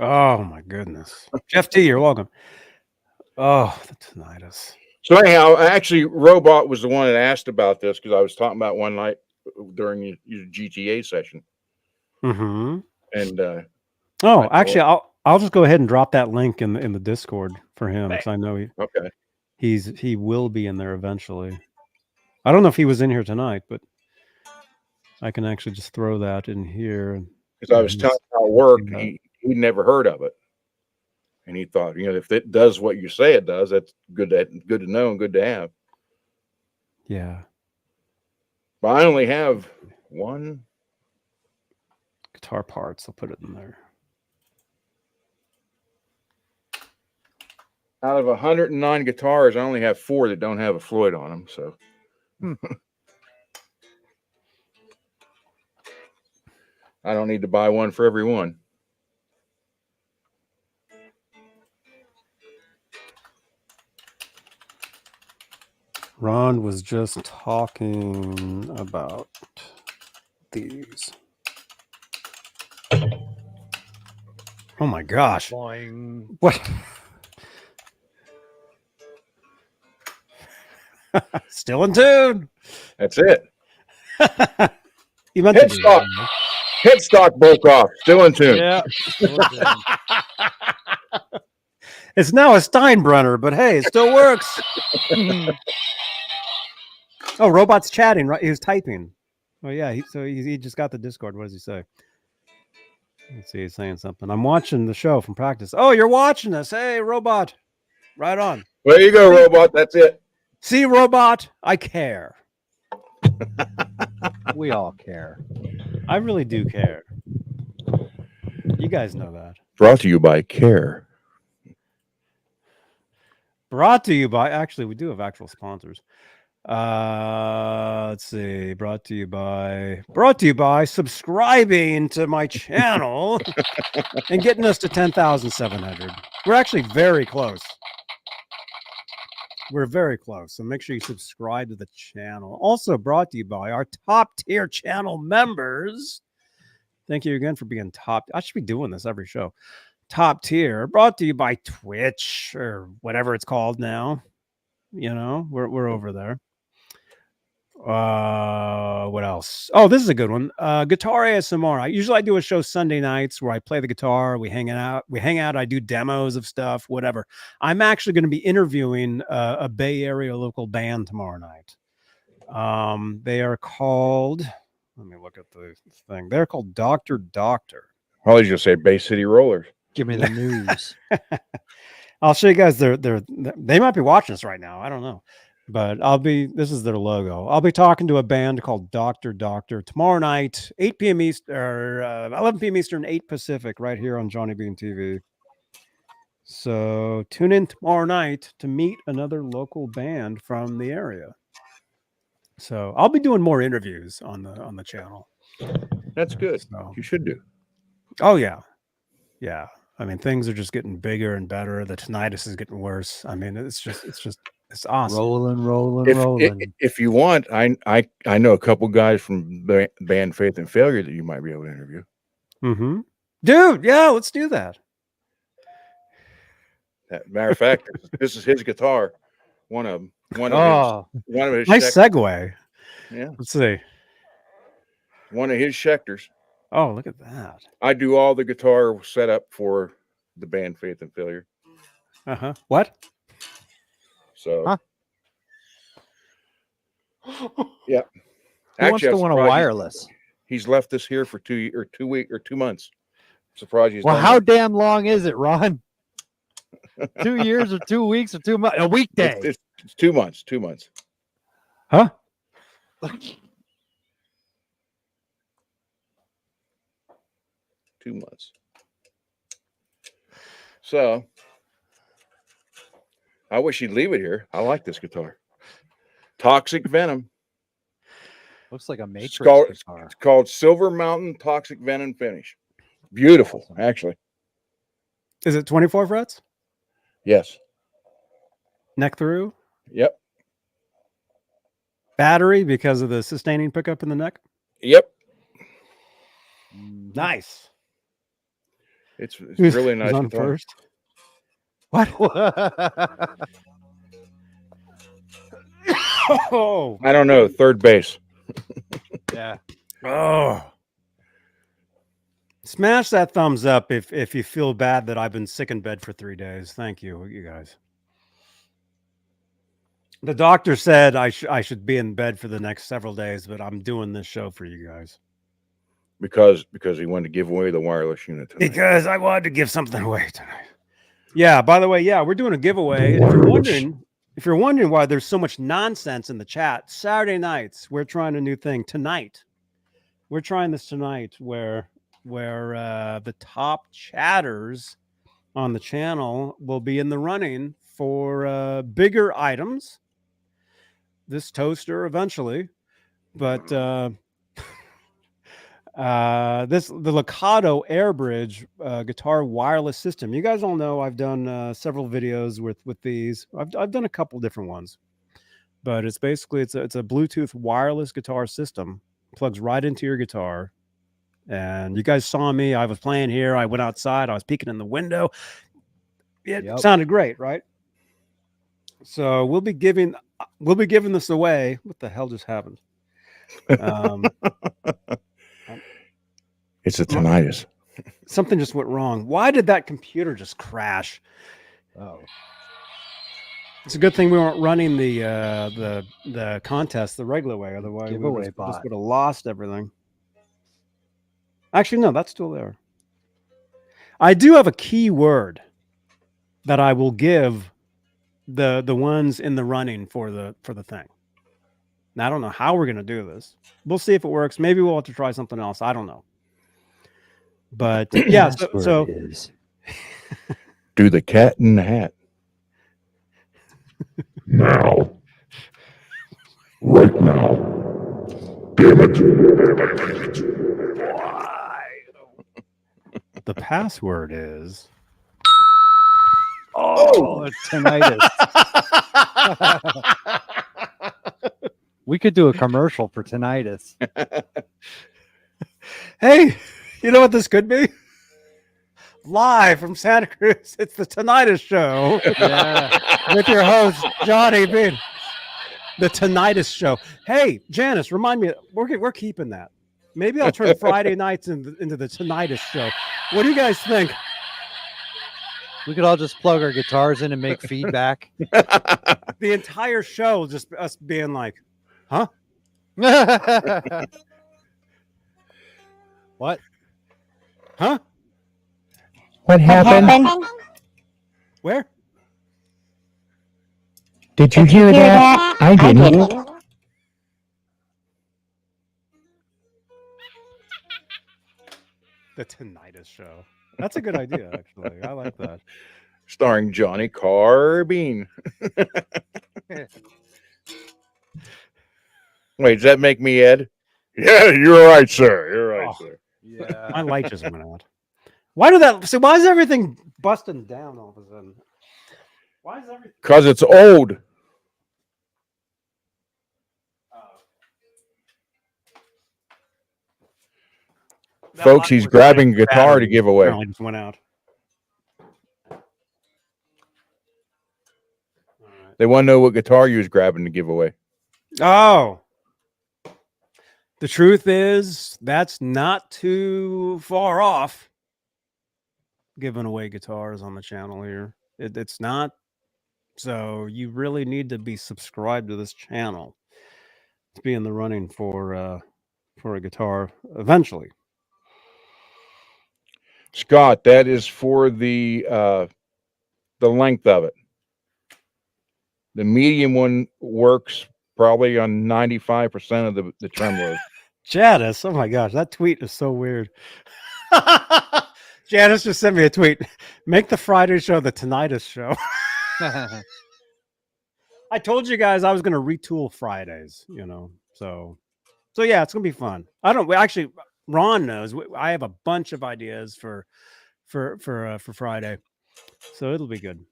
Oh, my goodness. Jeff T, you're welcome. Oh, the tinnitus. So anyhow, actually, Robot was the one that asked about this because I was talking about one night during your GTA session. Mm-hmm. And actually, I'll just go ahead and drop that link in the Discord for him because I know he will be in there eventually. I don't know if he was in here tonight, but I can actually just throw that in here. Because I was telling him how it worked, he'd never heard of it, and he thought, if it does what you say it does, that's good to know and good to have. Yeah. But I only have one guitar parts. I'll put it in there. Out of 109 guitars, I only have 4 that don't have a Floyd on them. So. I don't need to buy one for every one. Ron was just talking about these. Oh my gosh. Boing. What? Still in tune. That's it. You meant Headstock broke off. Still in tune. Yeah. It's now a Steinbrenner, but hey, it still works. Oh, Robot's chatting, right? He was typing. Oh yeah, he just got the Discord. What does he say? Let's see, he's saying something. I'm watching the show from practice. Oh, you're watching us. Hey, Robot. Right on. There you go, Robot. That's it. See, Robot, I care. We all care. I really do care. You guys know that. Brought to you by Care. Brought to you by, actually, we do have actual sponsors. Let's see. Brought to you by subscribing to my channel and getting us to 10,700. We're actually very close. We're very close. So make sure you subscribe to the channel. Also brought to you by our top tier channel members. Thank you again for being top. I should be doing this every show. Top tier, brought to you by Twitch or whatever it's called now. You know, we're over there. What else? Oh, this is a good one. Guitar ASMR. I do a show Sunday nights where I play the guitar. We hang out. I do demos of stuff, whatever. I'm actually going to be interviewing a Bay Area local band tomorrow night. They are called. Let me look at the thing. They're called Dr. Doctor. I was just say Bay City Rollers. Give me the news. I'll show you guys they might be watching us right now. I don't know. But this is their logo. I'll be talking to a band called Dr. Doctor tomorrow night, 8 p.m. Eastern, or 11 p.m. Eastern, 8 Pacific, right here on Johnny Bean TV. So tune in tomorrow night to meet another local band from the area. So I'll be doing more interviews on the channel. That's good. So, You should do. oh yeah. Yeah. I mean, things are just getting bigger and better. The tinnitus is getting worse. I mean, it's awesome. Rolling. If you want, I know a couple guys from the band Faith and Failure that you might be able to interview. Mm-hmm. Dude, yeah, let's do that. Matter of fact, this is his guitar. One of them. One of his Nice segue. Yeah. Let's see. One of his Schecters. Oh, look at that. I do all the guitar setup for the band Faith and Failure. Uh-huh. What? So, yeah. Who wants to want a wireless? He's left us here for 2 months. Surprised he's Well, done how that. damn long is it, Ron? 2 years or 2 weeks or 2 months? A weekday. It's 2 months. 2 months. Huh? 2 months. So I wish he'd leave it here. I like this guitar. Toxic Venom. Looks like a Matrix guitar. It's called Silver Mountain Toxic Venom Finish. Beautiful, actually. Is it 24 frets? Yes. Neck through? Yep. Battery because of the sustaining pickup in the neck? Yep. Nice. It's really nice on guitar. first. What? Oh. I don't know. Third base. Yeah. Oh. Smash that thumbs up if you feel bad that I've been sick in bed for 3 days. Thank you, you guys. The doctor said I should be in bed for the next several days, but I'm doing this show for you guys. Because he wanted to give away the wireless unit tonight. Because I wanted to give something away tonight. Yeah, by the way, yeah, we're doing a giveaway. If you're wondering why there's so much nonsense in the chat, Saturday nights, we're trying a new thing tonight. We're trying this tonight where the top chatters on the channel will be in the running for bigger items. This toaster eventually, but the Locado Airbridge guitar wireless system. You guys all know I've done several videos with these. I've done a couple different ones, but it's basically it's a Bluetooth wireless guitar system. Plugs right into your guitar. And you guys saw me. I was playing here. I went outside. I was peeking in the window. It sounded great, right? So we'll be giving this away. What the hell just happened? It's a tinnitus. Something just went wrong. Why did that computer just crash? Oh, it's a good thing we weren't running the contest the regular way. Otherwise, we would have lost everything. Actually, no, that's still there. I do have a keyword that I will give the ones in the running for the thing. Now, I don't know how we're going to do this. We'll see if it works. Maybe we'll have to try something else. I don't know. But yeah, Password so is Do the cat in the hat. Now. Right now. Damn it. the password is. oh tinnitus. We could do a commercial for tinnitus. Hey, you know what this could be? Live from Santa Cruz, it's the Tinnitus Show Yeah. with your host Johnny Bean. The Tinnitus Show. Hey, Janice, remind me, we're keeping that. Maybe I'll turn Friday nights into the Tinnitus Show. What do you guys think? We could all just plug our guitars in and make feedback. The entire show, just us being like, huh? What? Huh? What happened? Where? Did you hear that? I didn't. The Tinnitus Show. That's a good idea, actually. I like that. Starring Johnny Carbine. Wait, does that make me Ed? Yeah, you're right, sir. You're right, Oh. sir. Yeah. My light just went out. Why did that? So why is everything busting down all of a sudden? Why is everything? Because it's old. Folks, he's grabbing a guitar to give away. Apparently just went out. They want to know what guitar you was grabbing to give away. Oh. The truth is, that's not too far off. Giving away guitars on the channel here. It's not. So you really need to be subscribed to this channel to be in the running for a guitar eventually. Scott, that is for the length of it. The medium one works probably on 95% of the tremolos. Janice, oh my gosh, that tweet is so weird. Janice just sent me a tweet. Make the Friday show the Tinnitus Show. I told you guys I was going to retool Fridays, So yeah, it's going to be fun. Actually, Ron knows. I have a bunch of ideas for Friday, so it'll be good.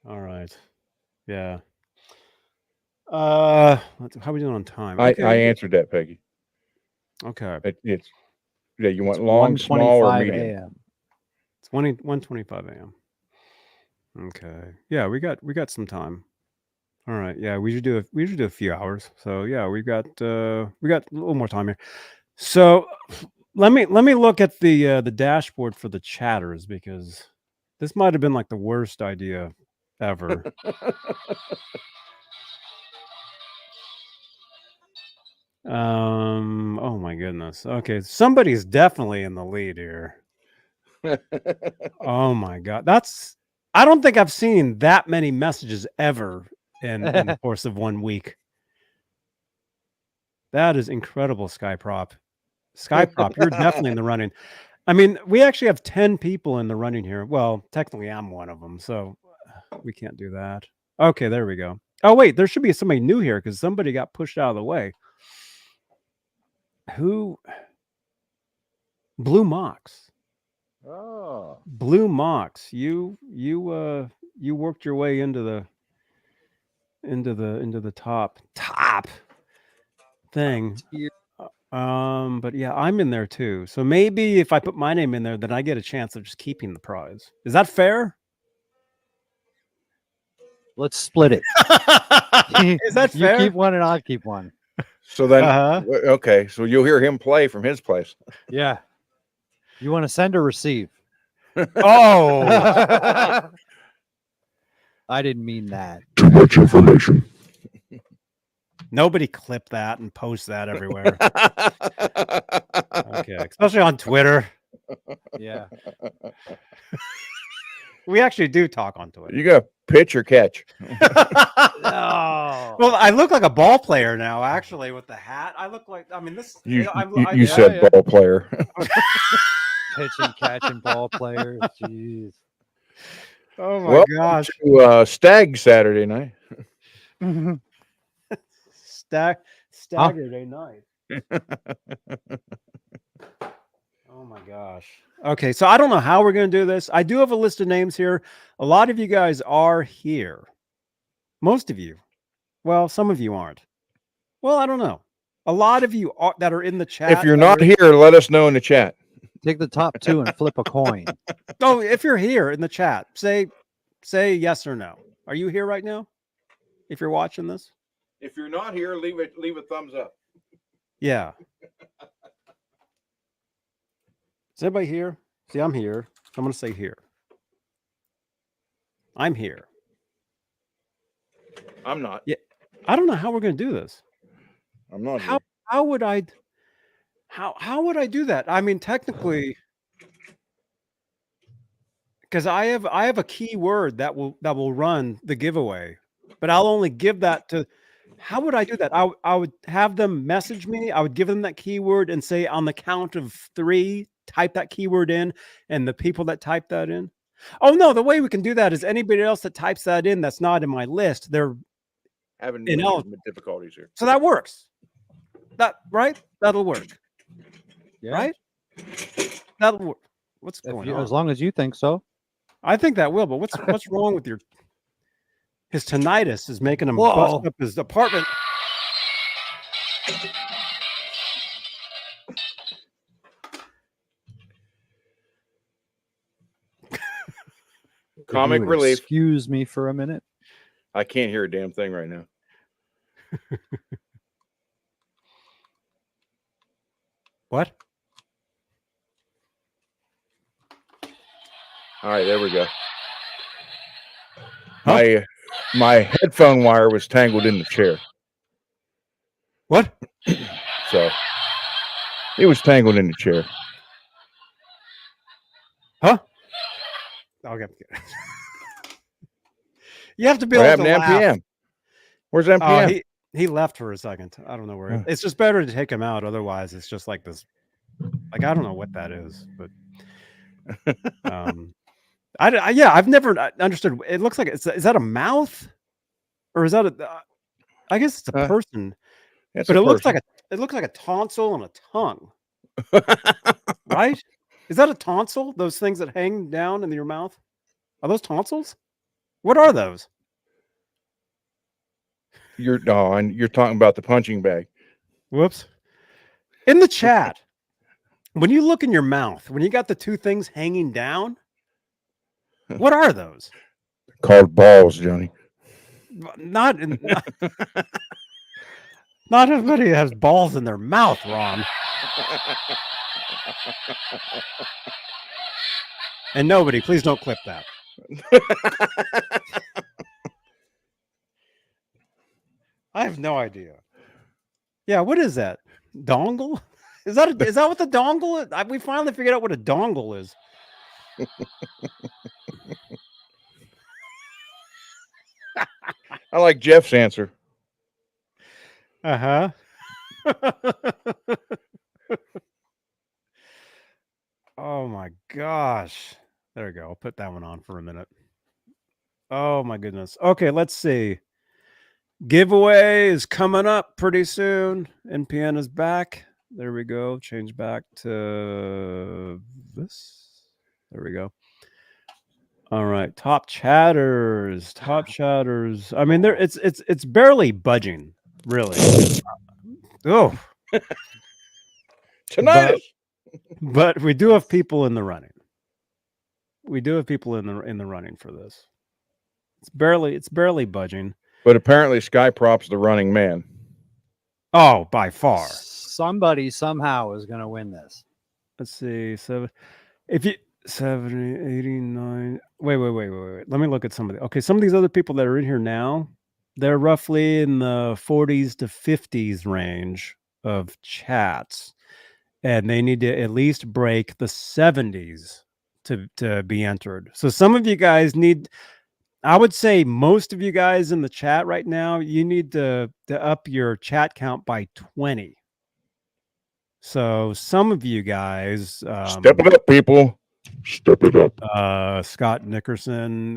All right. Yeah. How are we doing on time? I Okay. answered that, Peggy. Okay. It's yeah. You want long, small, or medium? AM. It's 1:25 a.m. Okay. Yeah, we got some time. All right. Yeah, we should do a few hours. So yeah, we got a little more time here. So let me look at the dashboard for the chatters, because this might have been like the worst idea ever. Oh my goodness. Okay, somebody's definitely in the lead here. Oh my god. I don't think I've seen that many messages ever in the course of 1 week. That is incredible, Skyprop. Skyprop, you're definitely in the running. I mean, we actually have 10 people in the running here. Well, technically I'm one of them, so we can't do that. Okay, there we go. Oh wait, there should be somebody new here because somebody got pushed out of the way. Who? Blue Mox. Oh. Blue Mox. You worked your way into the top thing. But yeah, I'm in there too. So maybe if I put my name in there, then I get a chance of just keeping the prize. Is that fair? Let's split it. Is that fair? You keep one and I'll keep one. So then, Uh-huh. okay. So you'll hear him play from his place. Yeah. You want to send or receive? Oh, I didn't mean that. Too much information. nobody clip that and post that everywhere. Okay, especially on Twitter. Yeah. We actually do talk on Twitter. You go. Pitch or catch? Oh. Well, I look like a ball player now, actually, with the hat. I look like, I mean, this. You yeah, said yeah. ball player. Pitching, catching, ball players. Jeez. Oh my Welcome gosh. to Stag Saturday night. Staggered night. Oh my gosh. Okay, so I don't know how we're going to do this. I do have a list of names here. A lot of you guys are here. Most of you. Well, some of you aren't. Well, I don't know. A lot of you are, that are in the chat. If you're not here, let us know in the chat. Take the top two and flip a coin. Oh, if you're here in the chat, say yes or no. Are you here right now? If you're watching this? If you're not here, leave a thumbs up. Yeah. Is anybody here? See, I'm here. I'm going to say here. I'm here. I'm not. Yeah. I don't know how we're going to do this. I'm not here. How would I do that? I mean, technically, because I have a keyword that will run the giveaway, but I'll only give that to. How would I do that? I would have them message me. I would give them that keyword and say, on the count of 3, type that keyword in, and the people that type that in. Oh no, the way we can do that is anybody else that types that in that's not in my list, they're Having difficulties here. so that works. Right? That'll work. Yeah. Right? That'll work. What's going on? As long as you think so. I think that will, but what's wrong with his tinnitus is making him Whoa. bust up his apartment. Comic If you relief. Excuse me for a minute. I can't hear a damn thing right now. What? All right, there we go. My headphone wire was tangled in the chair. What? So it was tangled in the chair. Huh? Okay. You have to be What able happened to to laugh. MPM? Where's MPM? He left for a second. I don't know where. It's just better to take him out. Otherwise, it's just like this. Like, I don't know what that is, but I've never understood. It looks like is that a mouth, or is that a? I guess it's a person, but it looks like a tonsil and a tongue, right? Is that a tonsil? Those things that hang down in your mouth, are those tonsils? What are those? You're talking about the punching bag. Whoops. In the chat, when you look in your mouth, when you got the two things hanging down, what are those? Called balls, Johnny. Not everybody has balls in their mouth, Ron. And nobody, please don't clip that. I have no idea. Yeah, what is that? Dongle? Is that what the dongle is? We finally figured out what a dongle is. I like Jeff's answer. Uh-huh. Oh my gosh. There we go. I'll put that one on for a minute. Oh my goodness. Okay, let's see. Giveaway is coming up pretty soon. NPN is back. There we go. Change back to this. There we go. All right. Top chatters. I mean, it's barely budging, really. Oh. Tinnitus. But we do have people in the running. We do have people in the running for this. It's barely budging. But apparently Skyprop's the running man. Oh, by far. Somebody somehow is going to win this. Let's see. 70, 89. Wait. Let me look at somebody. Okay, some of these other people that are in here now, they're roughly in the 40s to 50s range of chats. And they need to at least break the 70s to be entered. So some of you guys need, I would say most of you guys in the chat right now, you need to up your chat count by 20. So some of you guys, Step it up, people. Step it up. Scott Nickerson,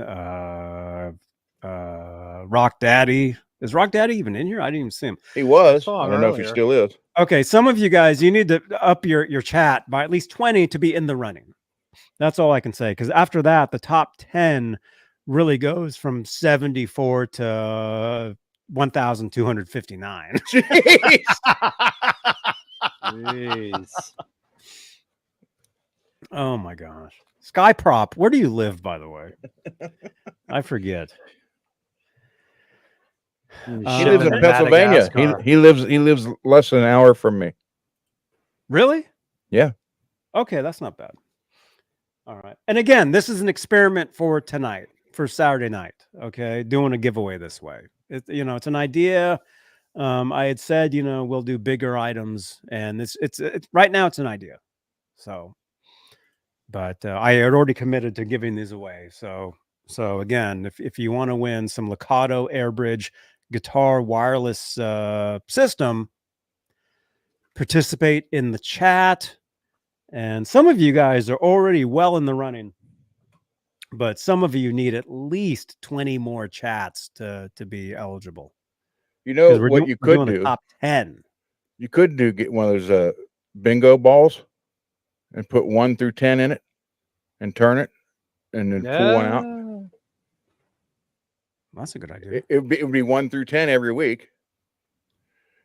Rock Daddy. Is Rock Daddy even in here? I didn't even see him. He was. saw him I don't know if he earlier. still is. Okay, some of you guys, you need to up your chat by at least 20 to be in the running. That's all I can say. Because after that, the top 10 really goes from 74 to 1,259. Jeez. Jeez. Oh my gosh. Sky Prop, where do you live, by the way? I forget. He lives in Pennsylvania. Madagascar. He lives less than an hour from me. Really? Yeah. Okay, that's not bad. All right. And again, this is an experiment for tonight, for Saturday night. Okay, doing a giveaway this way. It's an idea. I had said, we'll do bigger items, and it's right now it's an idea. So, but I had already committed to giving these away. So again, if you want to win some Lakato Airbridge guitar wireless system, participate in the chat. And some of you guys are already well in the running, but some of you need at least 20 more chats to be eligible. You know 'Cause what we're you could doing the do? top 10. You could get one of those bingo balls and put 1 through 10 in it and turn it and then pull one out. That's a good idea. It would be 1 through 10 every week.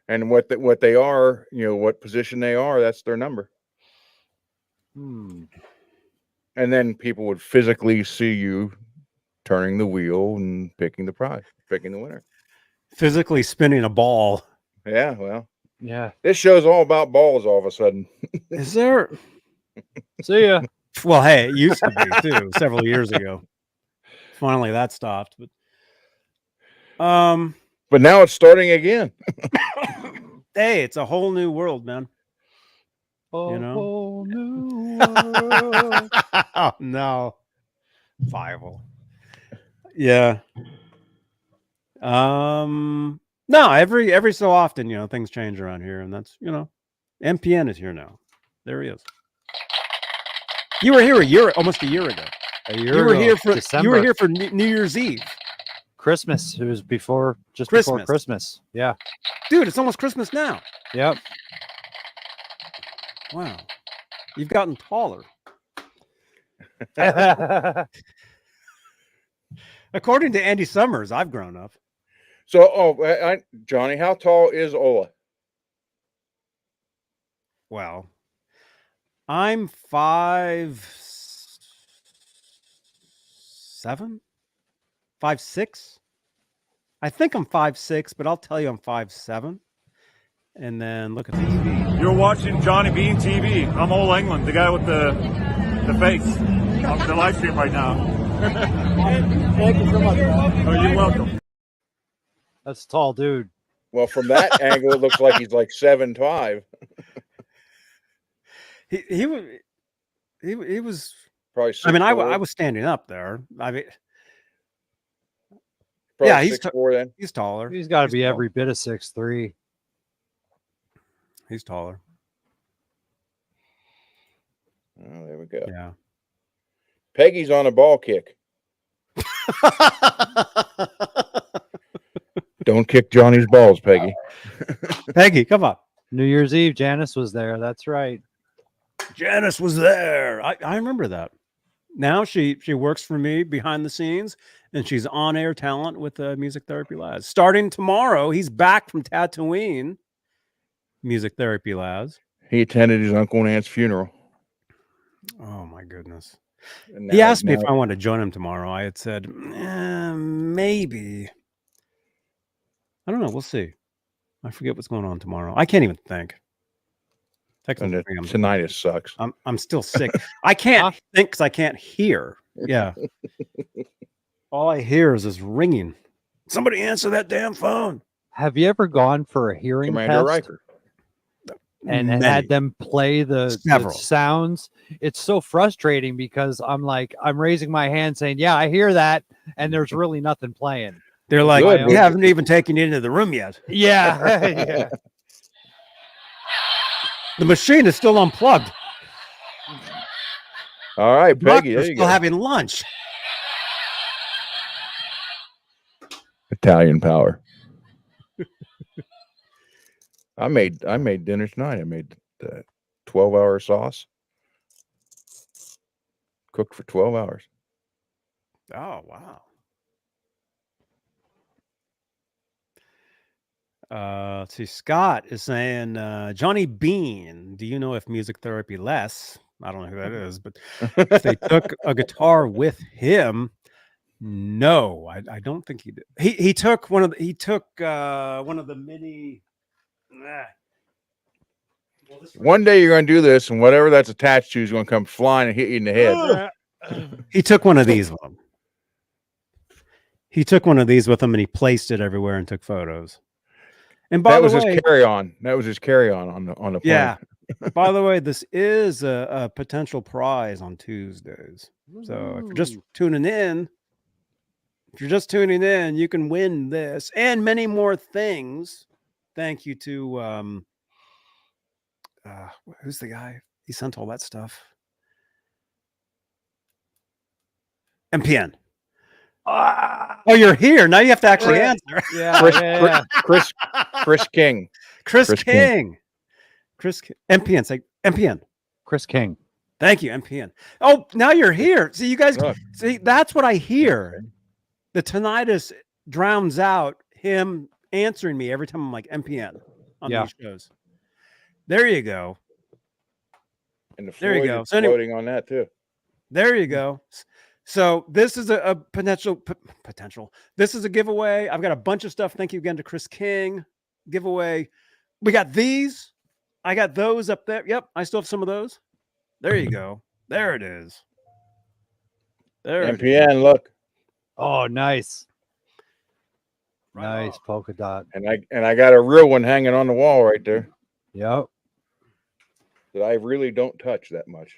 And what they are, what position they are, that's their number. And then people would physically see you turning the wheel and picking the prize, picking the winner. Physically spinning a ball. Yeah, well, Yeah. this show's all about balls all of a sudden. Is there? See ya. Well, hey, it used to be too, several years ago. Finally, that stopped. But But now it's starting again. hey, it's a whole new world, man. Whole new world. Oh no, Bible. Yeah. No, every so often, things change around here, and that's MPN is here now. There he is. You were here almost a year ago. You were here for New Year's Eve. Christmas. It was before Christmas. before Christmas. Yeah. Dude, it's almost Christmas now. Yep. Wow. You've gotten taller. According to Andy Summers, I've grown up. So, Johnny, how tall is Ola? Well, I'm 5'7", 5'6". I think I'm 5'6", but I'll tell you I'm 5'7". And then look at this. You're watching Johnny Bean TV. I'm Ole England, the guy with the face on the live stream right now. Thank you so much. Oh, you're welcome. That's a tall dude. Well, from that angle, it looks like he's like 7'5". He was. Probably 6'4". I mean, I was standing up there. I mean, Probably yeah, he's 6'4" then. he's taller. He's got to be tall. every bit of 6'3". He's taller. Oh, there we go. Yeah. Peggy's on a ball kick. Don't kick Johnny's balls, Peggy. Peggy, come on. New Year's Eve, Janice was there. That's right. Janice was there. I remember that. Now she works for me behind the scenes, and she's on-air talent with Music Therapy Labs. Starting tomorrow, he's back from Tatooine. Music Therapy Labs. He attended his uncle and aunt's funeral. Oh my goodness. And He now- asked me if now- I wanted to join him tomorrow. I had said, maybe. I don't know. We'll see. I forget what's going on tomorrow. I can't even think. and Technically, tinnitus sucks. I'm still sick. I can't think because I can't hear. Yeah. All I hear is this ringing. Somebody answer that damn phone. Have you ever gone for a hearing Commander test? Riker. and Many. had them play the Several. sounds. It's so frustrating because I'm raising my hand saying, yeah, I hear that. And there's really nothing playing. They're like, Good. we haven't even taken you into the room yet. Yeah. Yeah. The machine is still unplugged. All right, Peggy, Doctor's there you still go. having lunch. Italian power. I made dinner tonight. I made 12-hour sauce. Cooked for 12 hours. Oh, wow. Let's see. Scott is saying, Johnny Bean, do you know if music therapy less? I don't know who that is, but if they took a guitar with him, no, I don't think he did. He took one of the mini. One day you're going to do this, and whatever that's attached to is going to come flying and hit you in the head. He took one of these with him. He took one of these with him and he placed it everywhere and took photos. And by That the was way, his carry-on. That was his carry-on on the plane. yeah. By the way, this is a potential prize on Tuesdays. So if you're just tuning in, you can win this and many more things. Thank you to who's the guy? He sent all that stuff. MPN. Oh, you're here. Now you have to actually answer. Yeah. Chris King. Chris King. MPN. Say MPN. Chris King. Thank you, MPN. Oh, now you're here. See, you guys. Look. See, that's what I hear. The tinnitus drowns out him answering me every time I'm like MPN on these shows. There you go. And the There you Floyd go. is So anyway, floating on that too. there you go. So this is a potential. This is a giveaway. I've got a bunch of stuff. Thank you again to Chris King. Giveaway. We got these. I got those up there. Yep, I still have some of those. There you go. There it is. There. MPN, look. Oh, nice. Right Nice polka dot. And I got a real one hanging on the wall right there Yep. that I really don't touch that much.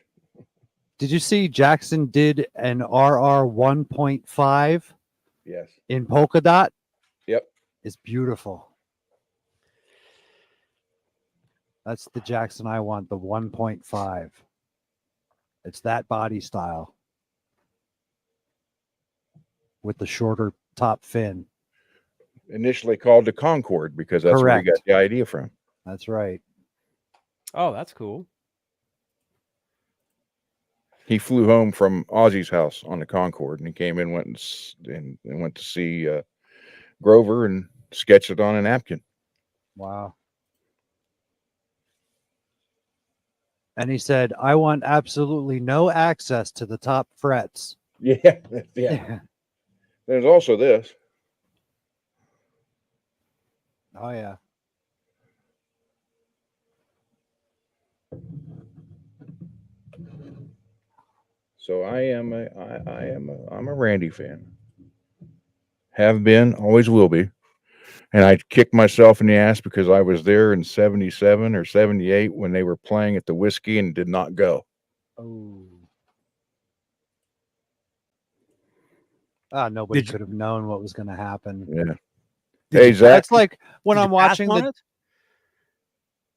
Did you see Jackson did an RR 1.5 Yes. in polka dot? Yep. It's beautiful. That's the Jackson I want, the 1.5. It's that body style with the shorter top fin. Initially called the Concorde because that's where he got Correct. the idea from. That's right. Oh, that's cool. He flew home from Ozzy's house on the Concorde, and he came in, went to see Grover and sketched it on a napkin. Wow. And he said, I want absolutely no access to the top frets. Yeah, yeah. There's also this. Oh, yeah. So I'm a Randy fan. Have been, always will be. And I kicked myself in the ass because I was there in 77 or 78 when they were playing at the Whiskey and did not go. Oh. Nobody could have known what was going to happen. Yeah. Hey, Zach. That's like when I'm pass watching on the. it?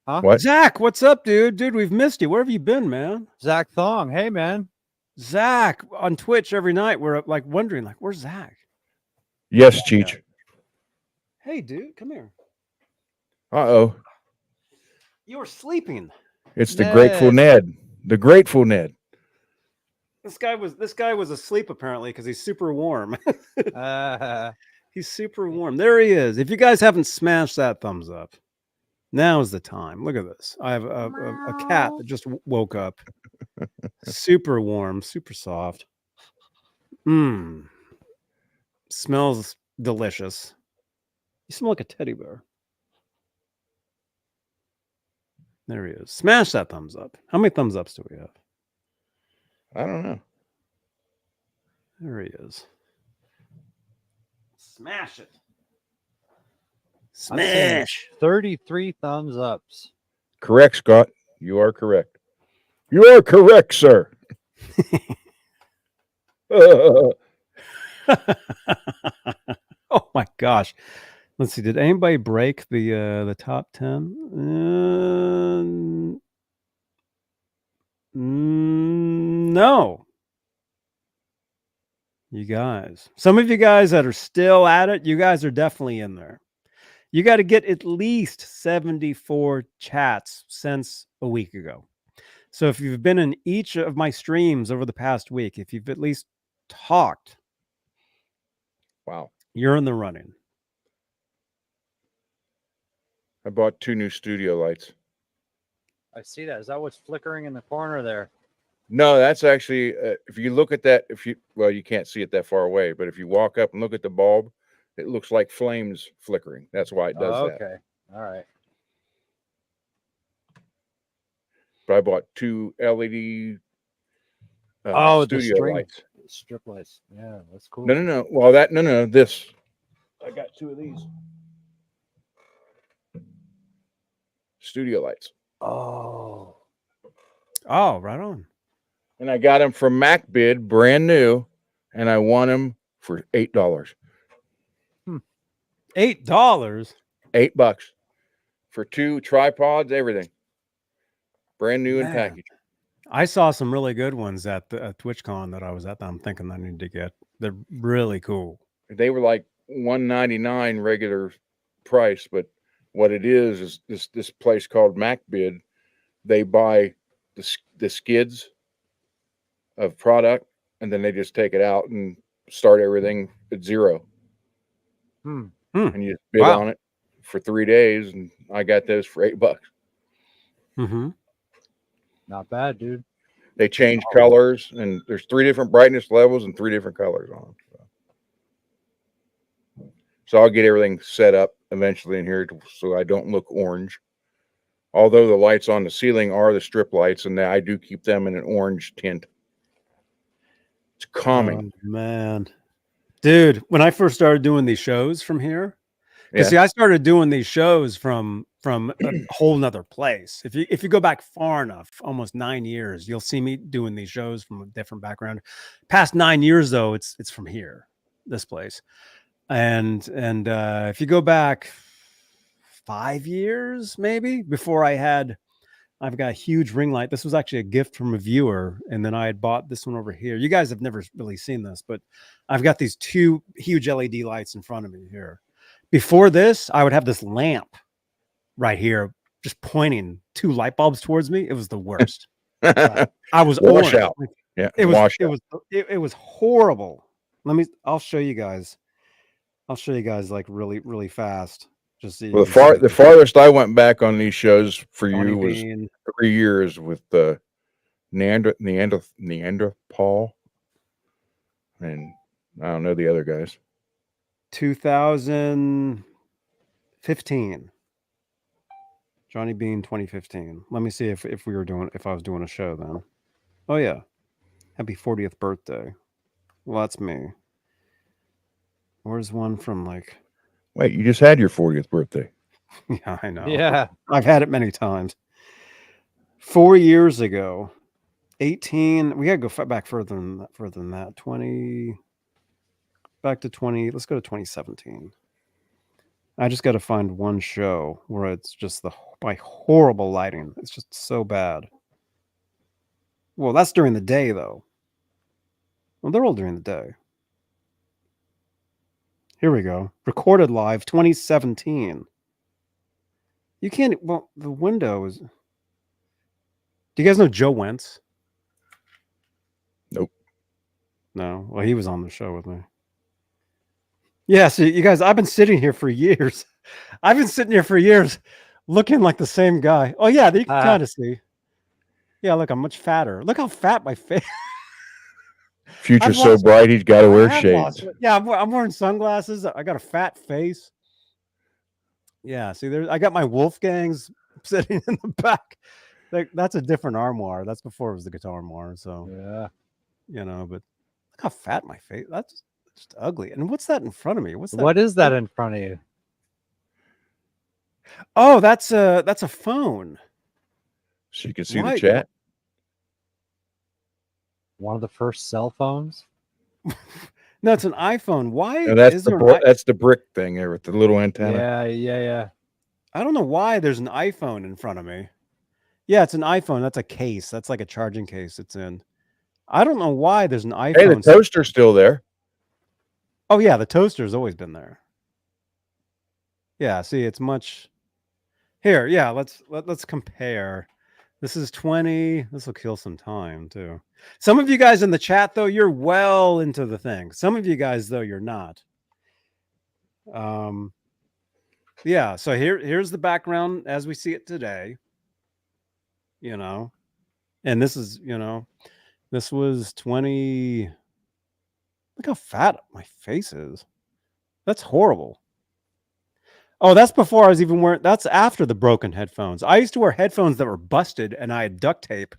Huh? What? Zach, what's up, dude? Dude, we've missed you. Where have you been, man? Zach Thong. Hey, man. Zach on Twitch every night. We're like wondering, like, where's Zach? Yes, Cheech. Hey, dude, come here. Uh-oh. You were sleeping. It's the Grateful Ned. The Grateful Ned. This guy was asleep apparently because he's super warm. He's super warm. There he is. If you guys haven't smashed that thumbs up, now is the time. Look at this. I have a cat that just woke up. Super warm, super soft. Smells delicious. You smell like a teddy bear. There he is. Smash that thumbs up. How many thumbs ups do we have? I don't know. There he is. Smash it. I'm seeing 33 thumbs ups. Correct, Scott. You are correct. You are correct, sir. Oh my gosh. Let's see. Did anybody break the top 10? No. You guys. Some of you guys that are still at it, you guys are definitely in there. You got to get at least 74 chats since a week ago. So if you've been in each of my streams over the past week, if you've at least talked, Wow. you're in the running. I bought 2 new studio lights. I see that. Is that what's flickering in the corner there? No, that's actually, if you look at that, well, you can't see it that far away, but if you walk up and look at the bulb, it looks like flames flickering. That's why it does that. Okay. All right. But I bought 2 LED The studio string lights. strip lights. Yeah, that's cool. No. Well, no. This. I got 2 of these studio lights, Oh. Oh, right on. and I got them from MacBid, brand new, and I won them for $8. $8. $8 for 2 tripods, everything, brand new in Man. package. I saw some really good ones at the TwitchCon that I was at that I'm thinking I need to get. They're really cool. They were like $199 regular price, but what it is this place called MacBid. They buy the skids of product, and then they just take it out and start everything at zero. And you just bid Wow. on it for 3 days, and I got those for $8. Mm-hmm. Not bad, dude. They change colors, and there's 3 different brightness levels and 3 different colors on them. So I'll get everything set up eventually in here so I don't look orange. Although the lights on the ceiling are the strip lights, and I do keep them in an orange tint. It's calming. Oh, man. Dude, when I first started doing these shows from here, because see, I started doing these shows from a whole nother place. If you go back far enough, almost 9 years, you'll see me doing these shows from a different background. Past 9 years though, it's from here, this place. And if you go back 5 years, maybe before I've got a huge ring light. This was actually a gift from a viewer. And then I had bought this one over here. You guys have never really seen this, but I've got these 2 huge LED lights in front of me here. Before this, I would have this lamp right here, just pointing 2 light bulbs towards me. It was the worst. I was Wash orange. out. Yeah, it was horrible. I'll show you guys. I'll show you guys like really, really fast. Just so well, the farthest I went back on these shows for Johnny you was Bean. 3 years with the Neanderthal, and I don't know the other guys. 2015. Johnny Bean 2015. Let me see if I was doing a show then. Oh yeah. Happy 40th birthday. Well, that's me. Where's one from like Wait, you just had your 40th birthday. yeah, I know. Yeah. I've had it many times. 4 years ago, 18. We gotta go back further than that. 20. Back to 20. Let's go to 2017. I just got to find one show where it's just by horrible lighting. It's just so bad. Well, that's during the day though. Well, they're all during the day. Here we go. Recorded live 2017. You can't. Well, the window is. Do you guys know Joe Wentz? Nope. No. Well, he was on the show with me. Yeah, so you guys, I've been sitting here for years. I've been sitting here for years looking like the same guy. Oh, yeah, you can kind of see. Yeah, look, I'm much fatter. Look how fat my face. Future's so bright, he's got to wear shades. Yeah, I'm wearing sunglasses. I got a fat face. Yeah, see, I got my Wolfgangs sitting in the back. That's a different armoire. That's before it was the guitar armoire. So, yeah, but look how fat my face. That's just ugly. And what's that in front of me? What's that? What is that in front of you? Oh, that's a phone. So you can see Why- the chat. One of the first cell phones. No, it's an iPhone. Why No, that's is the there that's the brick thing there with the little antenna. Yeah. I don't know why there's an iPhone in front of me. Yeah, it's an iPhone. That's a case. That's like a charging case it's in. I don't know why there's an iPhone. Hey, the toaster's still there. Oh yeah, the toaster's always been there. Yeah, see, it's much here. Yeah, let's compare. This is 20. This will kill some time too. Some of you guys in the chat though, you're well into the thing. Some of you guys though, you're not. Yeah, so here's the background as we see it today. You know, and this is, this was 20. Look how fat my face is. That's horrible. Oh, that's before I was even wearing, that's after the broken headphones. I used to wear headphones that were busted and I had duct tape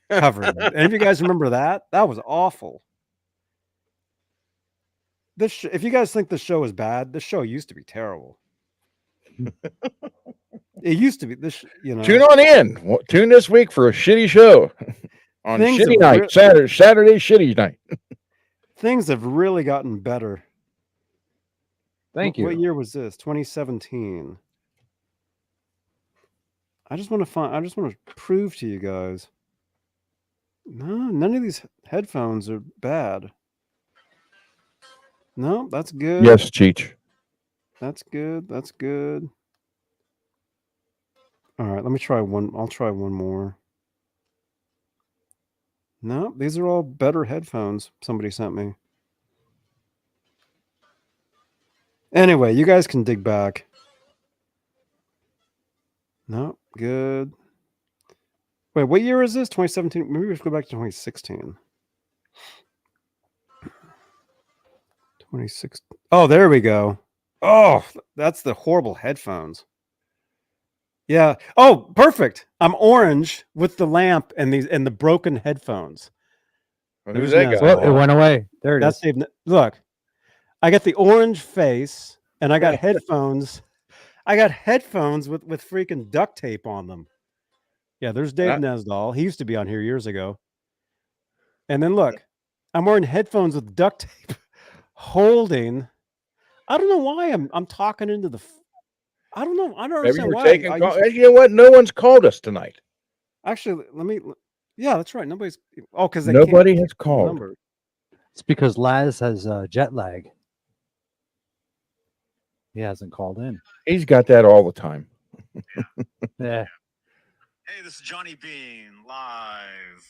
covering them. Any of you guys remember that? That was awful. If you guys think the show is bad, this show used to be terrible. It used to be this, Tune on in. Tune this week for a shitty show on Things Shitty have Night, Saturday Shitty Night. Things have really gotten better. Thank you. What year was this? 2017. I just want to prove to you guys. No, none of these headphones are bad. No, that's good. Yes, Cheech. That's good. That's good. All right, let me try one. I'll try one more. No, these are all better headphones somebody sent me. Anyway, you guys can dig back. No, good. Wait, what year is this? 2017? Maybe we should go back to 2016. 2016. Oh, there we go. Oh, that's the horrible headphones. Yeah. Oh, perfect. I'm orange with the lamp and the broken headphones. Well, who's There's that no- guy? Oh, it went away. There it That's is. Dave. Look, I got the orange face and I got headphones. I got headphones with freaking duct tape on them. Yeah, there's Dave Nesdahl. He used to be on here years ago. And then look, I'm wearing headphones with duct tape, holding. I don't know why I'm talking into the. I don't know. I don't Maybe understand you're why. taking call. You know what? No one's called us tonight. Actually, let me. Yeah, that's right. Nobody's. Oh, because Nobody has called. Number. It's because Laz has jet lag. He hasn't called in. He's got that all the time. Yeah, Hey, this is Johnny Bean live.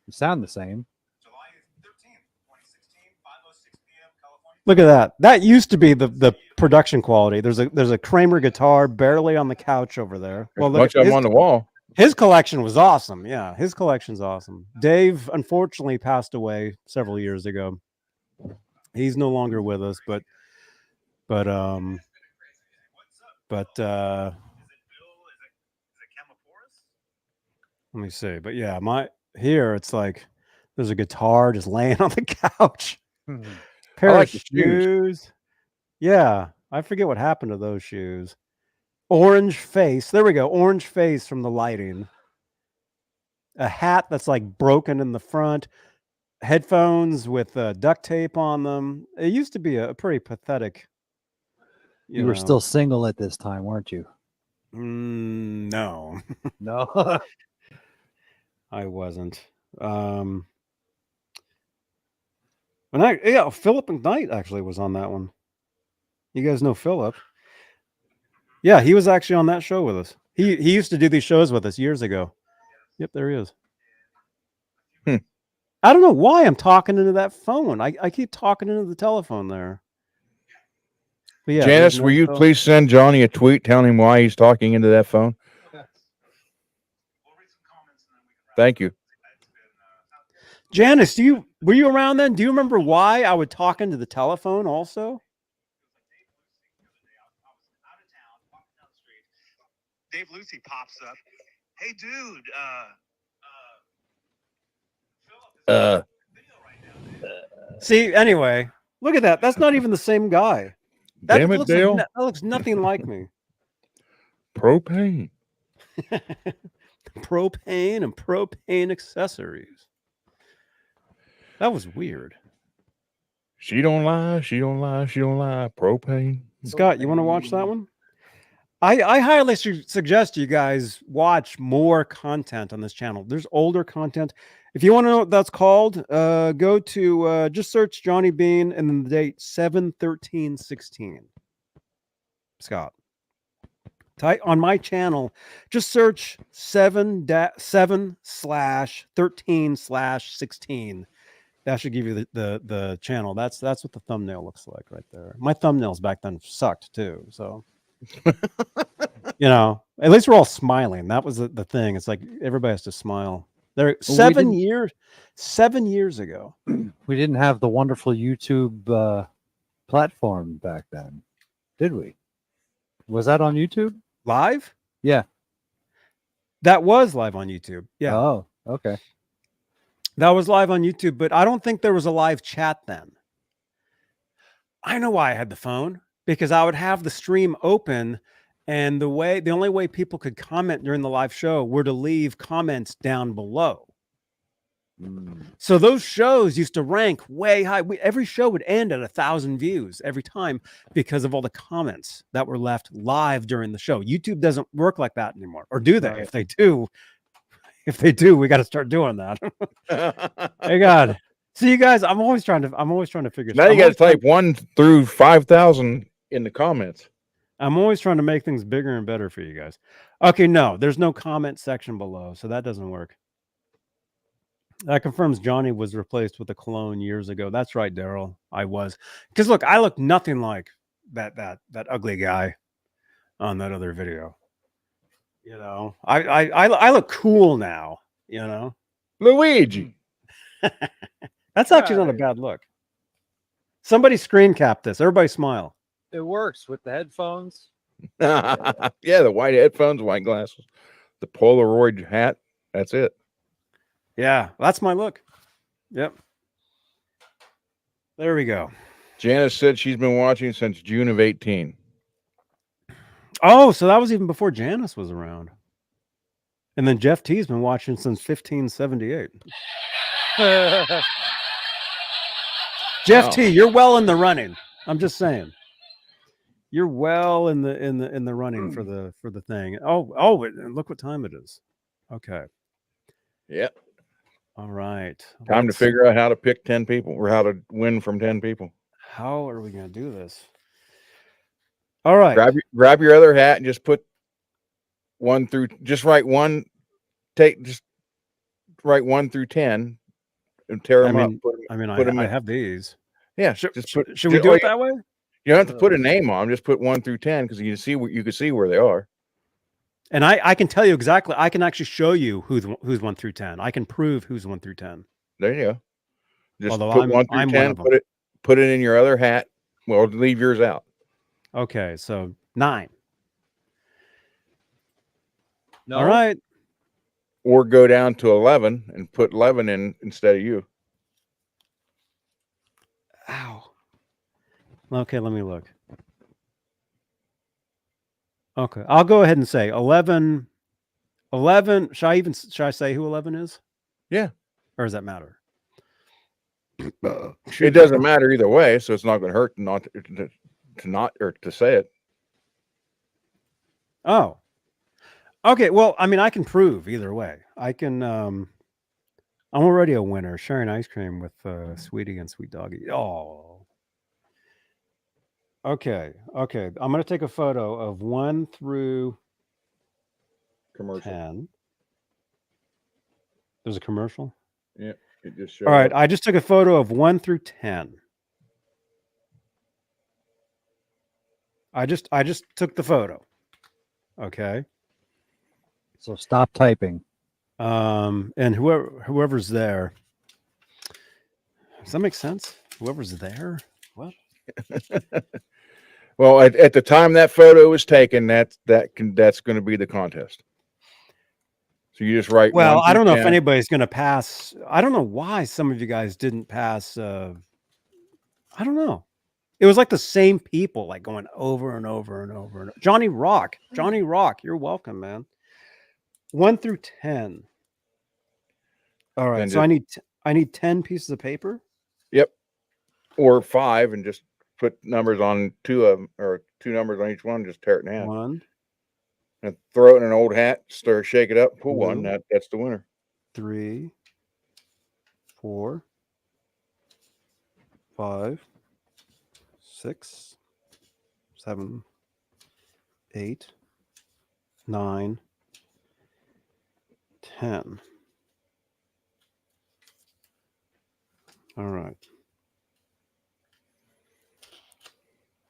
you sound the same. July 13th, 2016, 5:06 p.m. California. Look at that. That used to be the production quality. There's a Kramer guitar barely on the couch over there. Well, look, Much of them on the wall. his collection was awesome. Yeah, his collection's awesome. Dave unfortunately passed away several years ago. He's no longer with us, but let me see. But yeah, here it's like there's a guitar just laying on the couch. Pair like of the shoes. shoes. Yeah, I forget what happened to those shoes. Orange face. There we go. Orange face from the lighting. A hat that's like broken in the front. Headphones with duct tape on them. It used to be a pretty pathetic. You were still single at this time, weren't you? No, No. I wasn't. And Philip McKnight actually was on that one. You guys know Philip? Yeah, he was actually on that show with us. He used to do these shows with us years ago. Yep, there he is. I don't know why I'm talking into that phone. I keep talking into the telephone there. But yeah, Janice, will you please send Johnny a tweet telling him why he's talking into that phone? Thank you. Janice, were you around then? Do you remember why I would talk into the telephone also? Dave Lucy pops up. Hey, dude. See, anyway, look at that. That's not even the same guy. That Damn it, looks Dale. that looks nothing like me. Propane. propane and propane accessories. That was weird. She don't lie. She don't lie. She don't lie. Propane. Scott, you want to watch that one? I highly suggest you guys watch more content on this channel. There's older content. If you want to know what that's called, go to just search Johnny Bean and then the date 7/13/16. Scott. Type on my channel, just search 7/13/16. That should give you the channel. That's what the thumbnail looks like right there. My thumbnails back then sucked too. So you know, at least we're all smiling. That was the thing. It's like everybody has to smile. There 7 years ago. We didn't have the wonderful YouTube platform back then, did we? Was that on YouTube? Live? Yeah. That was live on YouTube. Yeah. Oh, okay. That was live on YouTube, but I don't think there was a live chat then. I know why I had the phone, because I would have the stream open, and the only way people could comment during the live show were to leave comments down below. So those shows used to rank way high. Every show would end at 1,000 views every time because of all the comments that were left live during the show. YouTube doesn't work like that anymore, or do they? Right. If they do, we got to start doing that. Hey God, see you guys. I'm always trying to figure. Now you got to type 1 through 5,000 in the comments. I'm always trying to make things bigger and better for you guys. Okay, no, there's no comment section below, so that doesn't work. That confirms Johnny was replaced with a clone years ago. That's right, Daryl. I was, because look, I look nothing like that ugly guy on that other video. You know, I look cool now. You know, Luigi. That's actually not a bad look. Somebody screen cap this. Everybody smile. It works with the headphones. Yeah, the white headphones, white glasses, the Polaroid hat. That's it. Yeah, that's my look. Yep. There we go. Janice said she's been watching since June of 18. Oh, so that was even before Janice was around. And then Jeff T's been watching since 1578. Jeff T, you're well in the running. I'm just saying. You're well in the running for the thing. Oh, and look what time it is. Okay. Yep. All right. Time to figure out how to pick 10 people, or how to win from 10 people. How are we going to do this? All right. Grab your other hat and just put 1 through. Just write 1. Just write 1 through 10 and tear them up. I have these. Yeah. Should we do it that way? You don't have to put a name on them. Just put 1 through 10 because you can see where they are. And I can tell you exactly. I can actually show you who's 1 through 10. I can prove who's 1 through 10. There you go. Just Although put 1 through 10. Put it in your other hat. Well, leave yours out. Okay, so 9. No. All right. Or go down to 11 and put 11 in instead of you. Ow. Okay, let me look. Okay, I'll go ahead and say 11. 11. Should I say who 11 is? Yeah. Or does that matter? It doesn't matter either way, so it's not going to hurt to say it. Oh. Okay, well, I mean, I can prove either way. I can. I'm already a winner. Sharing ice cream with Sweetie and Sweet Doggy. Oh. Okay. I'm going to take a photo of 1 through Commercial. 10. There's a commercial? Yeah. It just shows All right. up. I just took a photo of 1 through 10. I just took the photo. Okay. So stop typing. And whoever's there. Does that make sense? Whoever's there? What? Well, at the time that photo was taken, that's going to be the contest. So you just write. Well, I don't know 10. if anybody's going to pass. I don't know why some of you guys didn't pass. I don't know. It was like the same people, like going over and over and over. Johnny Rock, you're welcome, man. 1 through 10. All right. Then So I need 10 pieces of paper. Yep. Or 5 and just put numbers on 2 of them, or 2 numbers on each one. Just tear it in half 1, and throw it in an old hat. Shake it up. Pull one. 2, That's the winner. 3, 4, 5, 6, 7, 8, 9, 10. All right.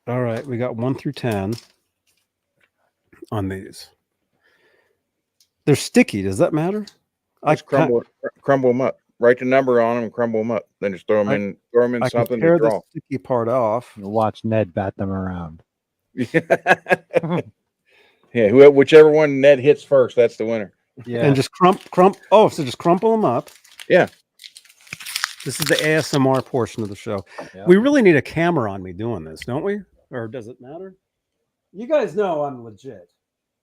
All right. We got 1 through 10 on these. They're sticky. Does that matter? Just crumble them up. Write the number on them and crumble them up. Then just throw them in I something can tear to draw. the sticky part off. You'll watch Ned bat them around. Yeah, whichever one Ned hits first, that's the winner. Yeah. And just crumple. Oh, so just crumple them up. Yeah. This is the ASMR portion of the show. Yep. We really need a camera on me doing this, don't we? Or does it matter? You guys know I'm legit.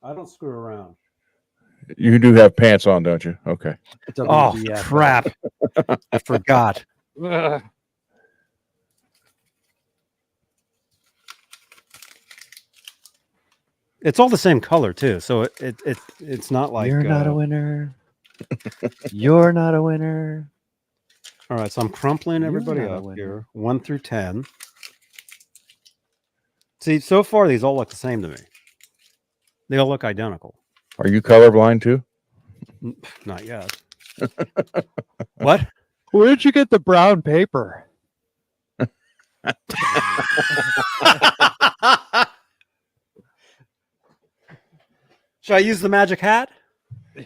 I don't screw around. You do have pants on, don't you? Okay. Oh, WDF. crap. I forgot. Ugh. It's all the same color too, so it's not like You're not a winner. You're not a winner. All right, so I'm crumpling You're everybody not a up winner. here, 1 through 10. See, so far these all look the same to me. They all look identical. Are you colorblind too? Not yet. What? Where did you get the brown paper? Should I use the magic hat? You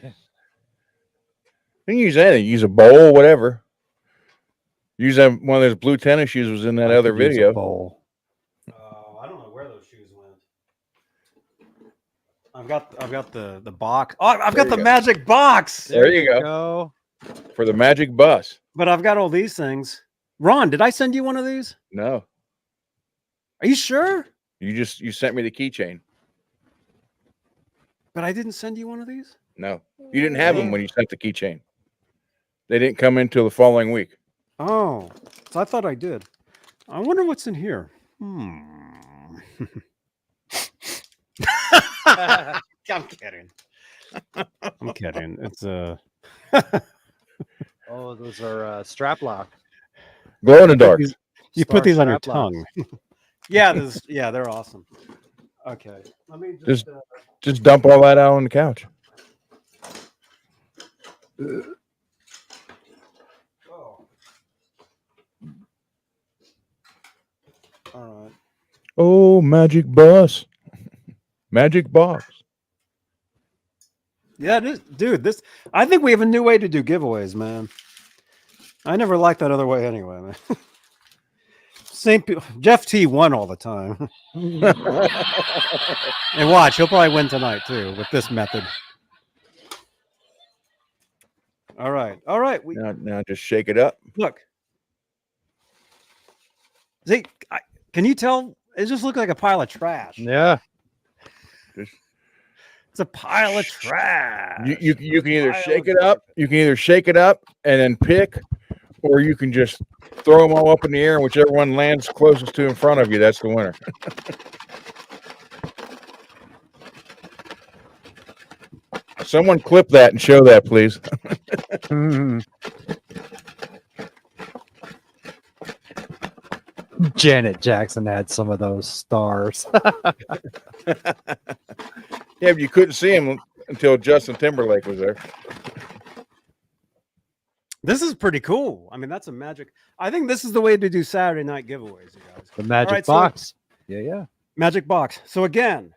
can use anything. Use a bowl, whatever. Use one of those blue tennis shoes was in that other could use a video. bowl. Oh, I don't know where those shoes went. I've got the box. Oh, I've There got you the go. magic box. There you go. For the magic bus. But I've got all these things. Ron, did I send you one of these? No. Are you sure? You sent me the keychain. But I didn't send you one of these? No. You didn't have them when you sent the keychain. They didn't come in until the following week. Oh, so I thought I did. I wonder what's in here. I'm kidding. I'm kidding. It's Oh, those are strap lock. Glow in the dark. You put these on your strap locks. tongue. Yeah, they're awesome. Okay, let me Just dump all that out on the couch. All right. Oh, magic bus. Magic box. Yeah, dude. I think we have a new way to do giveaways, man. I never liked that other way anyway, man. Same people. Jeff T won all the time. And watch, he'll probably win tonight too with this method. All right. Now just shake it up. Look. See, can you tell? It just looked like a pile of trash. Yeah. It's a pile of trash. You can either shake it up. You can either shake it up and then pick, or you can just throw them all up in the air, and whichever one lands closest to in front of you, that's the winner. Someone clip that and show that, please. Janet Jackson had some of those stars. Yeah, but you couldn't see him until Justin Timberlake was there. This is pretty cool. I mean, that's a magic. I think this is the way to do Saturday night giveaways, you guys. The magic right, so- box. Yeah. Magic box. So again,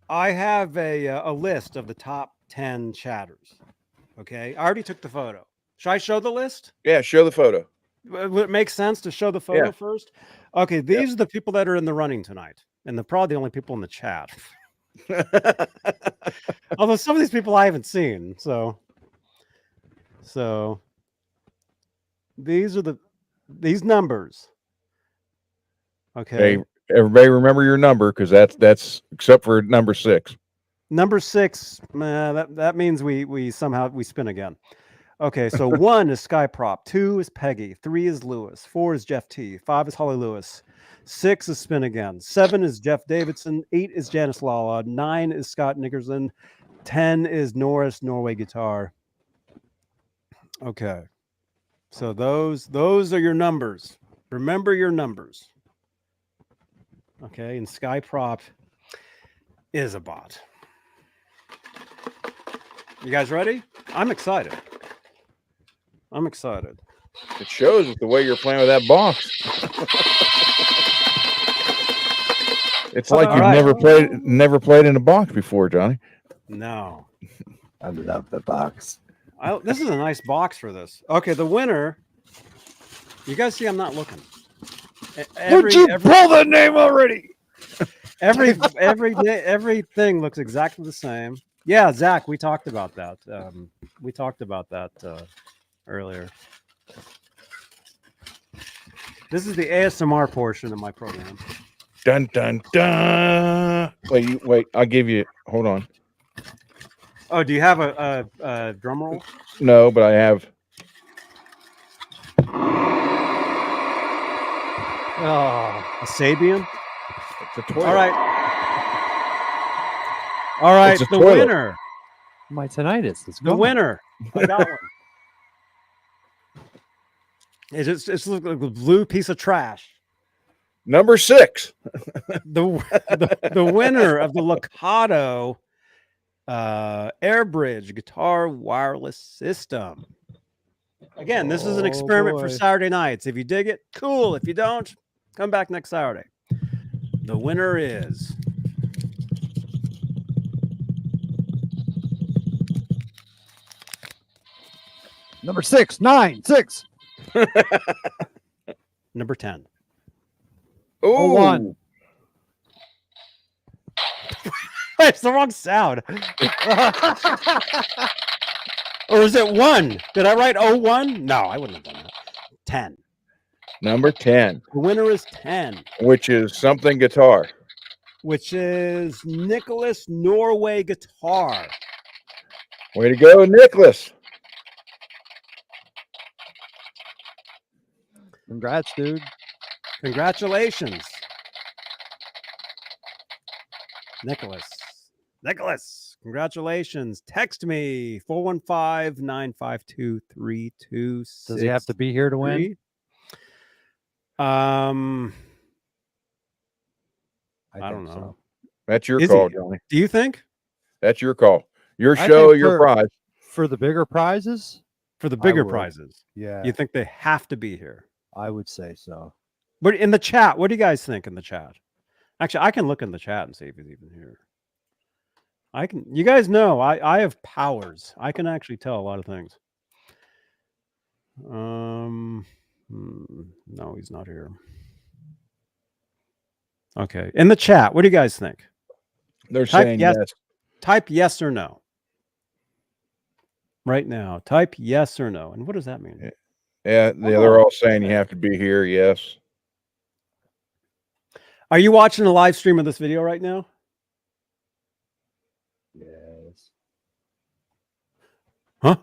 I have a list of the top 10 chatters. Okay, I already took the photo. Should I show the list? Yeah, show the photo. Would it make sense to show the photo Yeah. first? Okay, these are the people that are in the running tonight, and they're probably the only people in the chat. Although some of these people I haven't seen, so these are these numbers. Okay. Hey, everybody remember your number, because that's except for number 6. Number 6. That means we somehow spin again. Okay, so 1 is Sky Prop, 2 is Peggy, 3 is Lewis, 4 is Jeff T, 5 is Holly Lewis, 6 is Spin Again, 7 is Jeff Davidson, 8 is Janice Lala, 9 is Scott Nickerson, 10 is Norris Norway Guitar. Okay, so those are your numbers. Remember your numbers. Okay, and Sky Prop is a bot. You guys ready? I'm excited. I'm excited. It shows with the way you're playing with that box. It's like All you've right. never played in a box before, Johnny. No. I love the box. This is a nice box for this. Okay, the winner. You guys see I'm not looking. Pull the name already? Everything looks exactly the same. Yeah, Zach, we talked about that. Earlier. This is the ASMR portion of my program. Dun dun dun. Wait. I'll give you. Hold on. Oh, do you have a drum roll? No, but I have. Oh, A Sabian? It's a toilet. All right. It's a The toilet. winner. my tinnitus is The gone. winner. I got one. It's like a blue piece of trash. Number 6. The winner of the Locado Airbridge guitar wireless system. Again, this is an experiment for boy. Saturday nights. If you dig it, cool. If you don't, come back next Saturday. The winner is Number 6, 9, 6. number 10. Oh, 01. It's the wrong sound. Or is it 1? Did I write 01? No, I wouldn't have done that. 10. Number 10, The winner is 10, which is something guitar. which is Nicholas Norway Guitar. Way to go, Nicholas. Congrats, dude. Congratulations, Nicholas. Congratulations. Text me 415-952-3263. Does he have to be here to win? I think don't know. so. That's your Is call, he? Johnny. Do you think That's your call. Your I show, think your prize. For the bigger prizes? for the bigger would. prizes? Yeah, You think they have to be here? I would say so. But in the chat, what do you guys think in the chat? Actually, I can look in the chat and see if he's even here. I can. You guys know I have powers. I can actually tell a lot of things. No, he's not here. Okay, in the chat, what do you guys think? They're Type saying yes. yes. Type yes or no. Right now, type yes or no. And what does that mean? Yeah, they're all saying you have to be here. Yes. Are you watching the live stream of this video right now? Yes. Huh?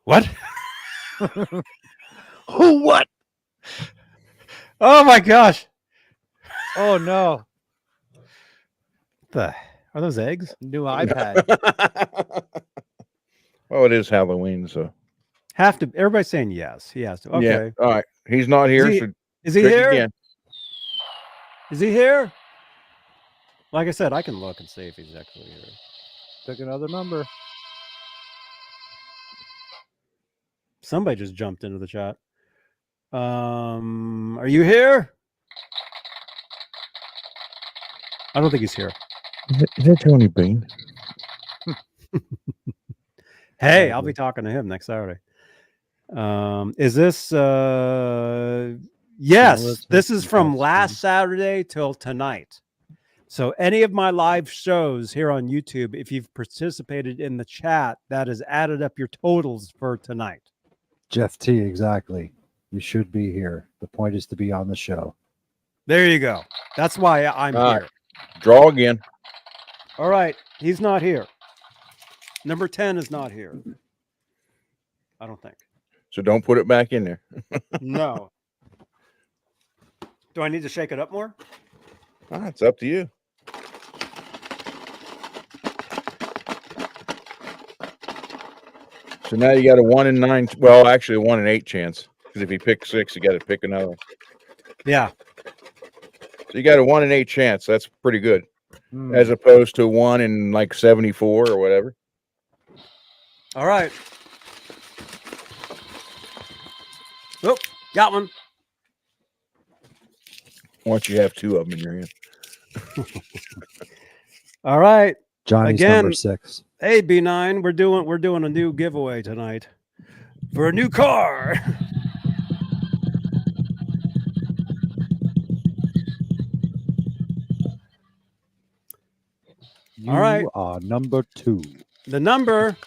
What? Who? What? Oh my gosh. Oh no! Are those eggs? New iPad. Well, it is Halloween, so Have to. Everybody's saying yes. He has to. Okay. yeah. All right, he's not here. he- so Is he trick here? again. Is he here? Like I said, I can look and see if he's actually here. Took another number. Somebody just jumped into the chat. Are you here? I don't think he's here. Is that Tony Bean? Hey, I'll be talking to him next Saturday. Is this yes, let's this make is some from text, last please. Saturday till tonight. So any of my live shows here on YouTube, if you've participated in the chat, that has added up your totals for tonight. Jeff T, exactly. You should be here. The point is to be on the show. There you go. That's why I'm All here. right. Draw again. All right. He's not here. Number 10 is not here. I don't think. So don't put it back in there. No. Do I need to shake it up more? It's up to you. So now you got a 1 in 9. Well, actually, a 1 in 8 chance. Because if you pick 6, you got to pick another. Yeah. So you got a 1 in 8 chance. That's pretty good, Hmm. as opposed to 1 in like 74 or whatever. All right. Oh, got one. Once you have 2 of them in your hand. All right. Johnny's Again. number 6. Hey, B9, we're doing a new giveaway tonight for a new car. You All right. are number 2. The number,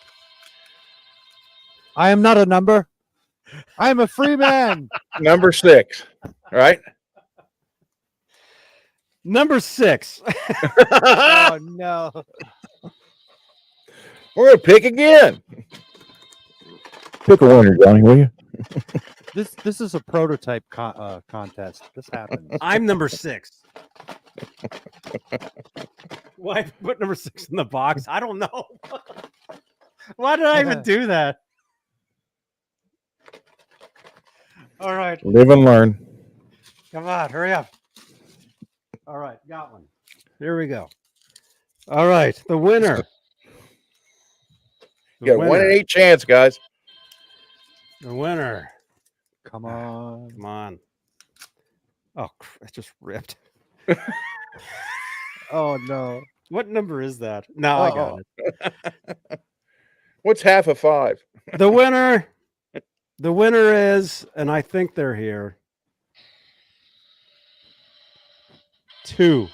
I am not a number. I am a free man. Number 6, right? number 6. Oh no. We're going to pick again. Pick a winner, Johnny, will you? This is a prototype contest. This happens. I'm number 6. Why put number 6 in the box? I don't know. Why did I even do that? All right. Live and learn. Come on, hurry up. All right, got one. Here we go. All right, the winner. You got a 1 in 8 chance, guys. The winner. Come on. Come on. Oh, it just ripped. Oh no. What number is that? No, I got it. What's half of 5? The winner. The winner is, and I think they're here. 2.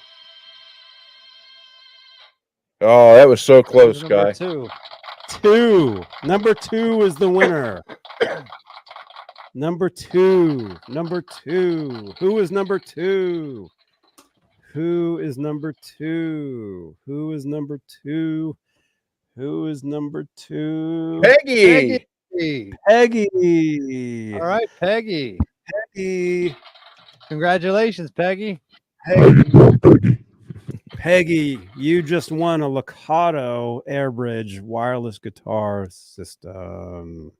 Oh, that was so close, Number guy. 2. 2. Number 2 is the winner. Number 2. Number 2. Who is number 2? Who is number 2? Who is number 2? Who is number 2? Peggy. Peggy. All right, Peggy. Peggy. Congratulations, Peggy. Peggy, you just won a Locato Airbridge wireless guitar system.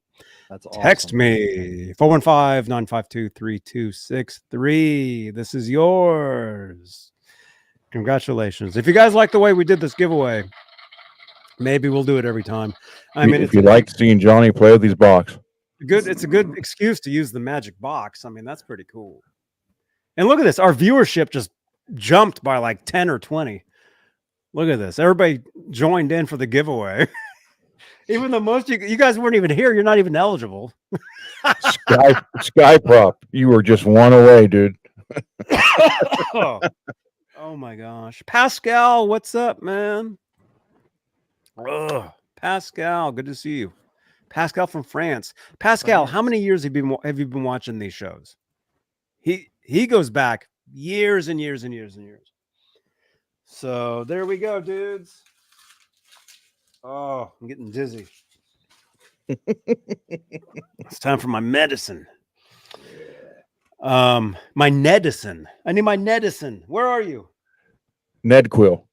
That's awesome. Text me 415-952-3263. This is yours. Congratulations. If you guys like the way we did this giveaway, maybe we'll do it every time. I mean, if you like seeing Johnny play with these box, it's a good excuse to use the magic box. I mean, that's pretty cool. And look at this. Our viewership just jumped by like 10 or 20. Look at this. Everybody joined in for the giveaway. Even though most of you guys weren't even here, you're not even eligible. Sky Prop, you were just 1 away, dude. Oh my gosh. Pascal, what's up, man? Pascal, good to see you. Pascal from France. Pascal, how many years have you been watching these shows? He goes back years and years and years and years. So there we go, dudes. Oh, I'm getting dizzy. It's time for my medicine. My Nedicine. I need my Nedicine. Where are you? Ned Quill.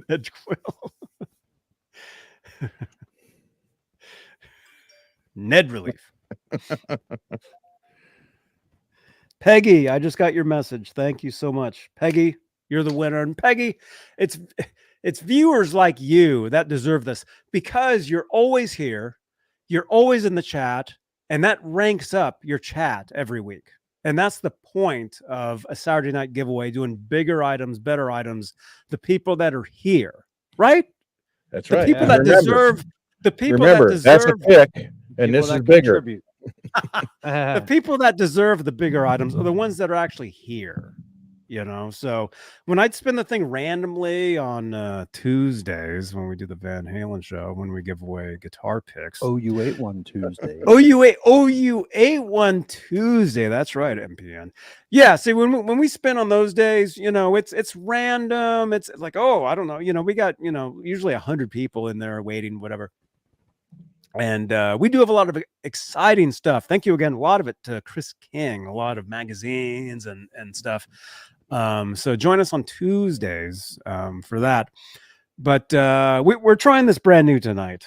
Ned Quill. Ned Relief. Peggy, I just got your message. Thank you so much. Peggy, you're the winner. And Peggy, it's viewers like you that deserve this because you're always here. You're always in the chat, and that ranks up your chat every week. And that's the point of a Saturday night giveaway, doing bigger items, better items, the people that are here, right? That's The right. people that deserve, the people Remember, that deserve, that's a pick, and this is bigger. the people that deserve the bigger items are the ones that are actually here. you know. So when I'd spin the thing randomly on Tuesdays when we do the Van Halen show, when we give away guitar picks. Oh, you ate one Tuesday. you ate one Tuesday. That's right, MPN. Yeah, see, when we spin on those days, you know, it's random. It's like, oh, I don't know, you know, we got, you know, usually 100 people in there waiting, whatever. And we do have a lot of exciting stuff. Thank you again. A lot of it to Chris King, a lot of magazines and stuff. So join us on Tuesdays for that. But we're trying this brand new tonight,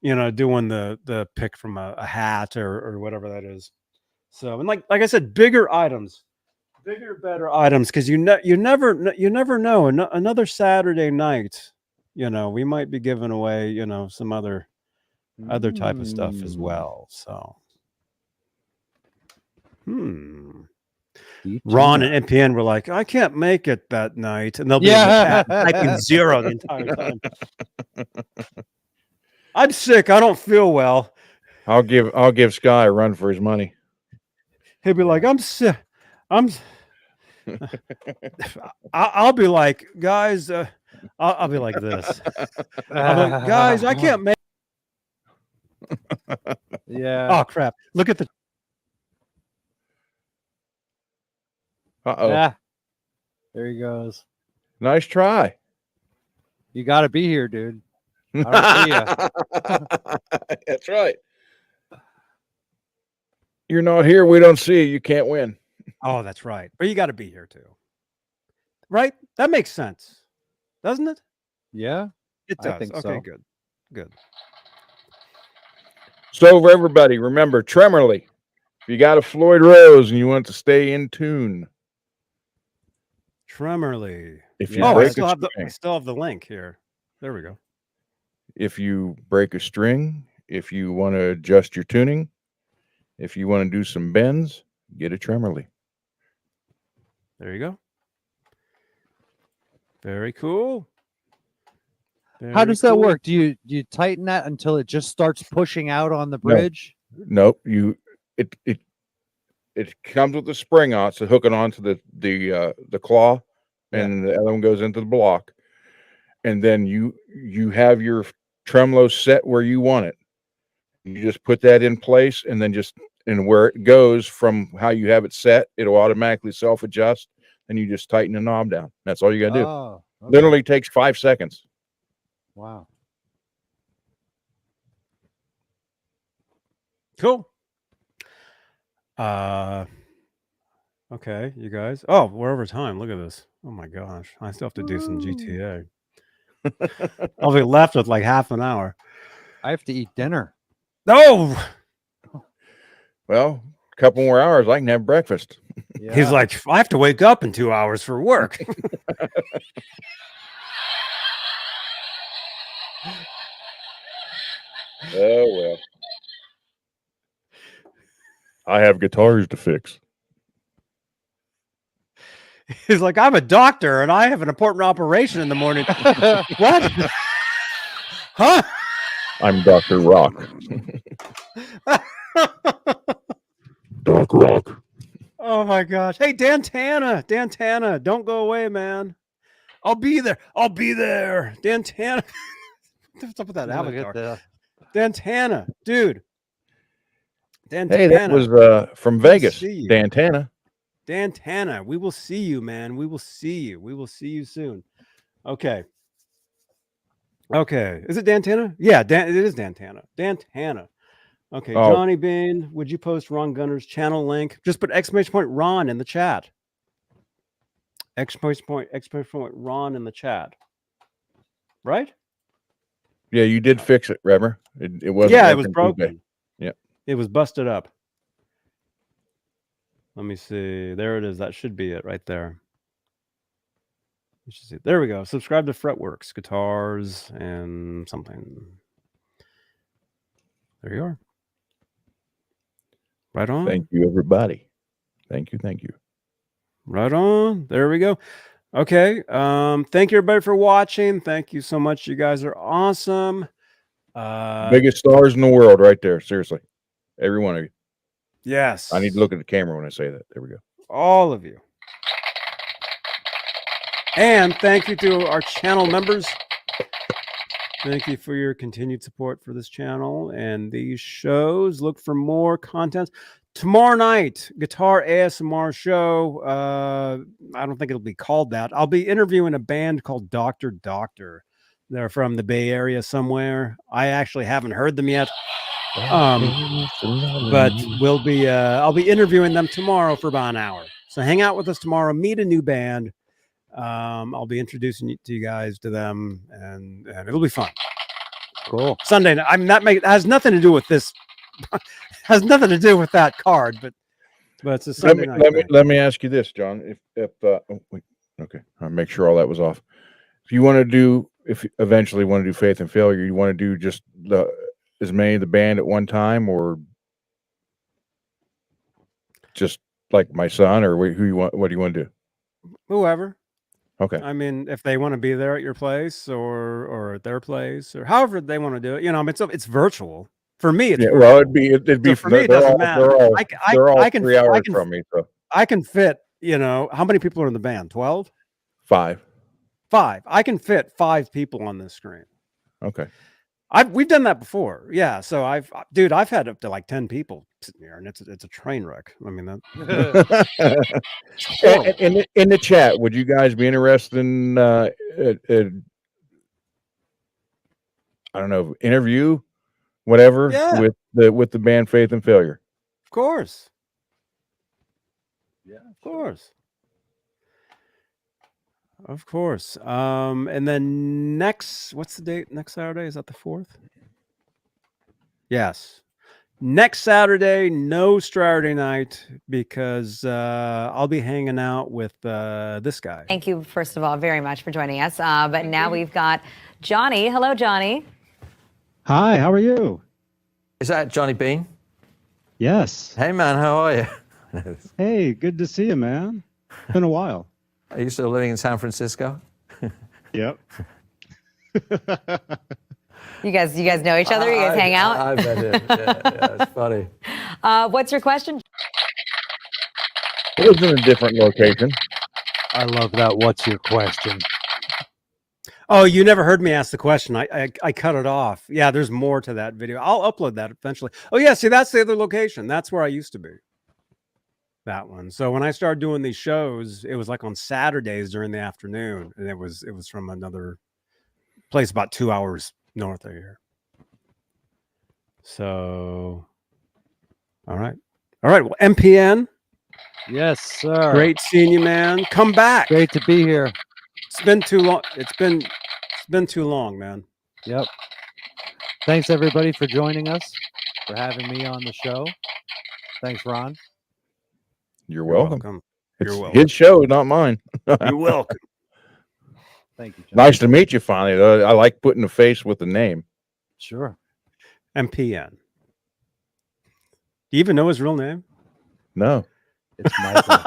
you know, doing the pick from a hat or whatever that is. So, and like I said, bigger items, bigger, better items, because you never know. Another Saturday night, you know, we might be giving away, you know, some other type of stuff as well. So, Ron and NPN were like, I can't make it that night, and they'll be in the chat typing 0 the entire time. I'm sick. I don't feel well. I'll give Sky a run for his money. He'll be like, I'm sick. I'll be like, guys. I'll be like this. I'm like, guys, I can't make. Yeah. Oh crap! Look at the. Uh-oh. Yeah. There he goes. Nice try. You got to be here, dude. I don't see you. That's right. You're not here. We don't see you. You can't win. Oh, that's right. But you got to be here too. Right? That makes sense, doesn't it? Yeah. It does. I think okay, so. Good. So for everybody, remember Tremor-Ly. If you got a Floyd Rose and you want to stay in tune, Tremor-Ly. if you I break still a have string, I still have the link here. There we go. if you break a string, if you want to adjust your tuning, if you want to do some bends, get a Tremor-Ly. There you go. Very cool. How does that work? Do you tighten that until it just starts pushing out on the bridge? Nope. It comes with the spring on, so hook it onto the claw, and the other one goes into the block, and then you have your tremolo set where you want it. You just put that in place, and then and where it goes from how you have it set, it'll automatically self-adjust, and you just tighten the knob down. That's all you gotta do. Oh, okay. Literally takes 5 seconds. Wow. Cool. Okay, you guys. Oh, we're over time. Look at this. Oh my gosh. I still have to do some GTA. I'll be left with like half an hour. I have to eat dinner. No. Well, a couple more hours, I can have breakfast. Yeah. He's like, I have to wake up in 2 hours for work. Oh well. I have guitars to fix. He's like, I'm a doctor and I have an important operation in the morning. What? Huh? I'm Dr. Rock. Doc Rock. Oh my gosh. Hey, Dantana, don't go away, man. I'll be there. Dantana. What's up with that avatar? Dantana, dude. Dantana. Hey, that was from Vegas. Dantana. Dantana, we will see you, man. We will see you. We will see you soon. Okay. Is it Dantana? Yeah, it is Dantana. Dantana. Okay, Oh. Johnny Bean, would you post Ron Gunner's channel link? Just put ! Ron in the chat. ! Ron in the chat. Right? Yeah, you did fix it, Rever. It wasn't. Yeah, it was working broken. Tuesday. Yeah. It was busted up. Let me see. There it is. That should be it right there. You should see it. There we go. Subscribe to Fretworks, guitars, and something. There you are. Right on. Thank you, everybody. Thank you. Right on. There we go. Okay. Thank you everybody for watching. Thank you so much. You guys are awesome. Biggest stars in the world right there. Seriously. Every one of you. Yes. I need to look at the camera when I say that. There we go. All of you. And thank you to our channel members. Thank you for your continued support for this channel and these shows. Look for more content. Tomorrow night, Guitar ASMR show. I don't think it'll be called that. I'll be interviewing a band called Dr. Doctor. They're from the Bay Area somewhere. I actually haven't heard them yet. But we'll be I'll be interviewing them tomorrow for about an hour. So hang out with us tomorrow, meet a new band. I'll be introducing you guys to them, and it'll be fun. Cool. Sunday night. I'm not making, has nothing to do with this. Has nothing to do with that card, but it's a Sunday night. Let me ask you this, John. Okay, I'll make sure all that was off. If you want to do, if you eventually want to do Faith and Failure, you want to do just as many of the band at one time, or just like my son, or who you want? What do you want to do? Whoever. Okay. I mean, if they want to be there at your place or at their place or however they want to do it, I mean, it's virtual. For me, it's well, it'd be so for me, it doesn't matter. They're all I can 3 hours I can, from me. So I can fit. How many people are in the band? 12? 5. 5. I can fit 5 people on this screen. Okay. We've done that before. Yeah. So I've had up to like 10 people sitting here, and it's a train wreck. I mean, that. in the chat, would you guys be interested in I don't know, interview, whatever, with the band Faith and Failure? Of course. Yeah, of course. Of course. And then what's the date? Next Saturday? Is that the 4th? Yes. Next Saturday, no Straturday night, because I'll be hanging out with this guy. Thank you, first of all, very much for joining us. But now we've got Johnny. Hello, Johnny. Hi, how are you? Is that Johnny Bean? Yes. Hey, man, how are you? Hey, good to see you, man. Been a while. Are you still living in San Francisco? Yep. You guys know each other? You guys hang out? I bet it. Yeah, it's funny. What's your question? It was in a different location. I love that. What's your question? Oh, you never heard me ask the question. I cut it off. Yeah, there's more to that video. I'll upload that eventually. Oh yeah, see, that's the other location. That's where I used to be. That one. So when I started doing these shows, it was like on Saturdays during the afternoon, and it was from another place about 2 hours north of here. So, all right. Well, MPN. Yes, sir. Great seeing you, man. Come back. Great to be here. It's been too long. It's been too long, man. Yep. Thanks everybody for joining us, for having me on the show. Thanks, Ron. You're welcome. You're welcome. His show, not mine. You're welcome. Thank you, John. Nice to meet you finally. I like putting a face with the name. Sure. MPN. Do you even know his real name? No. It's Michael.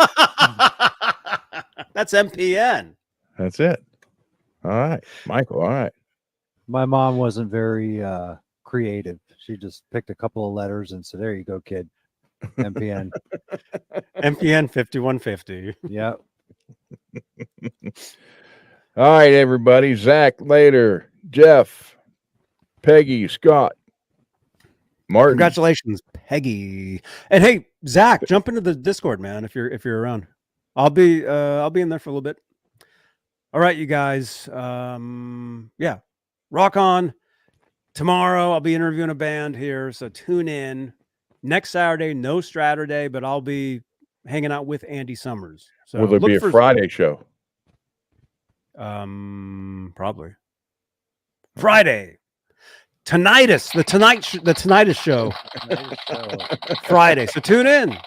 That's MPN. That's it. All right. Michael, all right. My mom wasn't very creative. She just picked a couple of letters and said, there you go, kid. MPN. MPN 5150. Yep. All right, everybody. Zach, later. Jeff, Peggy, Scott, Martin. Congratulations, Peggy. And hey, Zach, jump into the Discord, man, if you're around. I'll be in there for a little bit. All right, you guys. Yeah. Rock on. Tomorrow I'll be interviewing a band here, so tune in. Next Saturday, no Straturday, but I'll be hanging out with Andy Summers. So will there be a Friday show? Probably. Friday. Tinnitus, the Tinnitus show. Friday. So tune in.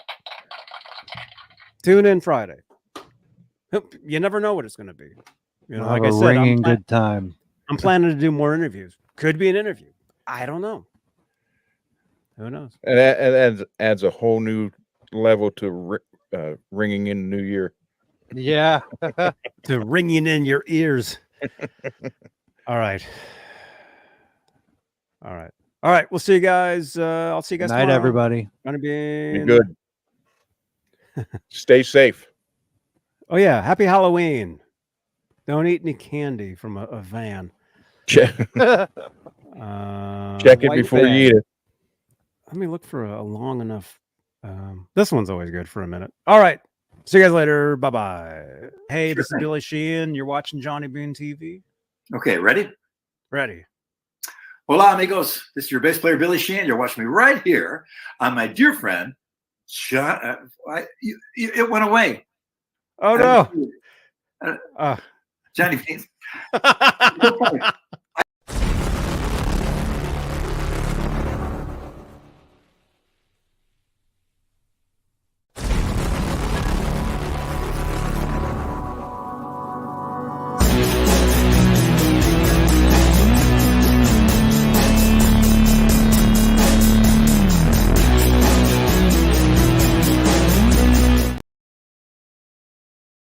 Tune in Friday. You never know what it's going to be. Like I said, ringing good time. I'm planning to do more interviews. Could be an interview. I don't know. Who knows? And that adds a whole new level to ringing in the new year. Yeah. To ringing in your ears. All right. We'll see you guys. I'll see you guys tomorrow. Night, everybody. Gonna be good. Stay safe. Oh yeah. Happy Halloween. Don't eat any candy from a van. Check, Check check it white before van. you eat it. Let me look for a long enough. This one's always good for a minute. All right. See you guys later. Bye bye. Hey, this is Billy Sheehan. You're watching Johnny Bean TV. Okay, ready? Ready. Hola, amigos. This is your bass player, Billy Sheehan. You're watching me right here on my dear friend, John. It went away. Oh, no. Johnny Bean.